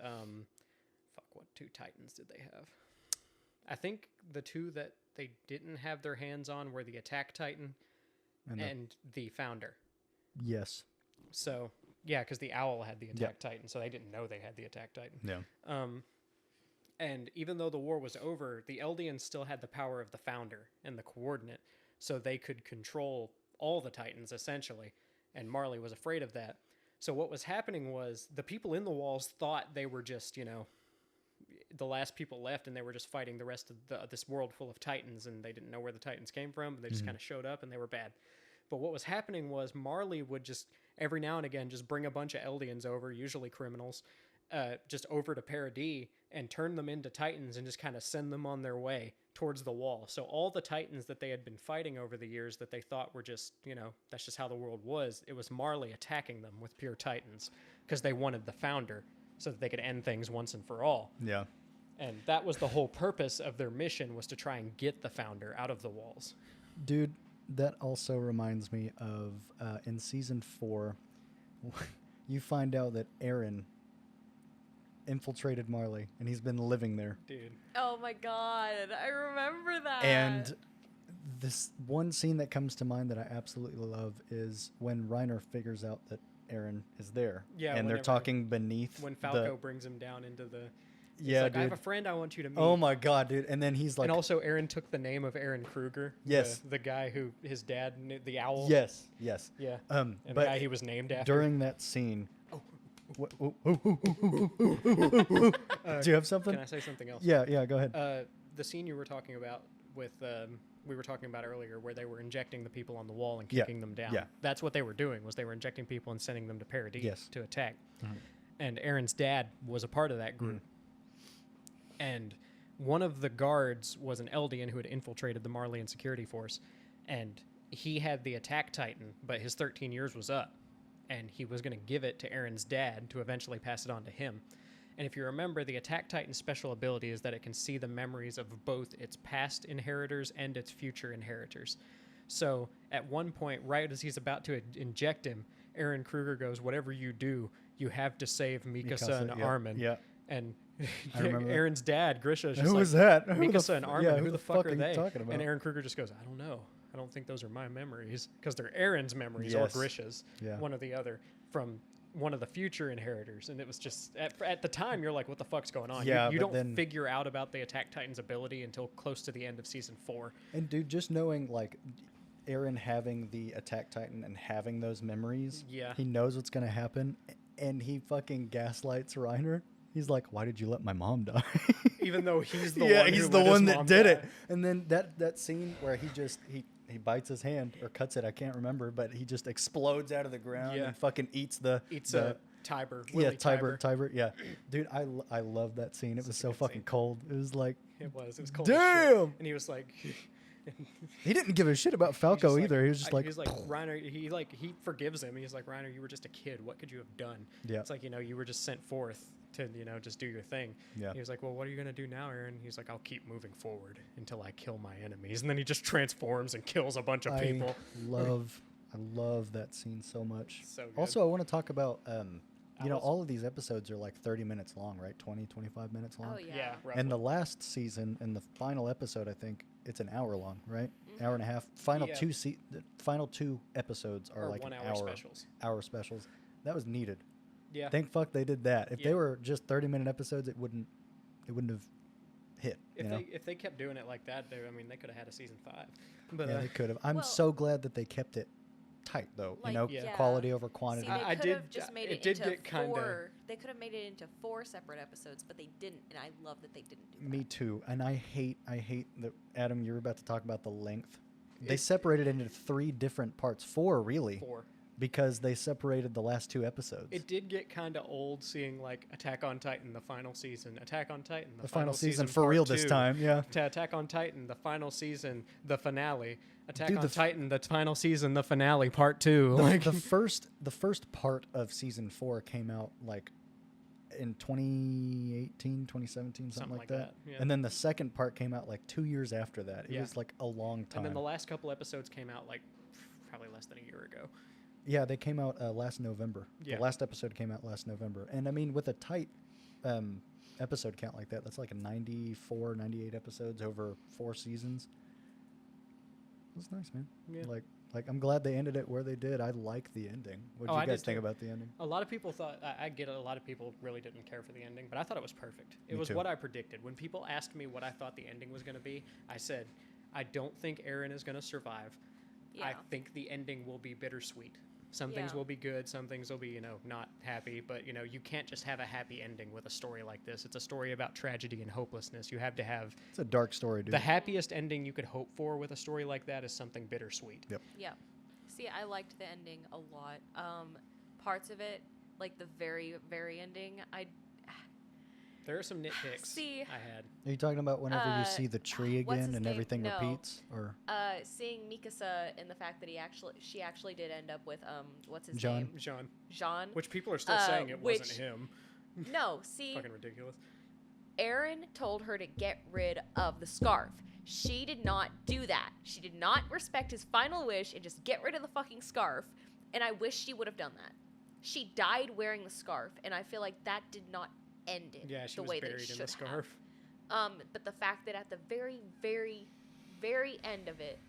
what 2 Titans did they have? I think the 2 that they didn't have their hands on were the Attack Titan and the Founder. Yes. So, yeah, because the Owl had the Attack Titan, so they didn't know they had the Attack Titan. Yeah. And even though the war was over, the Eldians still had the power of the Founder and the Coordinate, so they could control all the Titans, essentially, and Marley was afraid of that. So what was happening was the people in the walls thought they were just, the last people left, and they were just fighting the rest of this world full of Titans, and they didn't know where the Titans came from, they just kind of showed up, and they were bad. But what was happening was Marley would just, every now and again, just bring a bunch of Eldians over, usually criminals, just over to Paradis and turn them into Titans and just kind of send them on their way towards the wall. So all the Titans that they had been fighting over the years that they thought were just, that's just how the world was, it was Marley attacking them with pure Titans because they wanted the Founder so that they could end things once and for all. Yeah. And that was the whole purpose of their mission, was to try and get the Founder out of the walls. Dude, that also reminds me of in season 4, you find out that Aaron infiltrated Marley, and he's been living there. Dude. Oh my god, I remember that. And this one scene that comes to mind that I absolutely love is when Reiner figures out that Aaron is there. Yeah, and they're talking beneath. When Falco brings him down into the... He's yeah, like, dude. I have a friend I want you to meet. Oh my god, dude. And then he's like... And also Aaron took the name of Aaron Kruger. Yes. The guy who, his dad, the owl. Yes, yes. Yeah. And the guy he was named after. During that scene... Do you have something? Can I say something else? Yeah, go ahead. The scene you were talking about with... we were talking about earlier, where they were injecting the people on the wall and kicking them down. Yeah. That's what they were doing, was they were injecting people and sending them to Paradis to attack. Mm-hmm. And Aaron's dad was a part of that group. And one of the guards was an Eldian who had infiltrated the Marleyan security force. And he had the Attack Titan, but his 13 years was up. And he was going to give it to Aaron's dad to eventually pass it on to him. And if you remember, the Attack Titan's special ability is that it can see the memories of both its past inheritors and its future inheritors. So at one point, right as he's about to inject him, Aaron Kruger goes, "Whatever you do, you have to save Mikasa and Armin." Yeah. And I remember Aaron's dad, Grisha, is just Who like, was that? Mikasa and Armin, who the fuck are you they? talking about? And Aaron Kruger just goes, "I don't know. I don't think those are my memories," because they're Aaron's memories or Grisha's, one or the other, from one of the future inheritors. And it was just, at the time, you're like, what the fuck's going on? Yeah, you but don't figure out about the Attack Titan's ability until close to the end of season 4. And dude, just knowing like Aaron having the Attack Titan and having those memories, he knows what's going to happen, and he fucking gaslights Reiner. He's like, "Why did you let my mom die?" Even though he's the yeah, one he's who the let his one that mom did die. it. And then that scene where he bites his hand or cuts it, I can't remember, but he just explodes out of the ground and fucking eats a Tiber. Yeah, Tiber. Yeah, dude, I love that scene. It was so fucking cold. It was like, it was cold as shit. Damn. And he was like, he didn't give a shit about Falco either. He was just like, Reiner. He forgives him. He's like, "Reiner, you were just a kid. What could you have done?" Yeah. It's like, you were just sent forth to just do your thing. Yeah. He was like, "Well, what are you gonna do now, Aaron?" He's like, "I'll keep moving forward until I kill my enemies." And then he just transforms and kills a bunch of people. I love that scene so much. So good. Also, I want to talk about all of these episodes are like 30 minutes long, right? 20, 25 minutes long. Oh yeah. Yeah. Roughly. And the last season and the final episode, I think it's an hour long, right? Hour and a half. The final 2 episodes are like 1 an hour hour specials. Hour specials. That was needed. Yeah. Thank fuck they did that. If they were just 30-minute episodes, it wouldn't have hit. If they kept doing it like that, they could have had a season 5. But yeah, they could have. I'm Well, so glad that they kept it tight, though. Like, quality over quantity. See, they I could did- have just made it it, did into get kinda- 4. They could have made it into 4 separate episodes, but they didn't, and I love that they didn't do that. Me too. And I hate that, Adam, you were about to talk about the length. They separated it into 3 different parts. 4, really. 4. Because they separated the last 2 episodes. It did get kind of old seeing like Attack on Titan, the final season, Attack on Titan, the final season for part real 2, this time, yeah. Attack on Titan, the final season, the finale. Attack Dude, on Titan, the final season, the finale, part 2. The first part of season 4 came out like in 2018, 2017, something like that. Yeah. And then the second part came out like 2 years after that. It Yeah. was like a long time. And then the last couple episodes came out like probably less than a year ago. Yeah, they came out last November. Yeah. The last episode came out last November. And I mean, with a tight episode count like that, that's like a 94, 98 episodes over 4 seasons. It was nice, man. Yeah. Like I'm glad they ended it where they did. I like the ending. What did I you guys did think too. about the ending? A lot of people thought, I get it, a lot of people really didn't care for the ending, but I thought it was perfect. It Me was too. what I predicted. When people asked me what I thought the ending was going to be, I said, I don't think Aaron is going to survive. Yeah. I think the ending will be bittersweet. Some things Yeah. will be good, some things will be, not happy, but, you can't just have a happy ending with a story like this. It's a story about tragedy and hopelessness. You have to have It's a dark story, dude. the happiest ending you could hope for with a story like that is something bittersweet. Yep. Yeah. See, I liked the ending a lot. Parts of it, like the very, very ending, There are some nitpicks See- I had. Are you talking about whenever you see the tree what's again his and name? everything No. repeats? Or seeing Mikasa and the fact that she actually did end up with what's his John? name? Jean, Jean. which people are still saying it which- wasn't him. No, see, Fucking ridiculous. Aaron told her to get rid of the scarf. She did not do that. She did not respect his final wish and just get rid of the fucking scarf. And I wish she would have done that. She died wearing the scarf, and I feel like that did not end it Yeah, she the was way that it buried in should the have. scarf. But the fact that at the very, very, very end of it,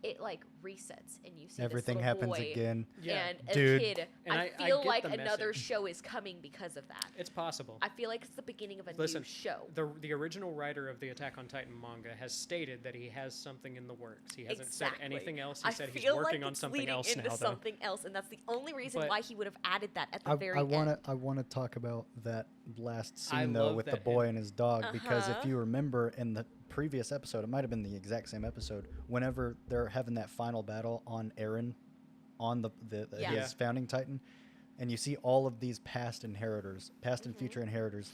it like resets and you see everything this little happens boy again. Yeah. and a Dude. kid. And I I feel get like the another message. show is coming because of that. It's possible. I feel like it's the beginning of a Listen, new show. The original writer of the Attack on Titan manga has stated that he has something in the works. He hasn't said Exactly. anything else. He I said he's feel working like on it's something leading else into now. Though. something else, and that's the only reason But why he would have added that at the very I end. wanna talk about that last I scene though love with the that boy end. and his dog because if Uh-huh. you remember in the previous episode, it might have been the exact same episode. Whenever they're having that final battle on Eren, on the Yeah. his founding Titan, and you see all of these past inheritors, past and future inheritors.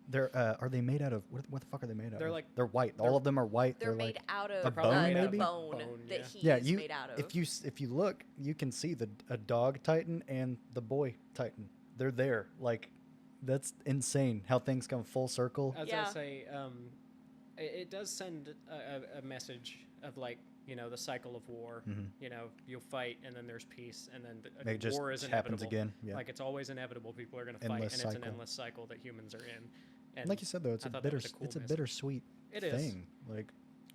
They're are they made out of what the fuck are they made out They're of? like- they're white. they're- all of them are white. They're made like out of a bone, the maybe? bone Bone, that yeah. he yeah. is You made out of. if you look, you can see a dog Titan and the boy Titan. They're there. Like that's insane how things come full circle. I was Yeah. gonna say, it does send a message of like the cycle of war. You'll fight and then there's peace and then It just war is happens inevitable. again. Yeah. Like it's always inevitable. People are gonna fight, Endless and it's an cycle. endless cycle that humans are in. And Like you said though, it's I a thought that was bitter a cool it's a message. bittersweet It is. thing.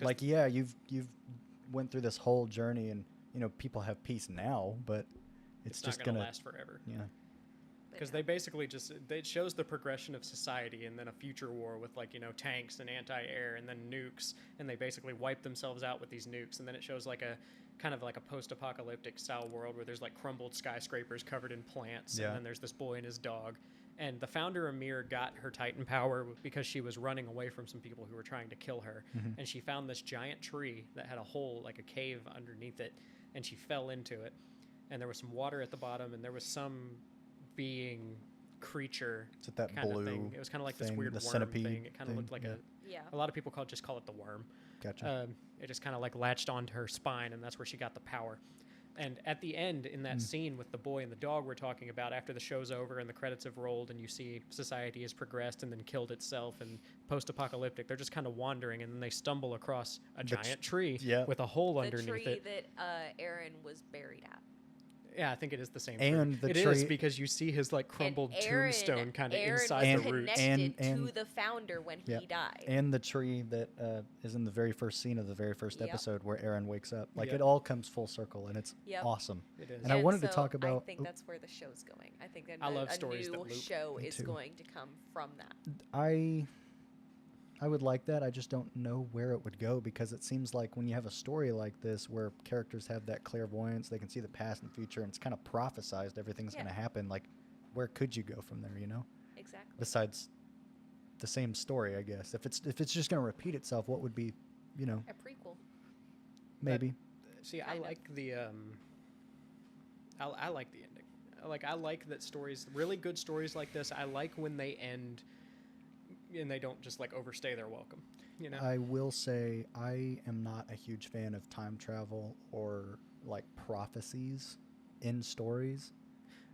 Like yeah, you've went through this whole journey and people have peace now, but it's not just gonna gonna last forever. yeah. But Because yeah. they basically it shows the progression of society and then a future war with like tanks and anti-air and then nukes, and they basically wipe themselves out with these nukes, and then it shows like a kind of like a post-apocalyptic style world where there's like crumbled skyscrapers covered in plants, Yeah. and then there's this boy and his dog. And the founder Amir got her Titan power because she was running away from some people who were trying to kill her, and she found this giant tree that had a hole like a cave underneath it, and she fell into it, and there was some water at the bottom, and there was some being creature Is it that kind blue of thing. It was kind of like this thing, weird the worm centipede thing. It kind of thing? looked like Yeah. Yeah. a lot of people just call it the worm. Gotcha. It just kind of like latched onto her spine, and that's where she got the power. And at the end, in that scene with the boy and the dog we're talking about, after the show's over and the credits have rolled and you see society has progressed and then killed itself and post-apocalyptic, they're just kind of wandering, and then they stumble across a giant tree yeah. with a hole The underneath tree it. that Aaron was buried at. Yeah, I think it is the same And tree. the It is tree- because you see his like crumbled And Aaron- tombstone kind of Aaron inside was the roots. connected And- to the founder when Yeah. he died. And the tree that is in the very first scene of the very first Yep. episode where Aaron wakes up. Like Yep. it all comes full circle and it's Yep. awesome. It is. And I wanted to so talk about- I think that's where the show's going. I think that I love a stories that new loop. show Me is too. going to come from that. I would like that. I just don't know where it would go because it seems like when you have a story like this where characters have that clairvoyance, they can see the past and future, and it's kind of prophesized everything's Yeah. going to happen. Like, where could you go from there? Exactly. Besides the same story, I guess. If it's just going to repeat itself, what would be, A prequel. maybe. See, I Kind of. like the I like the ending. I like that stories, really good stories like this. I like when they end and they don't just like overstay their welcome. I will say I am not a huge fan of time travel or like prophecies in stories.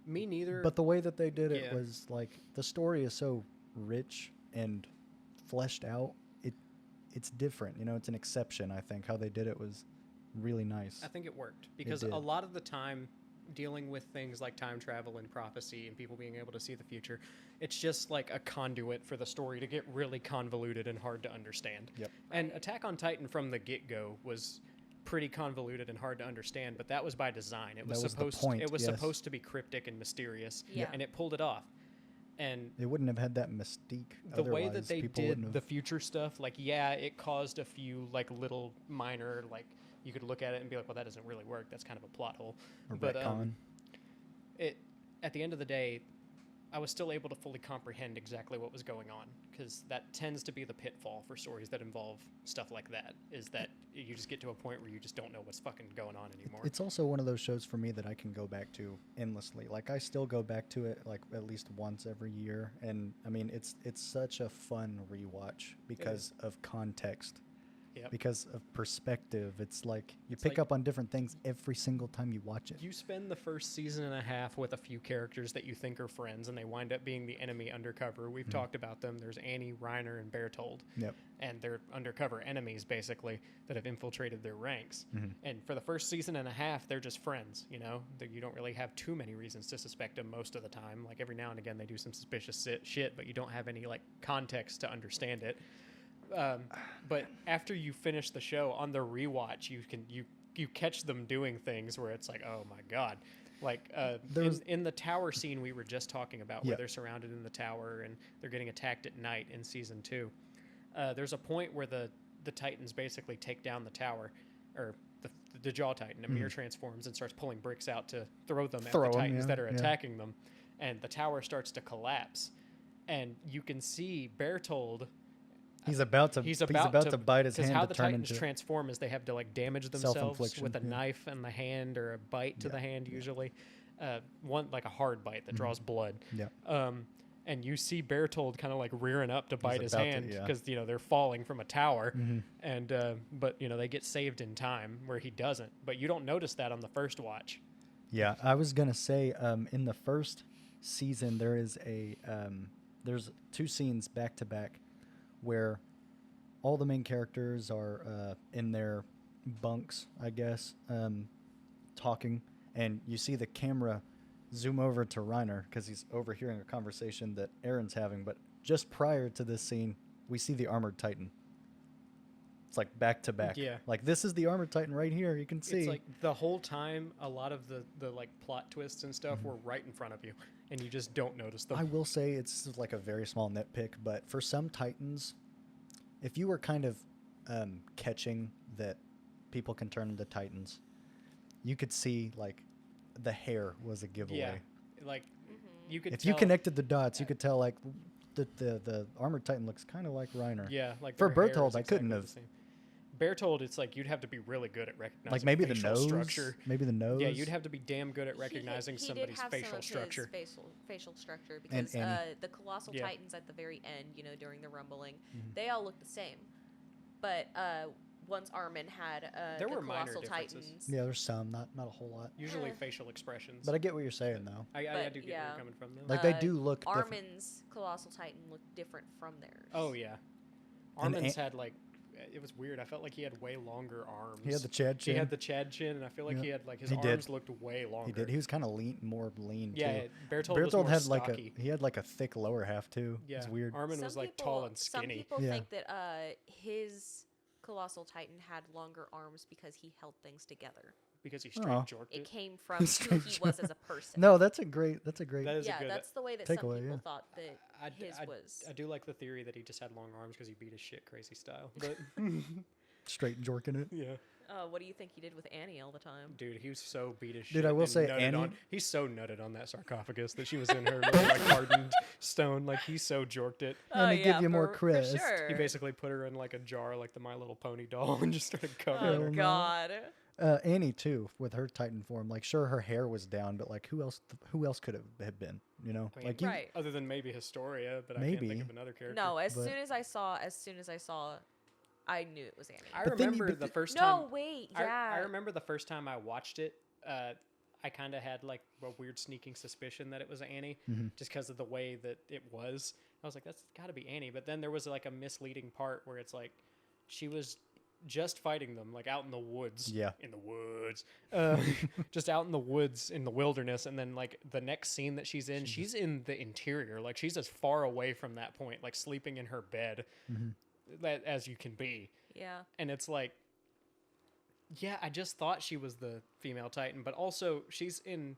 Me neither. But the way that they did it Yeah. was like the story is so rich and fleshed out. It's different. You know, it's an exception. I think how they did it was really nice. I think it worked because did. a lot of the time dealing with things like time travel and prophecy and people being able to see the future, it's just like a conduit for the story to get really convoluted and hard to understand. Yep. And Attack on Titan from the get-go was pretty convoluted and hard to understand, but that was by design. It was That was the supposed point, it was yes. supposed to be cryptic and mysterious, Yeah. and it pulled it off. And It wouldn't have had that mystique. the way that otherwise. they People wouldn't did have- the future stuff, like, yeah, it caused a few like little minor, like, you could look at it and be like, well, that doesn't really work. That's kind of a plot hole. or But retcon. it at the end of the day, I was still able to fully comprehend exactly what was going on, because that tends to be the pitfall for stories that involve stuff like that, is that you just get to a point where you just don't know what's fucking going on anymore. It's also one of those shows for me that I can go back to endlessly. Like I still go back to it like at least once every year, and I mean it's such a fun rewatch because of context. Yep. Because of perspective. It's like you It's pick like- up on different things every single time you watch it. You spend the first season and a half with a few characters that you think are friends, and they wind up being the enemy undercover. We've talked about them. There's Annie, Reiner, and Bertold. Yep. And they're undercover enemies, basically, that have infiltrated their ranks. Mhm. And for the first season and a half, they're just friends, you know? You don't really have too many reasons to suspect them most of the time. Like, every now and again, they do some suspicious shit, but you don't have any, like, context to understand it. But after you finish the show, on the rewatch, you catch them doing things where it's like, oh my god. Like in the tower scene we were just talking about, where Yep. they're surrounded in the tower and they're getting attacked at night in season 2. There's a point where the Titans basically take down the tower, or the Jaw Titan. Amir transforms and starts pulling bricks out to throw them at the Titans that are attacking them, and the tower starts to collapse, and you can see Bertold. He's about to bite his Because hand how to the turn Titans into transform is they have to like damage themselves Self-infliction, with a yeah. knife in the hand or a bite to Yeah, the hand usually, one like a hard bite that draws blood. Yeah. And you see Bertold kind of like rearing up to bite his about to, hand yeah. because they're falling from a tower, Mhm. and but they get saved in time where he doesn't. But you don't notice that on the first watch. Yeah, I was gonna say in the first season there is there's 2 scenes back to back where all the main characters are in their bunks, I guess, talking, and you see the camera zoom over to Reiner because he's overhearing a conversation that Aaron's having. But just prior to this scene, we see the Armored Titan. It's like back to back. Yeah. Like this is the Armored Titan right here. You can see. It's like the whole time, a lot of the like plot twists and stuff were right in front of you, and you just don't notice them. I will say it's like a very small nitpick, but for some Titans, if you were kind of catching that people can turn into Titans, you could see like the hair was a giveaway. Yeah, like you could. If you tell- connected the dots, you could tell like the Armored Titan looks kind of like Reiner. Yeah, like For their hair Bertold, is I couldn't exactly have. the same. Bertold, it's like you'd have to be really good at recognizing Like maybe the facial nose, structure. maybe the nose. Yeah, you'd have to be damn good at He recognizing did somebody's have facial some of structure. His facial structure, because and- the colossal Yeah. titans at the very end, during the rumbling, Mhm. they all look the same. But once Armin had There the were minor colossal differences. titans, Yeah, there's some, not a whole lot. Usually Eh. facial expressions. But I get what you're saying though. I but, do get where yeah. you're coming from though. Like they do look different. Armin's colossal titan looked different from theirs. Oh yeah, And Armin's had like, it was weird. I felt like he had way longer arms. He had the Chad He chin. had the Chad chin, and I feel like Yeah. he had like his He did. arms looked way longer. He did. He was kind of more lean Yeah, too. Bertold was more had stocky. he had like a thick lower half too. Yeah, It's weird. Armin was like tall and Some skinny. people Yeah. think that his colossal titan had longer arms because he held things together. Because he straight Aw. jorked It it. came from who Straight he was as a person. No, that's a great. That is Yeah, a good. that's the way that some takeaway, people yeah. thought that his was. I do like the theory that he just had long arms because he beat his shit crazy style. But Straight jorking it. yeah, What do you think he did with Annie all the time? dude, he was so beat as shit. Dude, I will and say nutted Annie- he's so nutted on that sarcophagus that she was in her little, like hardened stone. Like he so jorked it. Let me give you more crest. For sure. He basically put her in like a jar, like the My Little Pony doll, and just started Oh covering her. no. God. Annie too, with her Titan form. Like, sure, her hair was down, but like, who else could it have been? You know, I mean, like you. Right. Other than maybe Historia, but I Maybe. can't think of another character. No, as but- soon as I saw, I knew it was Annie. I But then you- remember but the the- first time. No, wait, yeah. I remember the first time I watched it. I kind of had like a weird sneaking suspicion that it was Annie, Mm-hmm. just because of the way that it was. I was like, that's got to be Annie. But then there was like a misleading part where it's like she was just fighting them like out in the woods. Yeah. In the woods. Just out in the woods in the wilderness. And then like the next scene that she's in the interior. Like she's as far away from that point, like sleeping in her bed as you can be. Yeah. And it's like, yeah, I just thought she was the female Titan, but also she's in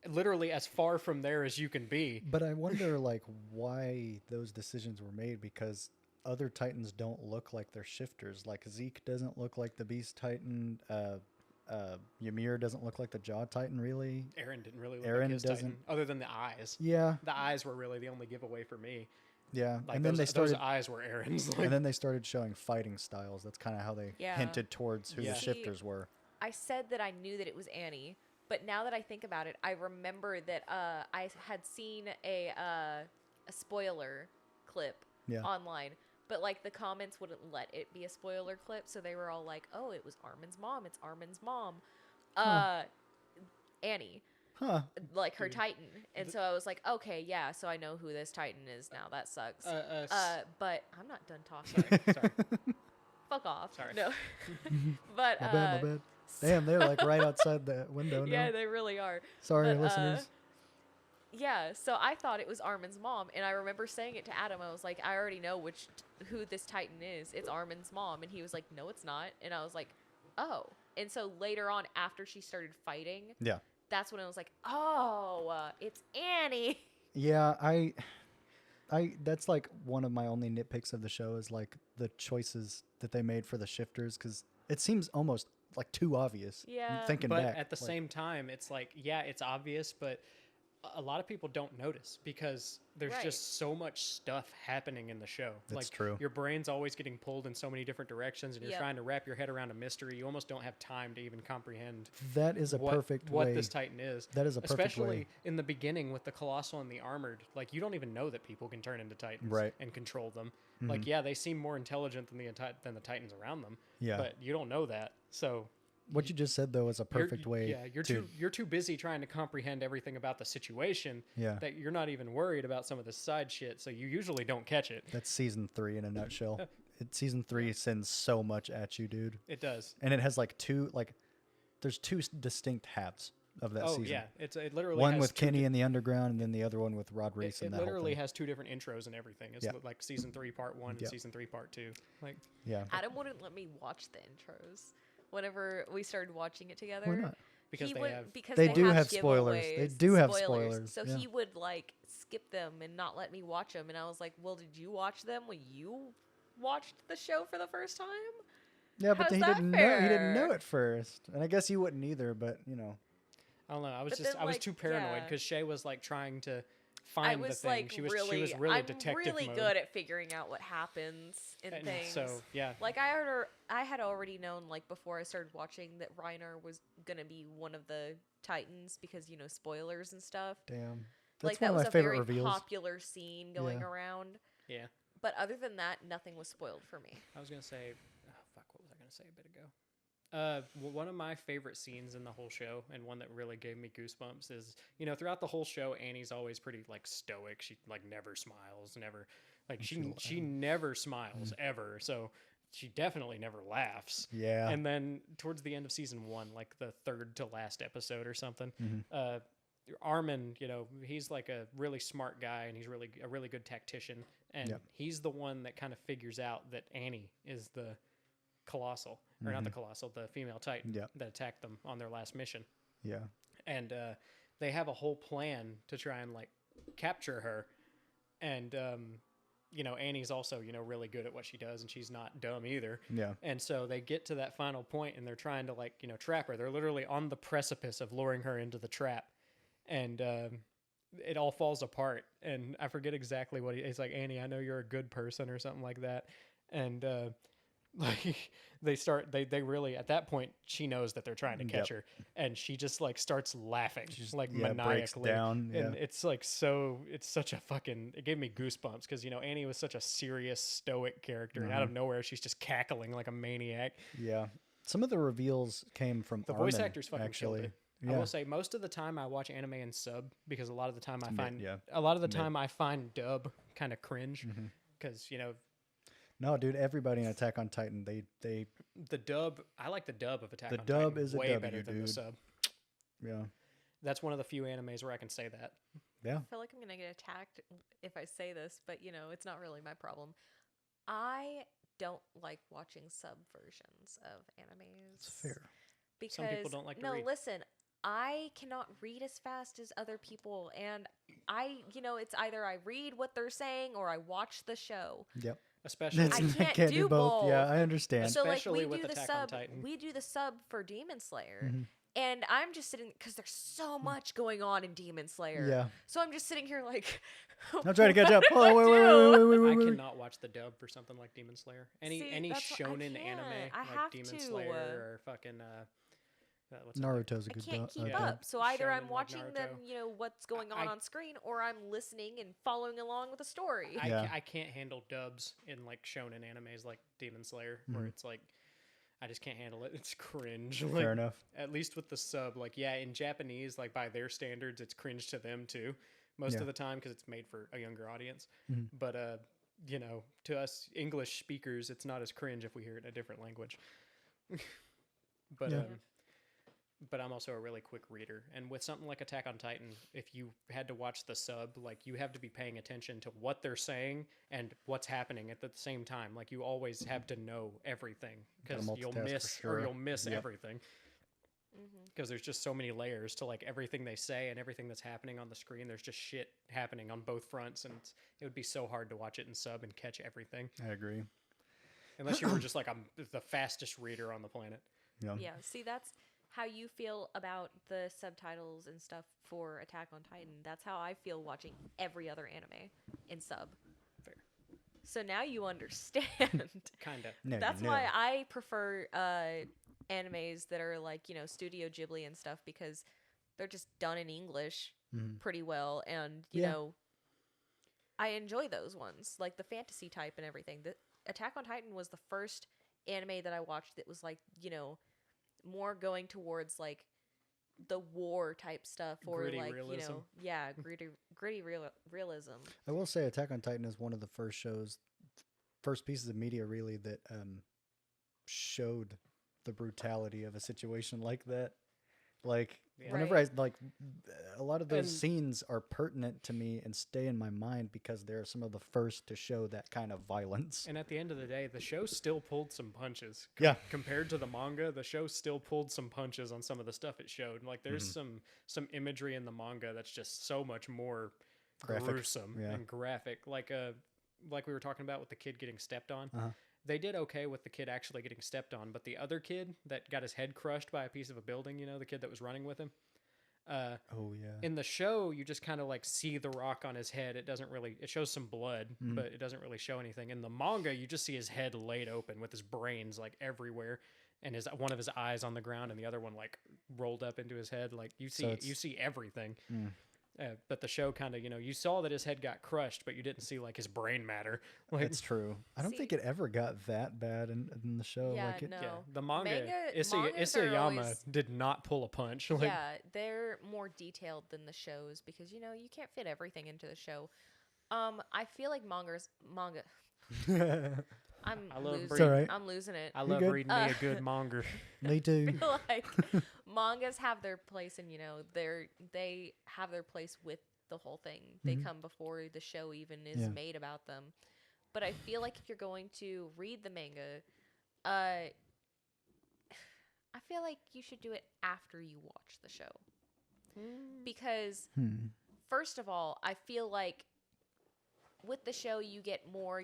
literally as far from there as you can be. But I wonder, like, why those decisions were made, because other Titans don't look like they're shifters. Like, Zeke doesn't look like the Beast Titan. Ymir doesn't look like the Jaw Titan, really. Aaron didn't really look Aaron like his Titan, doesn't- other than the eyes. Yeah, The eyes were really the only giveaway for me. yeah. Like And then those, those those eyes were Aaron's. Like, and then they started showing fighting styles. That's kind of how they Yeah. hinted towards who Yeah. the shifters were. I said that I knew that it was Annie, but now that I think about it, I remember that I had seen a spoiler clip Yeah. online, but like the comments wouldn't let it be a spoiler clip, so they were all like, "Oh, it was Armin's mom. It's Armin's mom." Annie, Huh. like her Titan. And so I was like, "Okay, yeah, so I know who this Titan is now. That sucks." But I'm not done talking. sorry. Fuck off. Sorry. No. But My bad, my bad. Damn, they're like right outside the window now. yeah, they really are. Sorry, but, listeners. Yeah, so I thought it was Armin's mom, and I remember saying it to Adam. I was like, I already know who this Titan is. It's Armin's mom, and he was like, no, it's not. And I was like, oh. And so later on, after she started fighting, Yeah. that's when I was like, oh, it's Annie. Yeah, I that's like one of my only nitpicks of the show is like the choices that they made for the shifters, because it seems almost like too obvious. Yeah. Thinking But back, at the like, same time, it's like, yeah, it's obvious, but a lot of people don't notice because there's Right. just so much stuff happening in the show. That's like, true. Your brain's always getting pulled in so many different directions, and you're Yep. trying to wrap your head around a mystery. You almost don't have time to even comprehend that is a perfect what way. this Titan is. That is a perfect Especially way. in the beginning with the Colossal and the Armored. Like, you don't even know that people can turn into Titans Right. and control them. Like, yeah, they seem more intelligent than the Titans around them. Yeah. But you don't know that. So What you just said though is a perfect way. yeah, you're too busy trying to comprehend everything about the situation Yeah. that you're not even worried about some of the side shit. So you usually don't catch it. That's season 3 in a nutshell. Season 3 sends so much at you, dude. It does. And it has like there's two distinct halves of that Oh season. yeah, it literally One has with Kenny in the underground, and then the other one with Rod Reese. It and that whole literally thing. has 2 different intros and everything. It's Yeah. like season 3 part 1 and Yeah. season 3 part 2. Like Yeah. Adam wouldn't let me watch the intros whenever we started watching it together. Why not? because He they would- have because They do have giveaways, spoilers. They do have spoilers, So yeah. he would like skip them and not let me watch them. And I was like, well, did you watch them when you watched the show for the first time? Yeah, but How's he that didn't know. He didn't know fair? it first, and I guess you wouldn't either. But you know, I don't know. I was But just then, I was like, too paranoid yeah. because Shay was like trying to I find was the thing. like She was really, really I'm detective really mode. good at figuring out what happens in And things. so yeah, Like I had already known like before I started watching that Reiner was gonna be one of the Titans because spoilers and stuff. damn, that's Like one that of was my a favorite very reveals. popular scene going Yeah. around. yeah. But other than that, nothing was spoiled for me. I was gonna say, oh, fuck, what was I gonna say a bit ago? One of my favorite scenes in the whole show, and one that really gave me goosebumps, is throughout the whole show, Annie's always pretty like stoic. She like never smiles, never like she never smiles ever. So she definitely never laughs. Yeah. And then towards the end of season 1, like the third to last episode or something, Armin, he's like a really smart guy, and he's really a really good tactician, and Yep. he's the one that kind of figures out that Annie is the Colossal, or not the Colossal, the female Titan Yep. that attacked them on their last mission. Yeah. And they have a whole plan to try and like capture her, and Annie's also really good at what she does, and she's not dumb either. Yeah. And so they get to that final point, and they're trying to like trap her. They're literally on the precipice of luring her into the trap, and it all falls apart. And I forget exactly what he's like. Annie, I know you're a good person, or something like that. And like they really, at that point, she knows that they're trying to catch her, and she just like starts laughing, like breaks maniacally down. and Yeah. it's such a fucking, it gave me goosebumps because Annie was such a serious stoic character, and out of nowhere she's just cackling like a maniac. Yeah. Some of the reveals came from The voice Armin, actors fucking actually. killed it. I Yeah. will say most of the time I watch anime in sub because a lot of the time I Mid, find yeah. a lot of the Mid. time I find dub kind of cringe Mm-hmm. because you know No, dude, everybody in Attack on Titan, they the dub. I like the dub of Attack The on dub Titan is a way W, better than the dude. sub. yeah. That's one of the few animes where I can say that. Yeah. I feel like I'm gonna get attacked if I say this, but it's not really my problem. I don't like watching sub versions of animes. It's fair. Because Some people don't like to no, read. listen, I cannot read as fast as other people, and it's either I read what they're saying or I watch the show. Yep. Especially I can't do both. Yeah, both. I understand. So like Especially we with do the Attack on sub, Titan. we do the sub for Demon Slayer. Mm-hmm. And I'm just sitting because there's so much going on in Demon Slayer. Yeah. So I'm just sitting here like I'm trying to catch up. What Oh, do I do? I cannot watch the dub for something like Demon Slayer. Any See, that's what- I shonen anime can't. I like have Demon to. Slayer or fucking what's that? Naruto's a I good can't keep Yeah. up. So either I'm Shonen like watching them, Naruto. what's going on on screen, or I'm listening and following along with the story. Yeah. I can't handle dubs in like shonen animes like Demon Slayer, where Mhm. it's like I just can't handle it. It's cringe. Fair Like, enough. at least with the sub, like yeah, in Japanese, like by their standards, it's cringe to them too, most Yeah. of the time because it's made for a younger audience. Mhm. But to us English speakers, it's not as cringe if we hear it in a different language. but Yeah. but I'm also a really quick reader, and with something like Attack on Titan, if you had to watch the sub, like you have to be paying attention to what they're saying and what's happening at the same time. Like you always have to know everything because Gotta you'll multitask for miss sure. or you'll miss Yep. everything Mm-hmm. because there's just so many layers to like everything they say and everything that's happening on the screen. There's just shit happening on both fronts, and it would be so hard to watch it in sub and catch everything I agree. unless you were just like I'm the fastest reader on the planet. Yeah. Yeah, see, that's how you feel about the subtitles and stuff for Attack on Titan. That's how I feel watching every other anime in sub. Fair. So now you understand. Kind of. No, That's no. why I prefer animes that are like, Studio Ghibli and stuff, because they're just done in English Mhm. pretty well. And, Yeah. I enjoy those ones, like the fantasy type and everything. The Attack on Titan was the first anime that I watched that was like, more going towards like the war type stuff, or Gritty like realism. gritty realism. I will say Attack on Titan is one of the first pieces of media really that showed the brutality of a situation like that. Like Yeah. whenever Right. a lot of those And- scenes are pertinent to me and stay in my mind because they're some of the first to show that kind of violence. And at the end of the day, the show still pulled some punches. Yeah. Compared to the manga, the show still pulled some punches on some of the stuff it showed. Like there's some imagery in the manga that's just so much more Graphic, gruesome yeah. and graphic. Like we were talking about with the kid getting stepped on. Uh-huh. They did okay with the kid actually getting stepped on, but the other kid that got his head crushed by a piece of a building, the kid that was running with him. Oh yeah. In the show, you just kind of like see the rock on his head. It shows some blood, but it doesn't really show anything. In the manga, you just see his head laid open with his brains like everywhere, and one of his eyes on the ground and the other one like rolled up into his head. Like you see everything. But the show kind of, you saw that his head got crushed, but you didn't see like his brain matter. Like That's true. I don't See- think it ever got that bad in the show. Yeah, like it, no. yeah, the manga, Mangas are Isayama always- did not pull a punch. Like, Yeah, they're more detailed than the shows because you can't fit everything into the show. I feel like manga. I love It's all right. I'm losing it. I love good. reading me a good manga. Me too. feel like mangas have their place, and they have their place with the whole thing. They come before the show even is Yeah. made about them. But I feel like if you're going to read the manga, I feel like you should do it after you watch the show. Because first of all, I feel like with the show you get more,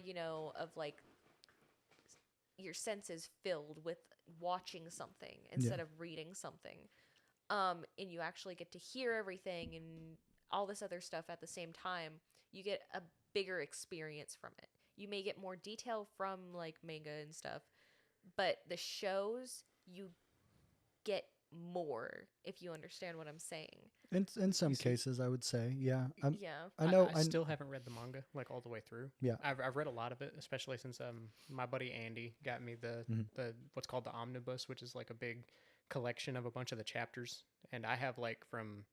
of like your senses filled with watching something instead of reading something. And you actually get to hear everything and all this other stuff at the same time. You get a bigger experience from it. You may get more detail from like manga and stuff, but the shows you get more, if you understand what I'm saying. In some cases, I would say, yeah. Yeah. I know. I still haven't read the manga like all the way through. Yeah. I've read a lot of it, especially since my buddy Andy got me the what's called the omnibus, which is like a big collection of a bunch of the chapters, and I have like from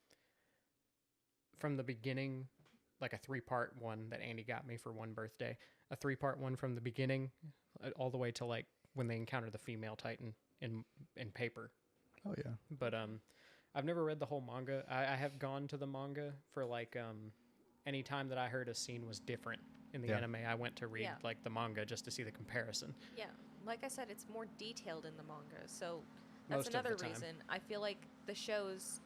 the beginning, like a 3-part one that Andy got me for one birthday, a 3-part one from the beginning all the way to like when they encounter the female Titan in paper. Oh yeah. But I've never read the whole manga. I have gone to the manga for like any time that I heard a scene was different in the anime, I went to read like the manga just to see the comparison. Yeah, like I said, it's more detailed in the manga, so that's Most of the another time. reason I feel like the shows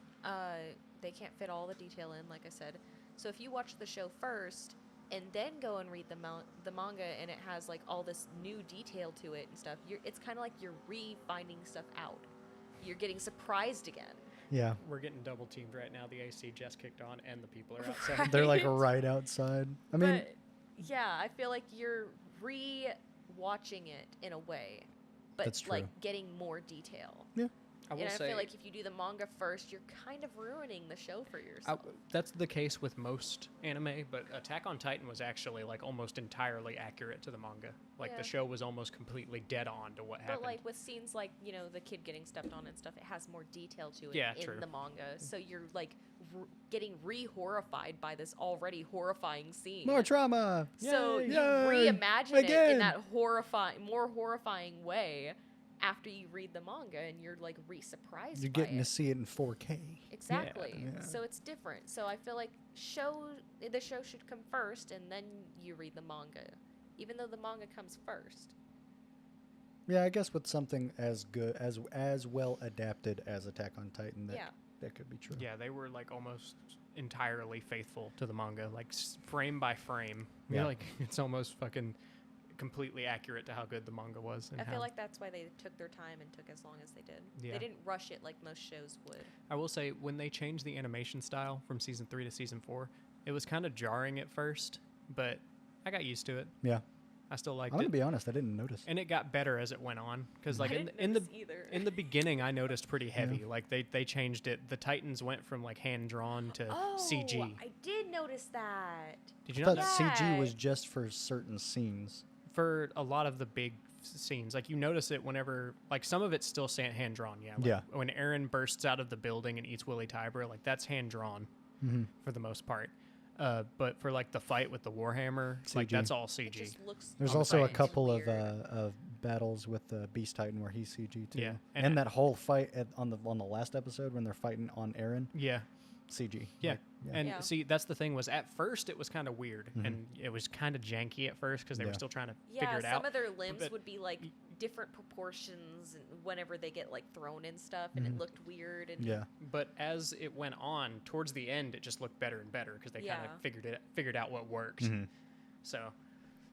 they can't fit all the detail in, like I said. So if you watch the show first and then go and read the manga, and it has like all this new detail to it and stuff, it's kind of like you're re-finding stuff out. You're getting surprised again. Yeah. We're getting double teamed right now. The AC just kicked on and the people are outside. They're like right outside. I mean, but, yeah, I feel like you're re-watching it in a way, but That's true. like getting more detail. yeah. I will And I say feel like if you do the manga first, you're kind of ruining the show for yourself. that's the case with most anime, but Attack on Titan was actually like almost entirely accurate to the manga. Like Yeah. the show was almost completely dead on to what happened. But like with scenes like, you know, the kid getting stepped on and stuff, it has more detail to it Yeah, in true. the manga. So you're like getting re-horrified by this already horrifying scene. More trauma. So Yay! you Yay! reimagine it Again! in that more horrifying way after you read the manga, and you're like re-surprised You're by getting it. to see it in 4K. Exactly. Yeah. So it's different. So I feel like the show should come first, and then you read the manga, even though the manga comes first. Yeah, I guess with something as good as well adapted as Attack on Titan, that could be true. Yeah, they were like almost entirely faithful to the manga, like frame by frame. Yeah. Yeah, like it's almost fucking completely accurate to how good the manga was. And I feel how- like that's why they took their time and took as long as they did. Yeah. They didn't rush it like most shows would. I will say when they changed the animation style from season 3 to season 4, it was kind of jarring at first, but I got used to it. Yeah. I still liked I'm gonna it, be honest, I didn't notice. and it got better as it went on. Because like I in, didn't in the notice either. in the beginning, I noticed pretty heavy. Like they changed it. The Titans went from like hand drawn to CG. I did notice that. Did you I know thought that? CG was Yeah. just for certain scenes. For a lot of the big scenes, like you notice it whenever, like some of it's still hand drawn. Yeah. Like Yeah. When Eren bursts out of the building and eats Willy Tiber, like that's hand drawn for the most part. But for like the fight with the Warhammer, like CG. that's all It CG. just looks. There's On the also a Titans. couple Weird. of battles with the Beast Titan where he's CG too. Yeah, and, and- that whole fight on the last episode when they're fighting on Eren, Yeah. CG. Yeah. Like, And Yeah. see, that's the thing was at first it was kind of weird and it was kind of janky at first because they were Yeah. still trying to Yeah, figure it some out. of their limbs but- would be like different proportions and whenever they get like thrown and stuff, and it looked weird. And yeah. But as it went on, towards the end, it just looked better and better because they kind Yeah. of figured out what worked. So,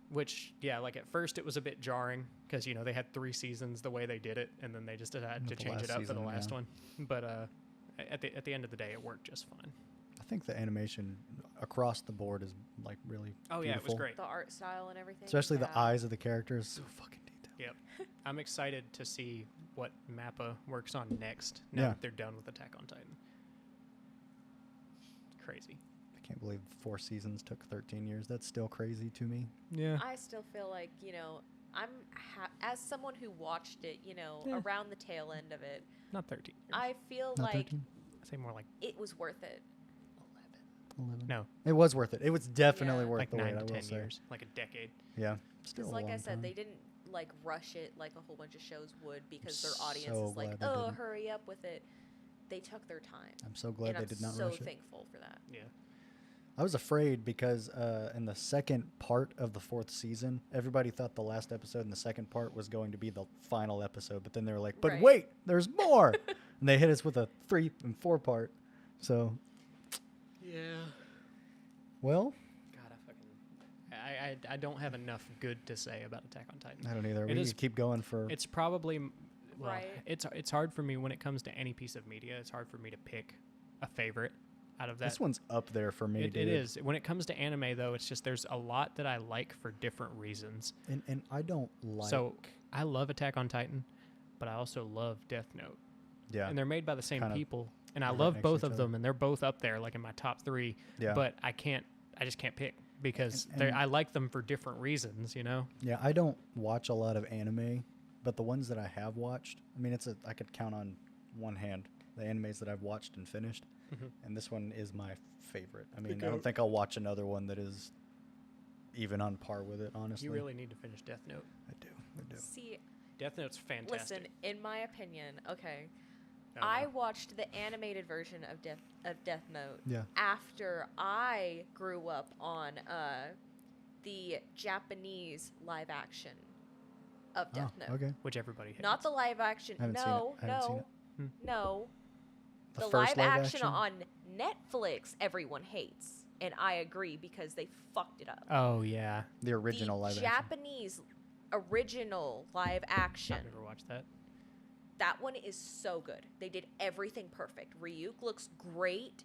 which like at first it was a bit jarring because they had 3 seasons the way they did it, and then they just decided to With the change it last up for the season, last yeah. one. But at the end of the day, it worked just fine. I think the animation across the board is like really Oh yeah, it was beautiful. great. the art style and everything. Especially the yeah. eyes of the characters, so fucking detailed. Yep. I'm excited to see what Mappa works on next now Yeah. that they're done with Attack on Titan. Crazy. I can't believe 4 seasons took 13 years. That's still crazy to me. Yeah. I still feel like I'm as someone who watched it, Yeah. around the tail end of it. Not 13 years. I feel Not like 13? I'd say more like it was worth it. 11. no, It was worth it. It was definitely Yeah. worth like the 9 wait, to I will 10 say. years, like a decade. Yeah. Still Because a like I long said, time. they didn't like rush it like a whole bunch of shows would because their So audience is like, glad they oh, didn't. hurry up with it. They took their time. I'm so glad and they I'm did not so rush it. thankful for that. Yeah. I was afraid because in the second part of the 4th season, everybody thought the last episode in the second part was going to be the final episode, but then they were like, "But Right. wait, there's more!" And they hit us with a 3 and 4 part. So, Yeah. well, God, I don't have enough good to say about Attack on Titan. I don't either. It We is- could keep going for. It's probably well, Right. it's hard for me when it comes to any piece of media. It's hard for me to pick a favorite out of that. This one's up there for me, It dude. is. When it comes to anime, though, it's just there's a lot that I like for different reasons. And I don't like. So I love Attack on Titan, but I also love Death Note. yeah. And they're made by the same Kinda people. And I right love next to both each of other. them, and they're both up there, like in my top 3. Yeah. But I just can't pick because And- I like them for different reasons, you know? Yeah, I don't watch a lot of anime, but the ones that I have watched, I mean, I could count on one hand the animes that I've watched and finished, Mhm. and this one is my favorite. I mean, I goat. don't think I'll watch another one that is even on par with it. Honestly, You really need to finish Death Note. I do. See, Death Note's fantastic. listen, in my opinion, okay, Oh, I wow. watched the animated version of Death Note Yeah. after I grew up on the Japanese live action of Death Note. Okay. Which everybody hates. Not the live action. I haven't seen it. No, I haven't seen no, Hmm. no. The The first live live action action? on Netflix, everyone hates, and I agree because they fucked it up. Oh yeah, The original the live action. Japanese original live action. I've never watched that. That one is so good. They did everything perfect. Ryuk looks great.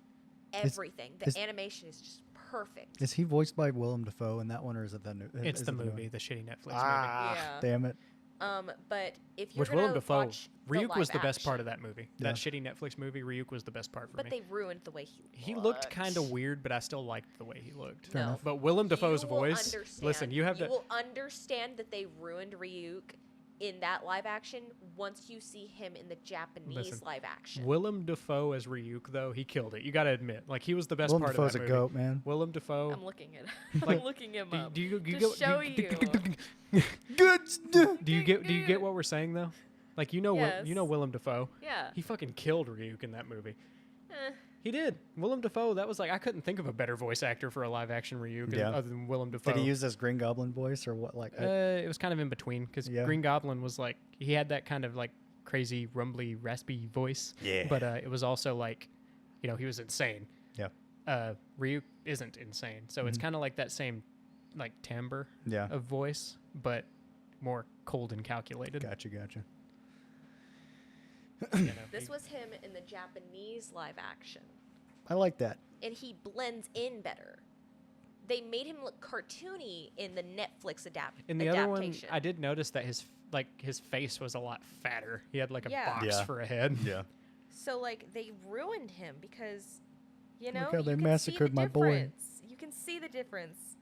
Is- Everything. The is- animation is just perfect. Is he voiced by Willem Dafoe in that one, or is it the new? It's is the it new movie, one? the shitty Netflix Ah, Yeah. damn it! But if you're movie. Which gonna Willem Dafoe, watch Ryuk was live the best part of action- that movie. Yeah. That shitty Netflix movie, Ryuk was the best part for But me. they ruined the way He looked kind of weird, but I still liked the way he looked. Fair No. enough. But Willem Dafoe's You will voice. understand- Listen, you have You to. will understand that they ruined Ryuk in that live action once you see him in the Japanese Listen, live action. Willem Dafoe as Ryuk, though, he killed it. You got to admit, like he was the best Willem part Dafoe's of a that movie. goat, man. Willem Dafoe. I'm looking at Like, I'm looking him Do, up. do you to get show do, you. Good. do you get what we're saying though? Like you know Yes. Willem Dafoe. Yeah. He fucking killed Ryuk in that movie. Eh. He did. Willem Dafoe. That was like I couldn't think of a better voice actor for a live action Ryuk Yeah. other than Willem Dafoe. Did he use his Green Goblin voice or what? Like, It was kind of in between because Yeah. Green Goblin was like he had that kind of like crazy rumbly raspy voice. Yeah. But it was also like, you know, he was insane. Yeah. Ryuk isn't insane, so it's Mhm. kind of like that same like timbre yeah. of voice, but more cold and calculated. Gotcha. You know, This was him in the Japanese live action, I like that. and he blends in better. They made him look cartoony in the Netflix in the other one, adaptation. I did notice that his face was a lot fatter. He had like a Yeah. box Yeah. for a head. Yeah. So like they ruined him because, you know, Look how you they can massacred see the my boy. difference. You can see the difference,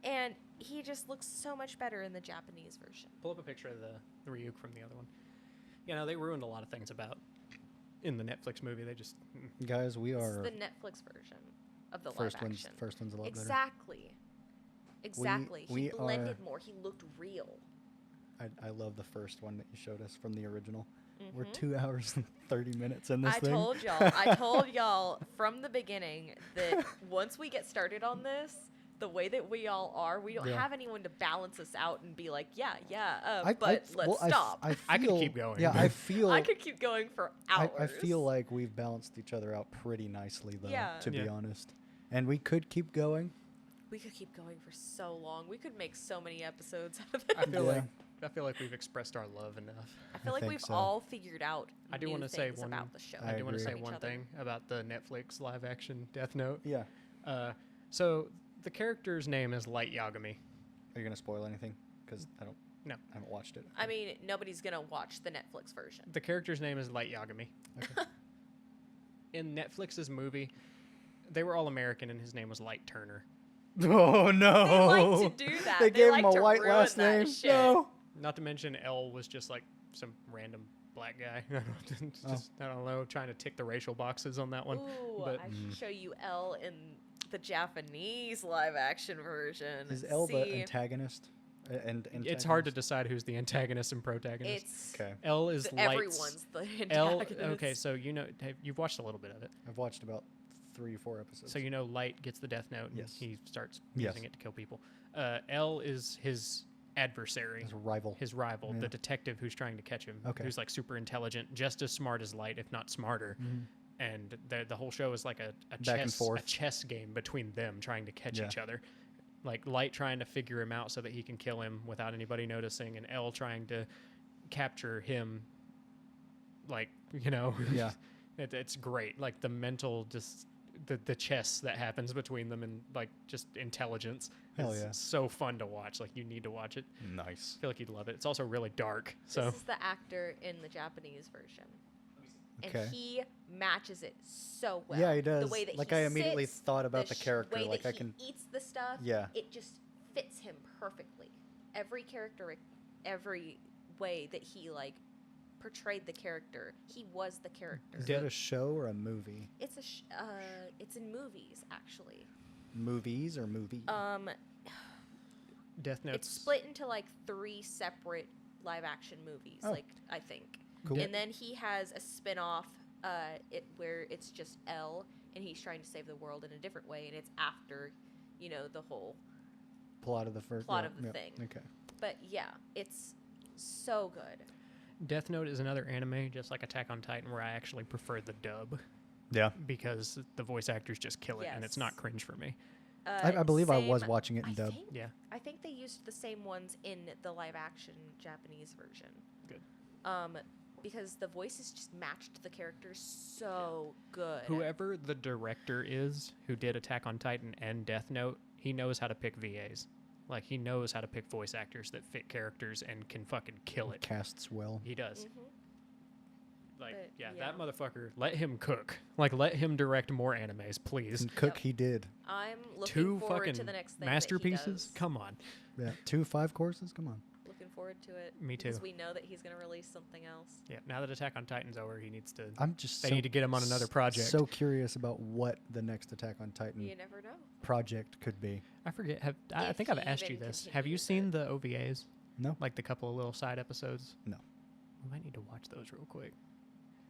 and he just looks so much better in the Japanese version. Pull up a picture of the Ryuk from the other one. You know, they ruined a lot of things about in the Netflix movie. They just Guys, we This is are the Netflix version of the first live one's action. first one's a lot better. Exactly. we he blended are- more. He looked real. I love the first one that you showed us from the original. We're Mhm. 2 hours and 30 minutes in this I thing. told y'all from the beginning that once we get started on this, the way that we all are, we don't Yeah. have anyone to balance us out and be like, but let's well, stop. I could keep going. Yeah, I feel. I could keep going for hours. I feel like we've balanced each other out pretty nicely, though. Yeah. To be Yeah. honest, and we could keep going. we could keep going for so long. We could make so many episodes out of this. I feel like we've expressed our love enough. I feel like think we've so. all figured out I do new wanna say things one- about the show. I I do want to agree. say from one each other. thing about the Netflix live action Death Note. Yeah. So the character's name is Light Yagami. Are you gonna spoil anything? Because I No. haven't watched it. I mean, nobody's gonna watch the Netflix version. The character's name is Light Yagami. Okay. In Netflix's movie, they were all American, and his name was Light Turner. Oh no! They like to do that. They gave like him a to white ruin last that name. shit. No. Not to mention, L was just like some random black guy. Just, I don't know, trying to tick the racial boxes on that one. Ooh, but- I should show you L in the Japanese live action version. Is L the See, antagonist? And It's hard to decide who's the antagonist and protagonist. it's Okay, L is Light's. everyone's the L. antagonist. Okay, so you know you've watched a little bit of it, I've watched about 3 or 4 episodes. so you know Light gets the Death Note and Yes. he starts Yes. using it to kill people. L is his adversary, his rival. his rival, Yeah. the detective who's trying to catch him, Okay. who's like super intelligent, just as smart as Light, if not smarter. Mhm. And the whole show is like a Back and chess forth. a chess game between them trying to catch Yeah. each other. Like Light trying to figure him out so that he can kill him without anybody noticing, and L trying to capture him. Like, you know, Yeah. it's great. Like the mental just the chess that happens between them and like just intelligence. Hell is yeah. so fun to watch. Like you need to watch it. Nice. I feel like you'd love it. It's also really dark. So This is the actor in the Japanese version. Okay. And he matches it so well. Yeah, he does. The way that Like, he I immediately sits, thought about the sh- character, way like, that I he can- eats the stuff. Yeah. It just fits him perfectly. Every character, every way that he like portrayed the character. He was the character. Is that a show or a movie? It's it's in movies actually. Movies or movie? Death Note. It's split into like 3 separate live action movies, I think. Cool. And then he has a spin-off where it's just L and he's trying to save the world in a different way, and it's after, the whole plot of the first plot of the thing. Okay. But yeah, it's so good. Death Note is another anime, just like Attack on Titan, where I actually prefer the dub Yeah. because the voice actors just kill it, and it's not cringe for me. I believe I was watching it in dub. Yeah. I think they used the same ones in the live action Japanese version. Good. Because the voices just matched the characters so good. Whoever the director is who did Attack on Titan and Death Note, he knows how to pick VAs. Like, he knows how to pick voice actors that fit characters and can fucking kill it. Casts well. He does. Mm-hmm. Like, But, yeah, yeah. that motherfucker, let him cook. Like, let him direct more animes, please. And cook Yep. he did. I'm looking 2 forward fucking to the next thing masterpieces? that he does. Come on. Yeah. 2 5 courses? Come on. Looking forward to it. Me too. Because we know that he's going to release something else. Yeah, now that Attack on Titan's over, he needs to... I'm just They need to get him on another project. So curious about what the next Attack on Titan You never know. project could be. I forget. I If think I've he asked you even this. Have you continues seen it. the OVAs? No. Like the couple of little side episodes? No. We might need to watch those real quick.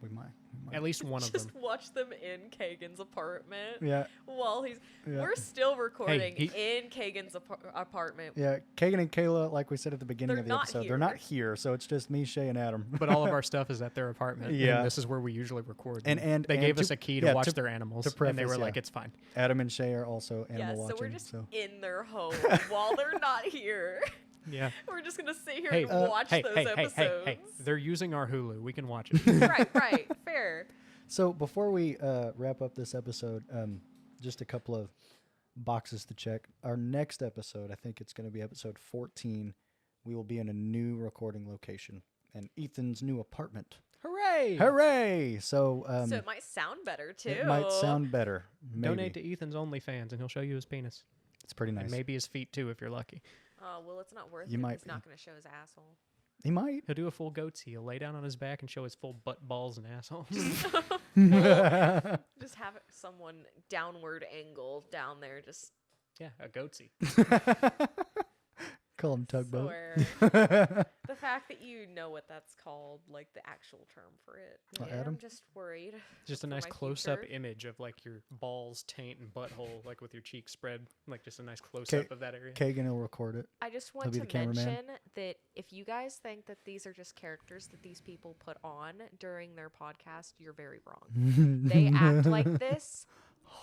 We might. At least one of them. Just watch them in Kagan's apartment Yeah. while he's... Yeah. We're still recording he- in Kagan's apartment. Yeah. Kagan and Kayla, like we said at the beginning They're of the not episode, they're not here. So it's just me, Shay, and Adam. But all of our stuff is at their apartment. Yeah. And this is where we usually record. And they gave to- us a key to yeah, watch their animals. to and they were preface, like, yeah. it's fine. Adam and Shay are also Yeah, animal so watching. we're just in their home while they're not here. Yeah. We're just going to sit here Hey, and watch those episodes. Hey. They're using our Hulu. We can watch it. Right. Fair. So before we wrap up this episode, just a couple of boxes to check. Our next episode, I think it's going to be episode 14. We will be in a new recording location and Ethan's new apartment. Hooray! Hooray! So, So it might sound better, too. it might sound better. Maybe. Donate to Ethan's OnlyFans and he'll show you his penis. It's pretty nice. And maybe his feet too if you're lucky. Oh, well, it's not worth You it. might He's be. not going to show his asshole. He might. He'll do a full goatee. He'll lay down on his back and show his full butt, balls, and asshole. Just have someone downward angle down there. Just Yeah, a goatee. Call him tugboat. swear. The fact that you know what that's called, like the actual term for it. Oh, Yeah, Adam? I'm just worried. Just a for nice my close-up future. image of like your balls, taint, and butthole, like with your cheeks spread. Like just a nice close-up of that area. Kagan will record it. I just He'll want be to the cameraman. mention that if you guys think that these are just characters that these people put on during their podcast, you're very wrong. They act like this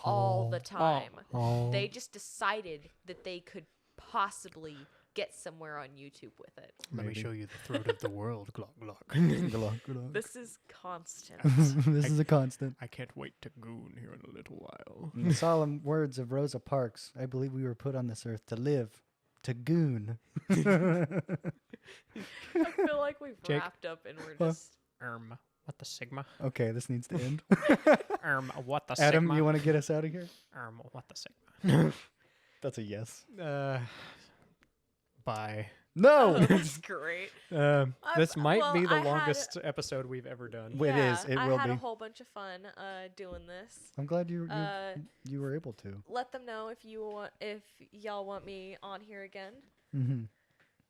all the time. Oh. They just decided that they could possibly get somewhere on YouTube with it. Let me Maybe. show you the throat of the world. Glock, glock. Good luck, good luck. This is constant. This is a constant. I can't wait to goon here in a little while. In the solemn words of Rosa Parks, I believe we were put on this earth to live, to goon. I feel like we've Jake? wrapped up and we're Huh? just... What the sigma? Okay, this needs to end. What the Adam, sigma? you want to get us out of here? What the sigma? That's a yes. Bye. No! That's great. This might be the I had- longest episode we've ever done. It is. It I will had be. a whole bunch of fun doing this. I'm glad you were able to. Let them know if y'all want me on here again. Mm-hmm.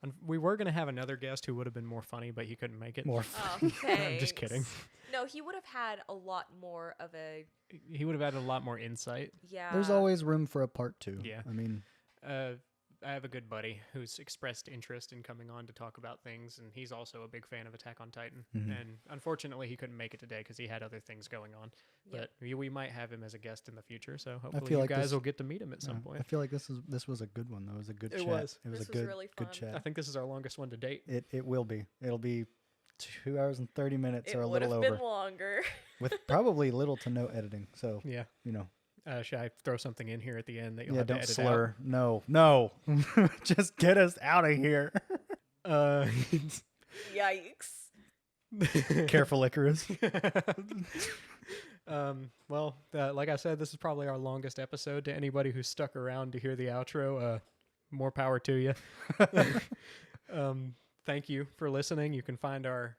And we were going to have another guest who would have been more funny, but he couldn't make it. More Oh, I'm thanks. just kidding. No, he would have had a lot more of a He would have had a lot more insight. yeah. There's always room for a part 2. Yeah. I mean, I have a good buddy who's expressed interest in coming on to talk about things, and he's also a big fan of Attack on Titan. Mhm. And unfortunately, he couldn't make it today because he had other things going on. Yep. But we might have him as a guest in the future, so hopefully feel you like guys this- will get to meet him at some I point. feel like this was a good one though. It was a good It chat. was. It was This a was good really good fun. chat. I think this is our longest one to date. It will be. It'll be 2 hours and 30 minutes It or a would little have over been longer. with probably little to no editing. So, Yeah. you know. Should I throw something in here at the end that you'll Yeah, have to don't edit slur. No. Just get us out of here. out? Yikes. Careful, Icarus. Well, like I said, this is probably our longest episode. To anybody who stuck around to hear the outro, more power to you. Thank you for listening. You can find our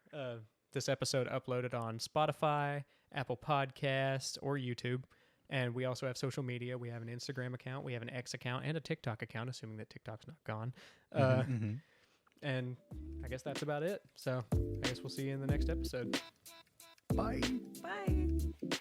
this episode uploaded on Spotify, Apple Podcasts, or YouTube. And we also have social media. We have an Instagram account, we have an X account, and a TikTok account, assuming that TikTok's not gone. And I guess that's about it. So I guess we'll see you in the next episode. Bye. Bye.